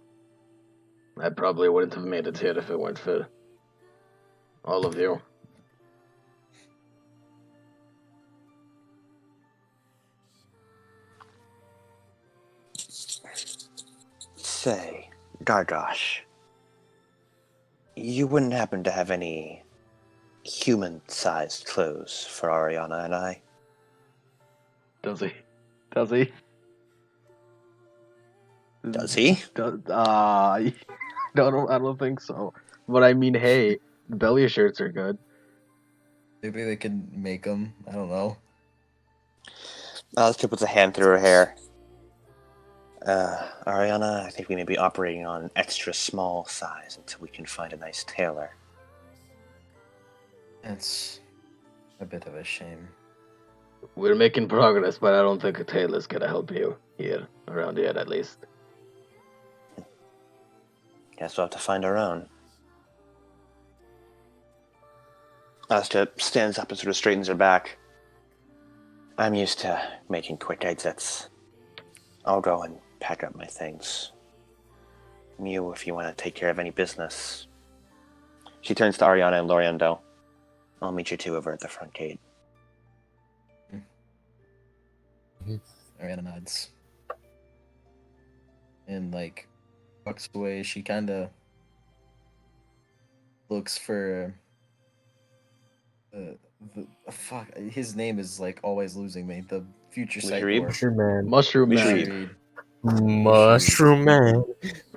I probably wouldn't have made it here if it weren't for all of you. Say, Gargosh, you wouldn't happen to have any human-sized clothes for Ariana and I? Does he? Does he? Does he? I don't think so. But I mean, hey, belly shirts are good. Maybe they can make them. I don't know. Alistair puts a hand through her hair. Ariana, I think we may be operating on an extra small size until we can find a nice tailor. It's a bit of a shame. We're making progress, but I don't think a tailor's gonna help you here, around here at least. Guess we'll have to find our own. Alistair stands up and sort of straightens her back. I'm used to making quick exits. I'll go and pack up my things. You, if you want to take care of any business. She turns to Ariana and Loriendo. I'll meet you two over at the front gate. Ariana nods. And walks away. She kinda looks for fuck, his name is always losing me. The future sight Mushrib? dwarf. Mushroom Man. Mushroom Mushrib. man. Mushroom Man.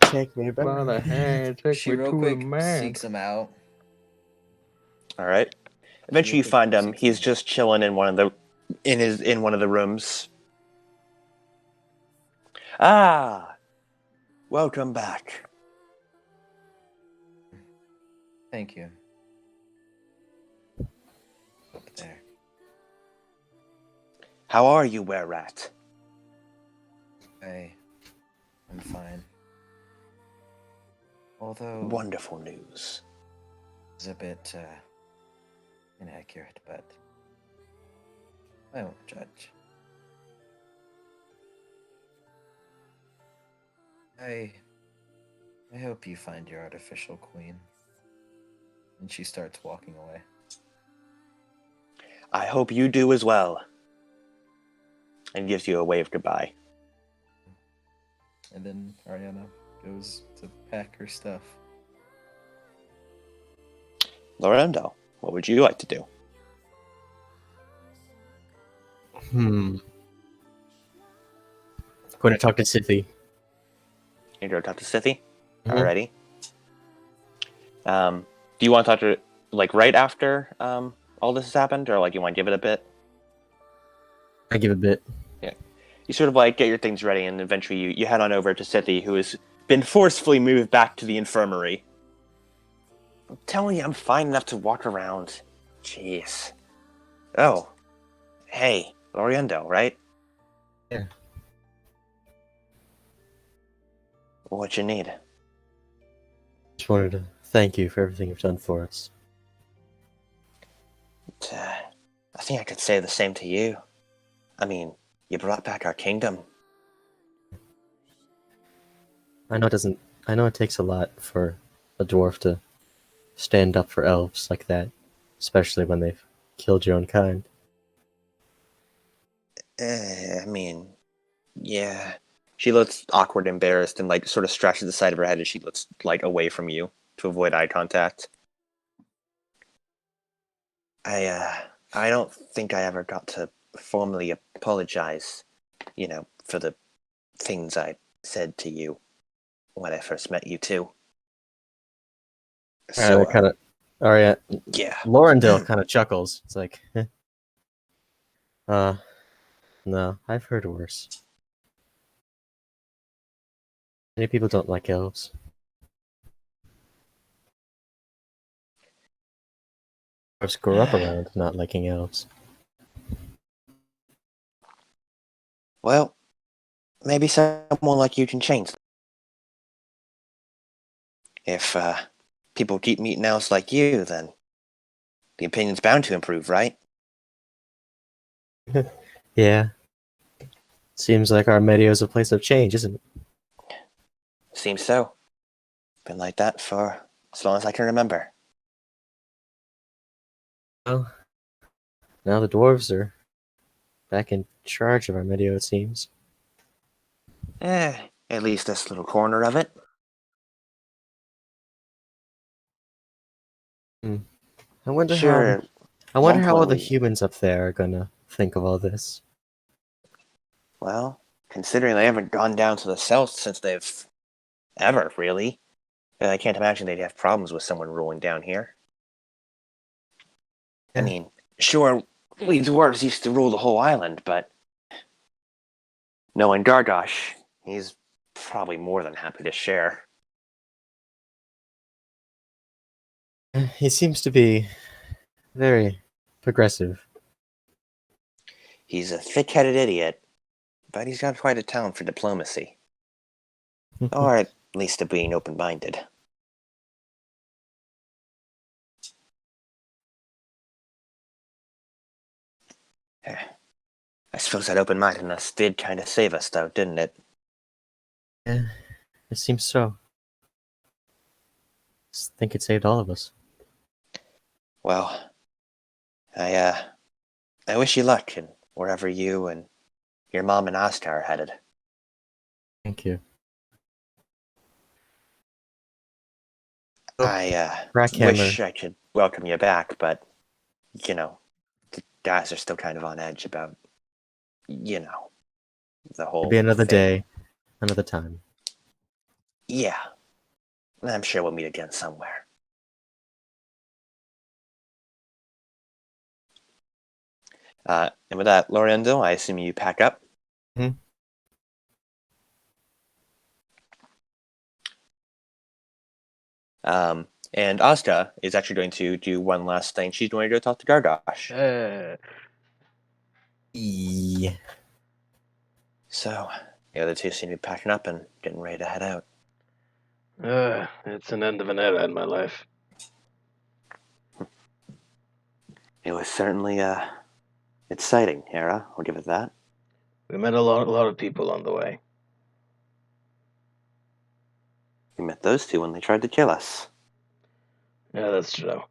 Take me back. By the hand, take She me real to quick the man. seeks him out. Alright. Eventually you Real quick find him. seeks He's out. just chilling in one of the rooms. Ah, welcome back. Thank you. Up there. How are you, Were-Rat? I'm fine. Although Wonderful news. it's a bit inaccurate, but I won't judge. I hope you find your artificial queen. And she starts walking away. I hope you do as well. And gives you a wave goodbye. And then Ariana goes to pack her stuff. Lorendo, what would you like to do? Going to talk to Sithy. You go talk to Sithy? Mhm. Alrighty. Do you want to talk to her, right after all this has happened, or like you want to give it a bit? I give a bit. You sort of like get your things ready, and eventually you head on over to Sithi, who has been forcefully moved back to the infirmary. I'm telling you, I'm fine enough to walk around. Jeez. Oh, hey, Loriendo, right? Yeah. What you need? Just wanted to thank you for everything you've done for us. I think I could say the same to you. I mean, you brought back our kingdom. I know it takes a lot for a dwarf to stand up for elves like that, especially when they've killed your own kind. I mean, yeah. She looks awkward, embarrassed, and like sort of stretches the side of her head as she looks like away from you to avoid eye contact. I don't think I ever got to formally apologize, for the things I said to you when I first met you too. So, Kind of, Arya, yeah. Lorendale kind of chuckles. It's like, uh, no, I've heard worse. Many people don't like elves. Dwarves grew up around not liking elves. Well, maybe someone like you can change. If people keep meeting elves like you, then the opinion's bound to improve, right? Yeah. Seems like Armedillo's a place of change, isn't it? Seems so. Been like that for as long as I can remember. Well, now the dwarves are back in charge of Armedillo, it seems. At least this little corner of it. Hmm. I wonder how Sure, I one wonder how all point the we... humans up there are gonna think of all this. Well, considering they haven't gone down to the south since they've... ever, really. I can't imagine they'd have problems with someone ruling down here. I Yeah. mean, sure, we dwarves used to rule the whole island, but... knowing Gargosh, he's probably more than happy to share. He seems to be very progressive. He's a thick-headed idiot, but he's got quite a talent for diplomacy. Or at least to being open-minded. I suppose that open-mindedness did kind of save us, though, didn't it? Yeah, it seems so. I think it saved all of us. Well, I wish you luck in wherever you and your mom and Oscar are headed. Thank you. I Hrakhammer. wish I could welcome you back, but, the guys are still kind of on edge about, the Maybe whole another thing. day, another time. Yeah, I'm sure we'll meet again somewhere. And with that, Loriendo, I assume you pack up? Mhm. And Asta is actually going to do one last thing. She's going to go talk to Gargosh. Yeah. So, the other two seem to be packing up and getting ready to head out. It's an end of an era in my life. It was certainly a exciting era, I'll give it that. We met a lot of people on the way. We met those two when they tried to kill us. Yeah, that's true.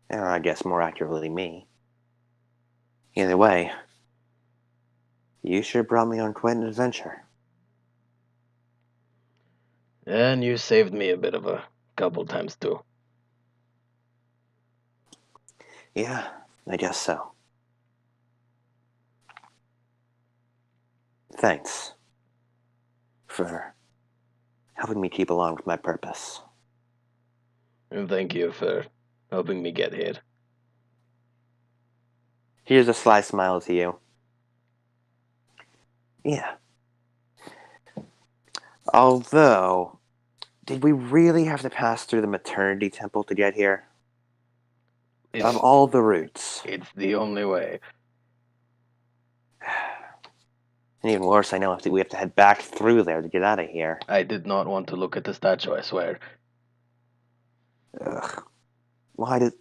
Or I guess more accurately, me. Either way, you sure brought me on quite an adventure. And you saved me a bit of a couple times too. Yeah, I guess so. Thanks for helping me keep along with my purpose. And thank you for helping me get hit. Here's a sly smile to you. Yeah. Although, did we really have to pass through the maternity temple to get here? Of all the routes. It's the only way. And even worse, I know we have to head back through there to get out of here. I did not want to look at the statue, I swear. Ugh. Why did...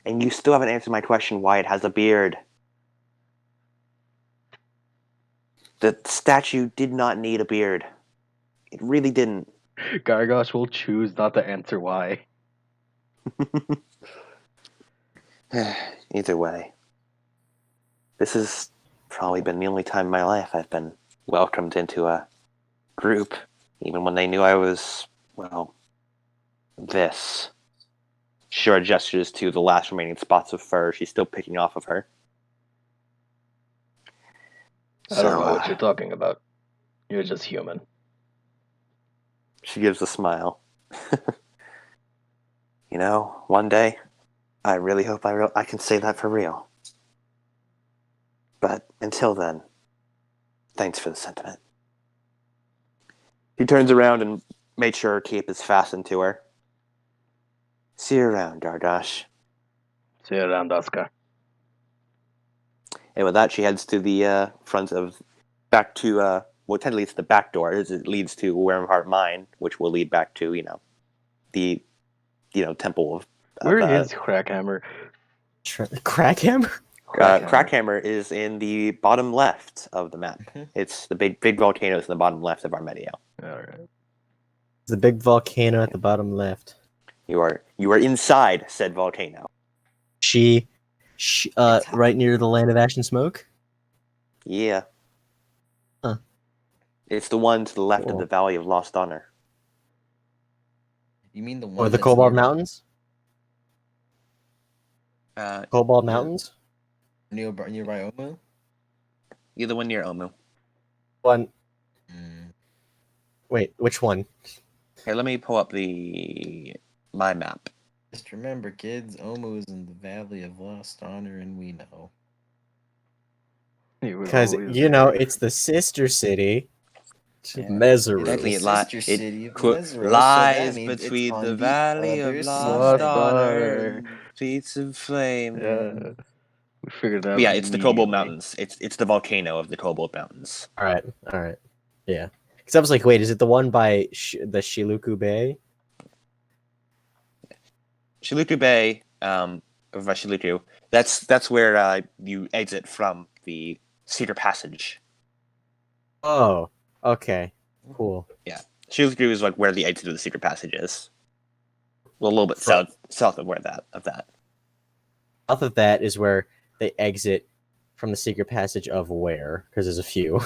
And you still haven't answered my question why it has a beard. The statue did not need a beard. It really didn't. Gargosh will choose not to answer why. Either way. This has probably been the only time in my life I've been welcomed into a group, even when they knew I was, well, this. Shura gestures to the last remaining spots of fur she's still picking off of her. I don't know what you're talking about. You're just human. She gives a smile. You know, one day, I really hope I can say that for real. But until then, thanks for the sentiment. He turns around and makes sure her cape is fastened to her. See you around, Gargosh. See you around, Oscar. And with that, she heads to the front of... back to... well, technically it's the back door, as it leads to Wormheart Mine, which will lead back to, the, temple of... Where is Hrakhammer? Crackhammer? Hrakhammer is in the bottom left of the map. It's the big volcano is in the bottom left of Armedillo. Alright. The big volcano at the bottom left. You are inside said volcano. She right near the land of ash and smoke? Yeah. Huh. It's the one to the left of Cool. the Valley of Lost Honor. You mean the one Or the that's Cobalt near- Mountains? Cobalt Mountains? nearby Omu? You're the one near Omu. One. Mm. Wait, which one? Here, let me pull up my map. Just remember, kids, Omu is in the Valley of Lost Honor, and we know. Because, it's the sister city to Yeah. Meseru. Exactly. It's the sister city of quote, Mesero, so lies that means it's between on the Valley of other Lost side. Honor and Streets of Flame. Yeah. We figured that out. But yeah, it's the Cobalt immediately. Mountains. It's the volcano of the Cobalt Mountains. Alright. Yeah. Because I was like, wait, is it the one by the Shiluku Bay? Shiluku Bay, or Shiluku, that's where you exit from the Cedar Passage. Oh, okay. Cool. Shiluku is like where the exit of the Secret Passage is. Well, a little bit south of that. South of that is where they exit from the secret passage of where? Because there's a few.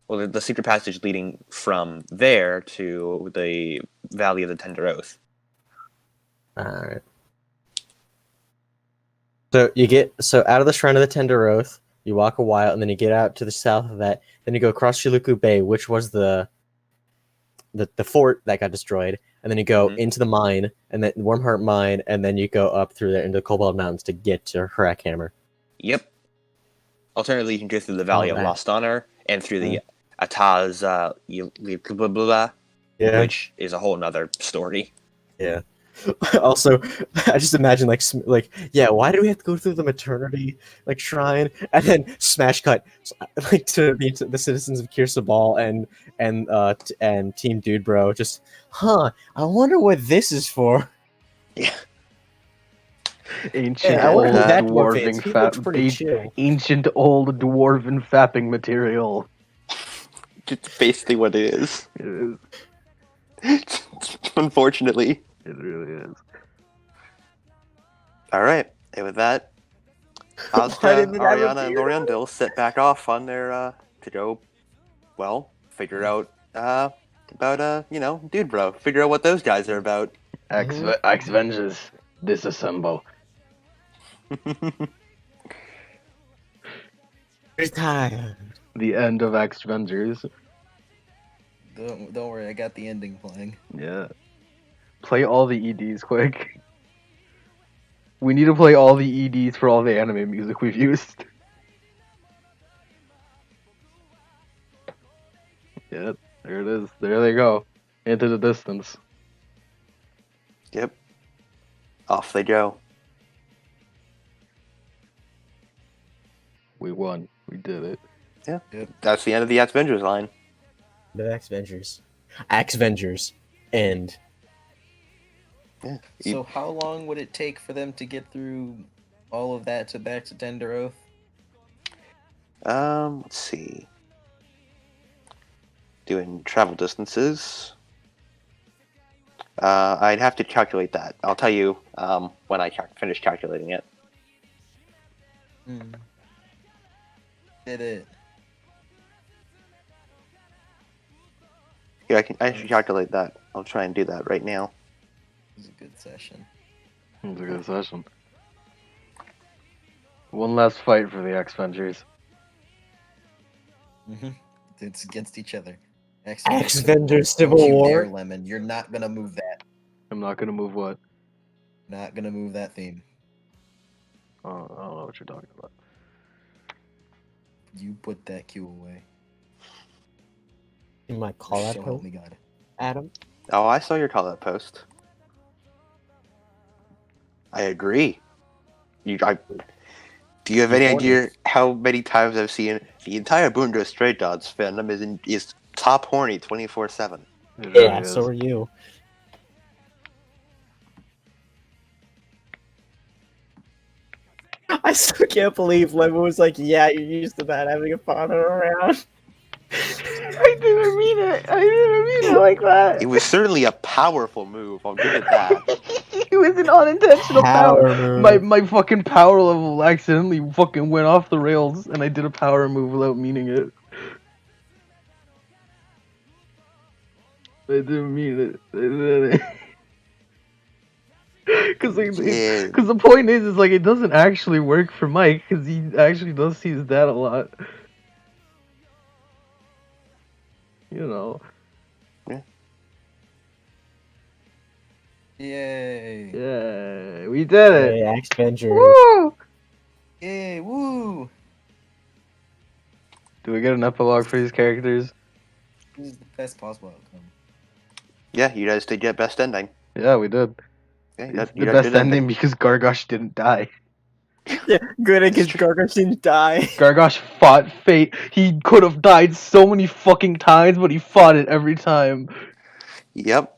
Well, the Secret Passage leading from there to the Valley of the Tender Oath. Alright. So you get out of the Shrine of the Tender Oath, you walk a while, and then you get out to the south of that, then you go across Shiluku Bay, which was the fort that got destroyed, and then you go into the mine, and then Wormheart Mine, and then you go up through there into the Cobalt Mountains to get to Hrakhammer. Yep. Alternatively, you can go through the Valley of Lost Honor and through the Ataz, which is a whole nother story. Yeah. Also, I just imagine why do we have to go through the maternity shrine and then smash cut to the citizens of Kirsabal and Team Dude Bro just I wonder what this is for. Yeah. Ancient old dwarven fapping material. It's basically what it is. It is. Unfortunately. It really is. Alright, and with that, Asuka, Ariana, and Loriandil set back off on their, to go, figure out, about, Dude Bro. Figure out what those guys are about. Axevengers, disassemble. Retired. The end of Axevengers. Don't worry, I got the ending playing. Yeah. Play all the EDs quick. We need to play all the EDs for all the anime music we've used. Yeah, there it is. There they go. Into the distance. Yep. Off they go. We won. We did it. Yeah. Yep. That's the end of the Axevengers line. The Axevengers. Axevengers. End. Yeah. So how long would it take for them to get through all of that to back to Tender Oath? Let's see. Doing travel distances. I'd have to calculate that. I'll tell you when I finish calculating it. Did it? Yeah, I should calculate that. I'll try and do that right now. It was a good session. It was a good session. One last fight for the Axevengers. It's against each other. Axevengers Civil Don't you War. dare, Lemon. You're not gonna move that. I'm not gonna move what? Not gonna move that theme. Oh, I don't know what you're talking about. You put that cue away. You might call that So help post, me God. Adam. Oh, I saw your call out post. I agree. Do you have any idea how many times I've seen the entire Bungo Stray Dogs fandom is top horny 24/7? Yeah, so are you. I still can't believe Lemon was like, yeah, you're used to that, having a father around. I didn't mean it. I didn't mean it like that. It was certainly a powerful move. I'll give it that. It was an unintentional power. move. My fucking power level accidentally fucking went off the rails, and I did a power move without meaning it. I didn't mean it. I didn't. Because the point is like it doesn't actually work for Mike because he actually does see his dad a lot. You know. Yay! Yeah, we did it. Hey, Axevengers. Woo! Yay! Woo! Do we get an epilogue for these characters? This is the best possible outcome. Yeah, you guys did get best ending. Yeah, we did. Yeah, It's the best ending because Gargosh didn't die. Yeah, good against Gargosh didn't die. Gargosh fought fate. He could have died so many fucking times, but he fought it every time. Yep.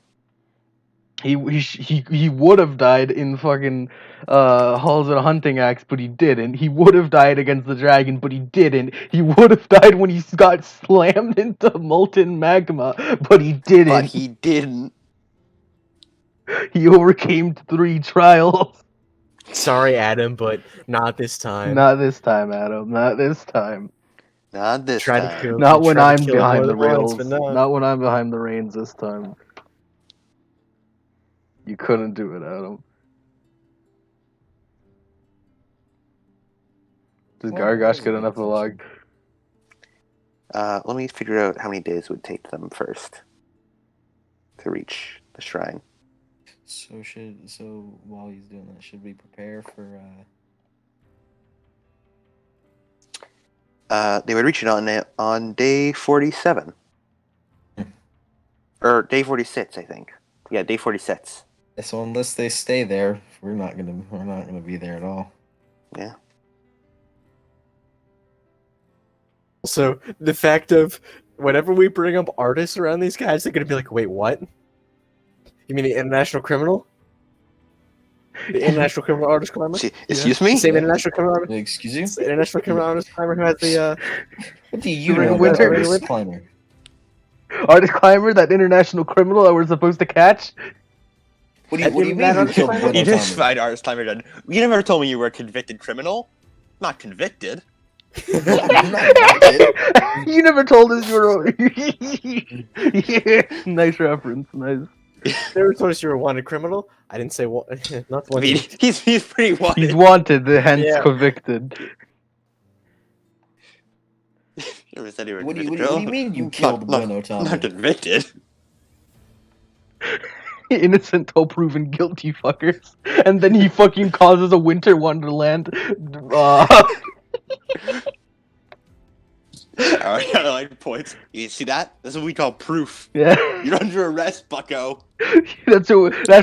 He would have died in fucking Halls of the Hunting Axe, but he didn't. He would have died against the dragon, but he didn't. He would have died when he got slammed into molten magma, but he didn't. But he didn't. He overcame 3 trials. Sorry, Adam, but not this time. Not this time, Adam. Not this time. Not this Try to time. kill- Not when tried to I'm kill him behind more the than once, rails. but no. Not when I'm behind the reins this time. You couldn't do it, Adam. Does Gargosh get an epilogue? Let me figure out how many days it would take them first to reach the shrine. So while he's doing that, should we prepare for? They would reach it on day 47. Or day 46, I think. Yeah, day 46. So unless they stay there, we're not gonna be there at all. Yeah. So the fact of whenever we bring up artists around these guys, they're gonna be like, "Wait, what? You mean the international criminal? The international criminal artist climber? Excuse me? Same international criminal artist? Excuse you? The international criminal artist climber who has the What do you The know Winter- about artist climber? Artist Climber, that international criminal that we're supposed to catch? What do you mean that you artist killed climber? Bruno You just Thomas? find artist climber done. You never told me you were a convicted criminal. Not convicted. I'm not convicted. You never told us you were. Yeah, nice reference. Nice. They were told us you were a wanted criminal. I didn't say what. Not I mean, wanted. he's pretty wanted. He's wanted, hence Yeah. convicted. Never said you were What do convicted. you mean you killed Bruno Not Thomas? convicted. innocent till proven guilty, fuckers. And then he fucking causes a winter wonderland. Ariana like points. You see that? That's what we call proof. Yeah, You're under arrest, bucko. that's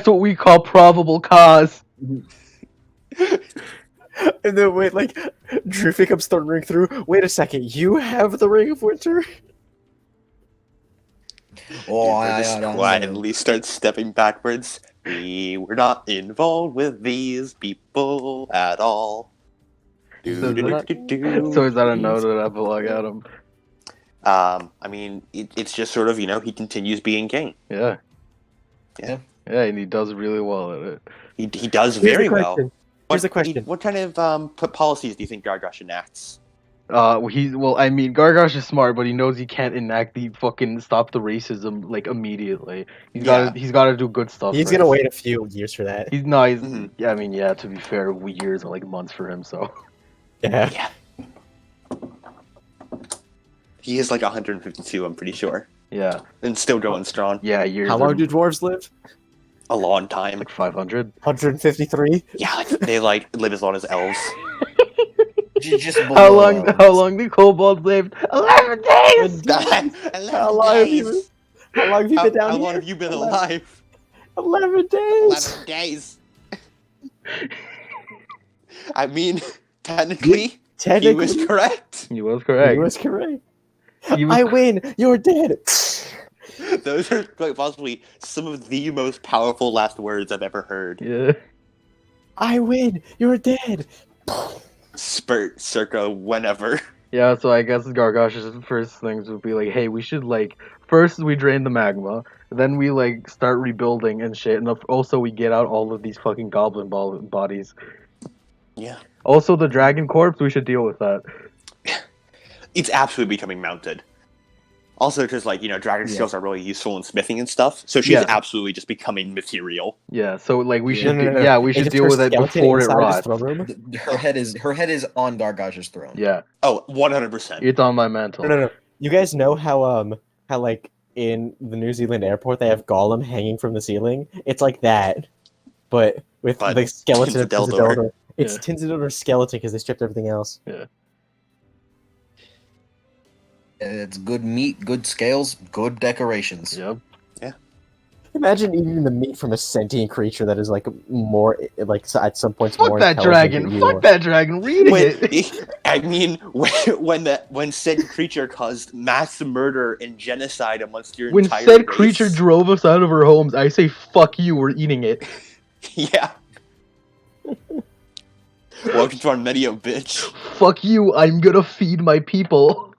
what we call probable cause. And then wait, like Drufy comes thundering through. Wait a second, you have the Ring of Winter? Oh, They just quietly start stepping backwards. We were not involved with these people at all. So is that a no to that epilogue, Adam? I mean, it's just sort of, he continues being king. Yeah. Yeah. Yeah, and he does really well at it. He does Here's very the well. question. Here's the question. What kind of policies do you think Gargosh enacts? I mean, Gargosh is smart, but he knows he can't enact the fucking stop the racism like immediately. He's gotta do good stuff. He's gonna wait a few years for that. Yeah, I mean, yeah. To be fair, years are like months for him. So Yeah. He is like 152, I'm pretty sure, yeah, and still going strong. yeah. Years. How long do dwarves live? A long time. like 500? 153. Yeah, they live as long as elves. Just How long do kobolds live? 11 days. How long have you been down here? How long have you been alive? 11 days. 11 days. I mean, technically, he was correct. He was correct. He was correct. I win. You're dead. Those are quite possibly some of the most powerful last words I've ever heard. Yeah. I win. You're dead. Spurt circa whenever. Yeah, so I guess Gargosh's first things would be like, hey, we should first we drain the magma, then we start rebuilding and shit, and also we get out all of these fucking goblin bodies. Yeah. Also, the dragon corpse, we should deal with that. It's absolutely becoming mounted. Also, because dragon skills are really useful in smithing and stuff, so she's absolutely just becoming material. Yeah, so we should we should It's deal her with it skeleton before it inside his rots. throne room? Her head is on Gargosh's throne. Yeah, Oh, 100%. it's on my mantle. No. You guys know how in the New Zealand airport they have Gollum hanging from the ceiling? It's like that, but with the skeleton of Tinsadildor. It's Tinsadildor's skeleton because they stripped everything else. Yeah. It's good meat, good scales, good decorations. Yep. Yeah. Imagine eating the meat from a sentient creature that is more at some points Fuck more that intelligent dragon! than you Fuck are. that dragon! Read it. I mean, when said creature caused mass murder and genocide amongst your When entire said race. creature drove us out of our homes, I say fuck you. We're eating it. Yeah. Welcome to Armedillo, bitch. Fuck you. I'm gonna feed my people.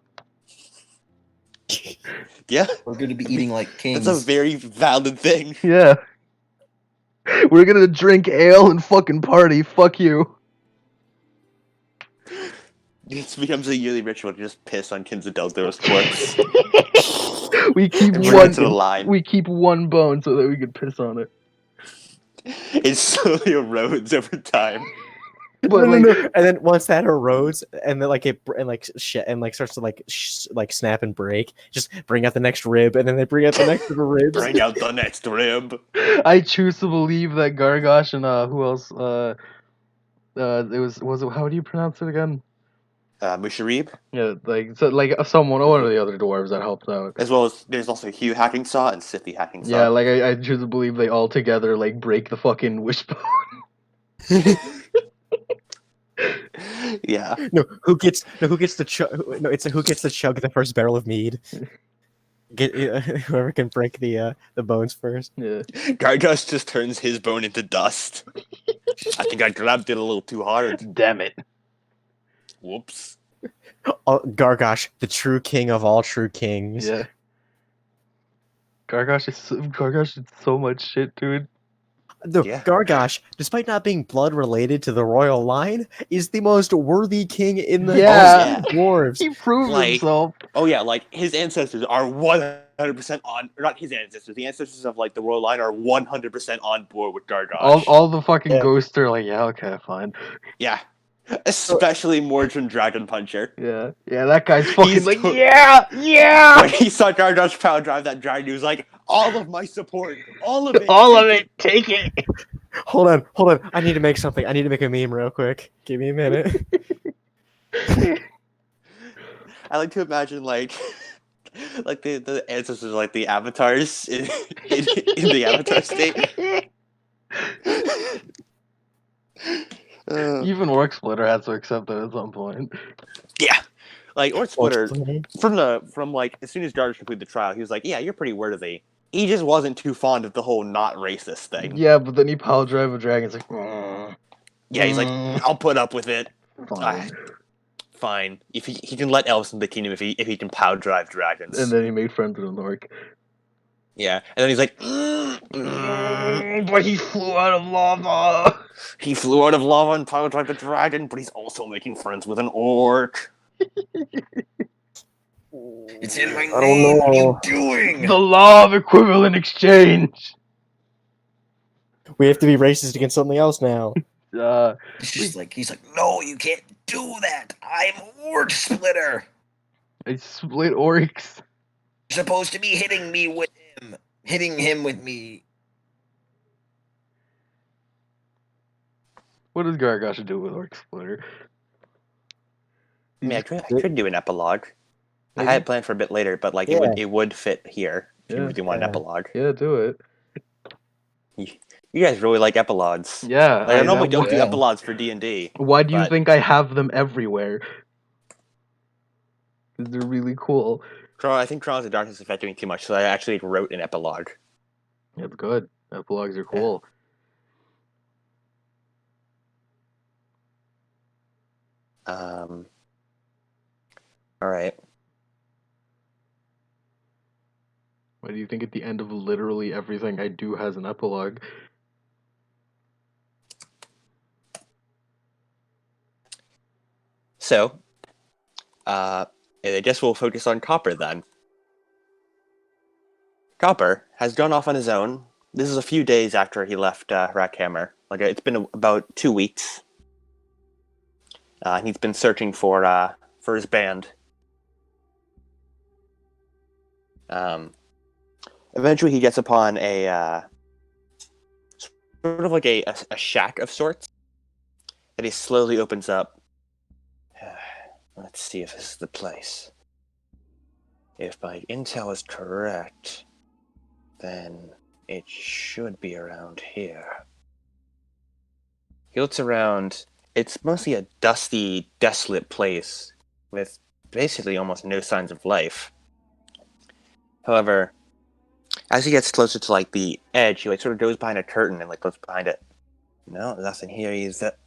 Yeah. We're going to be eating like kings. That's a very valid thing. Yeah. We're gonna drink ale and fucking party. Fuck you. It becomes a yearly ritual to just piss on Tinsadildor's corpse. We keep And bring it to the line. We keep one bone so that we could piss on it. It slowly erodes over time. But No. And then once that erodes, and then starts to snap and break, just bring out the next rib, and then they bring out the next ribs. Bring out the next rib. I choose to believe that Gargosh and who else? Was it how do you pronounce it again? Musharib. Yeah, one of the other dwarves that helped out. As well as there's also Hugh Hacking Saw and Sithy Hacking Saw. Yeah, I choose to believe they all together break the fucking wishbone. Yeah. Who gets the chug? No, it's who gets to chug the first barrel of mead. Whoever can break the bones first. Yeah. Gargosh just turns his bone into dust. I think I grabbed it a little too hard. Damn it. Whoops. Oh, Gargosh, the true king of all true kings. Yeah. Gargosh did so much shit, dude. No, Yeah. Gargosh, despite not being blood related to the royal line, is the most worthy king in the dwarves. He proved himself. Oh yeah, his ancestors are 100% on, or not his ancestors, the ancestors of the royal line are 100% on board with Gargosh. All the fucking ghosts are yeah, okay, fine. Yeah. Especially Mordrin Dragon Puncher. Yeah, that guy's fucking He's yeah! When he saw Gargosh power drive that dragon, he was like, all of my support. All of it. All of take it. Take it. Hold on. I need to make something. I need to make a meme real quick. Give me a minute. I like to imagine like the ancestors like the avatars in the avatar state. Even Orc Splitter has to accept that at some point. Yeah. Like Orc Splitter Splitter. from like as soon as Gargosh completed the trial, he was like, "Yeah, you're pretty worthy." He just wasn't too fond of the whole not racist thing. Yeah, but then he power drive a dragon. It's like, Yeah, he's like, "I'll put up with it." fine. Fine. If he can let elves in the kingdom if he can power drive dragons. And then he made friends with an orc. Yeah, and then he's like, But he flew out of lava. he flew out of lava and power drive the dragon, but he's also making friends with an orc. It's in my I don't name. What are you know. doing? The law of equivalent exchange. We have to be racist against something else now. It's just like he's like, no, you can't do that. I'm Orc Splitter. I split orcs. You're supposed to be hitting him with me. What does Gargosh do with Orc Splitter? I mean, I could do an epilogue. I Maybe? had it planned for a bit later, but like Yeah. it would fit here if you Yeah. really want an epilogue. Yeah, do it. You guys really like epilogues. Yeah, Like, I normally don't do yeah. epilogues for D&D. Why do you but- think I have them everywhere? 'Cause they're really cool. I think Chronos of Darkness affected me too much, so I actually wrote an epilogue. It's good. Epilogues are cool. All right. Why do you think at the end of literally everything I do has an epilogue? So, I guess we'll focus on Copper then. Copper has gone off on his own. This is a few days after he left Hrakhammer. Like it's been about 2 weeks. And he's been searching for his band. Eventually, he gets upon a sort of like a shack of sorts that he slowly opens up. Let's see if this is the place. If my intel is correct, then it should be around here. He looks around. It's mostly a dusty, desolate place with basically almost no signs of life. However, as he gets closer to like the edge, he like sort of goes behind a curtain and like looks behind it. No, nothing here.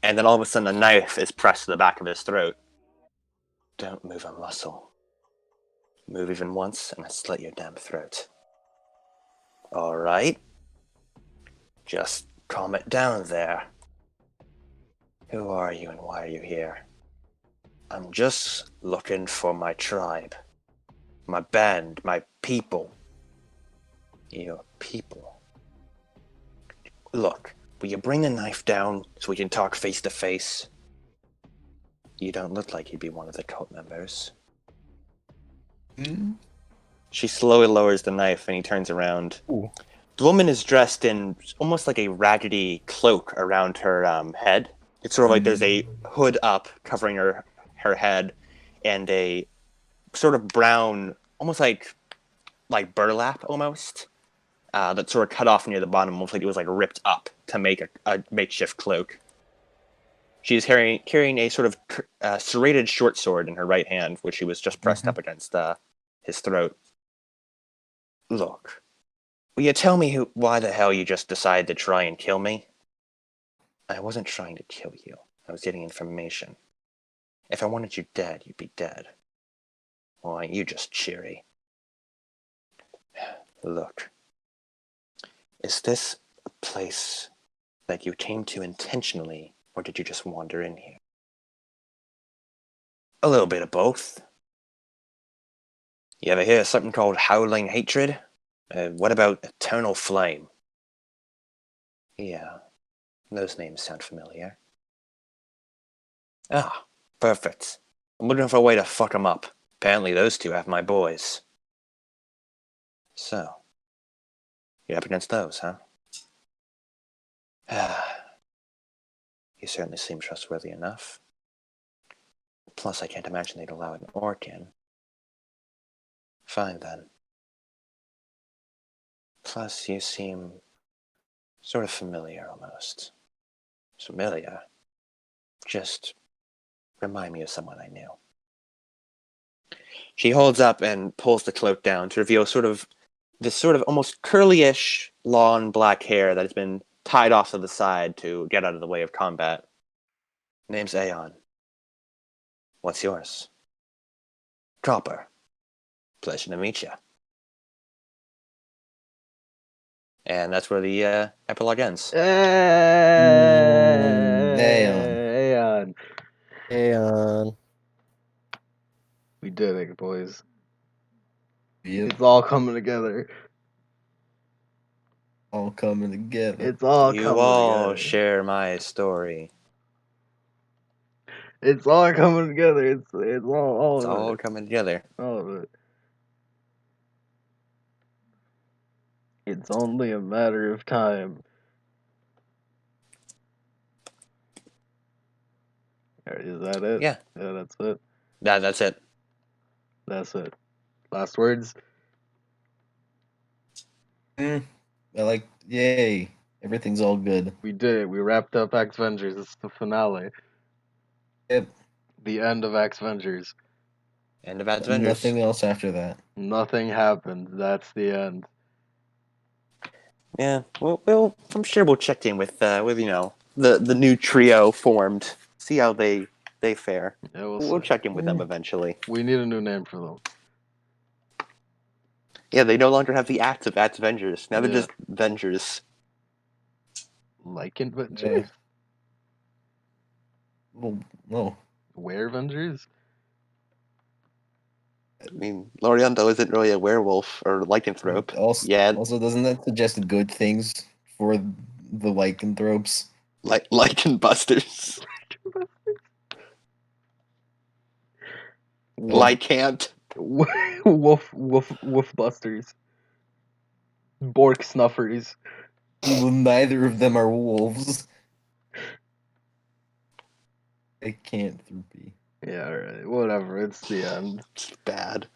And then all of a sudden, a knife is pressed to the back of his throat. Don't move a muscle. Move even once, and I slit your damn throat. All right. Just calm it down there. Who are you and why are you here? I'm just looking for my tribe. My band, my people. Your people. Look, will you bring the knife down so we can talk face to face? You don't look like you'd be one of the cult members. She slowly lowers the knife and he turns around. Ooh. The woman is dressed in almost like a raggedy cloak around her head. It's sort of like there's a hood up covering her head and a sort of brown, almost like burlap almost, that's sort of cut off near the bottom, almost like it was like ripped up to make a makeshift cloak. She's carrying a sort of serrated short sword in her right hand, which she was just pressed up against his throat. Look, will you tell me why the hell you just decided to try and kill me? I wasn't trying to kill you. I was getting information. If I wanted you dead, you'd be dead. Why, you just cheery. Look, is this a place that you came to intentionally, or did you just wander in here? A little bit of both. You ever hear of something called howling hatred? What about eternal flame? Yeah, those names sound familiar. Ah, perfect. I'm looking for a way to fuck them up. Apparently those two have my boys. So, You're up against those, huh? You certainly seem trustworthy enough. Plus, I can't imagine they'd allow an orc in. Fine, then. Plus, you seem sort of familiar, almost. Familiar? Just remind me of someone I knew. She holds up and pulls the cloak down to reveal this sort of almost curly-ish, long black hair that has been tied off to the side to get out of the way of combat. Name's Aeon. What's yours? Cropper. Pleasure to meet you. And that's where the epilogue ends. Aeon. Aeon. We did it, boys. Yep. It's all coming together. All coming together. It's all You coming all together. share my story. It's all coming together. It's all It's of all it. coming together. All of it. It's only a matter of time. Alright, is that it? Yeah. Yeah, that's it. That's it. That's it. Last words? Yay. Everything's all good. We did it. We wrapped up Axevengers. It's the finale. Yep. The end of Axevengers. End of Axevengers. Nothing else after that. Nothing happened. That's the end. Yeah, well, I'm sure we'll check in with the new trio formed. See how they fare. Yeah, We'll see. check in with them eventually. We need a new name for them. Yeah, they no longer have the act of Axevengers. Now they're Yeah. just Vengers. Like Avengers? Well, no. Where Avengers? I mean, Loriento isn't really a werewolf or lycanthrope. Also, doesn't that suggest good things for the lycanthropes? Lycan Busters. Oh. Lycant. Woof busters. Bork snuffers. Well, neither of them are wolves. They can't be. Yeah, alright. Whatever. It's the end. It's bad.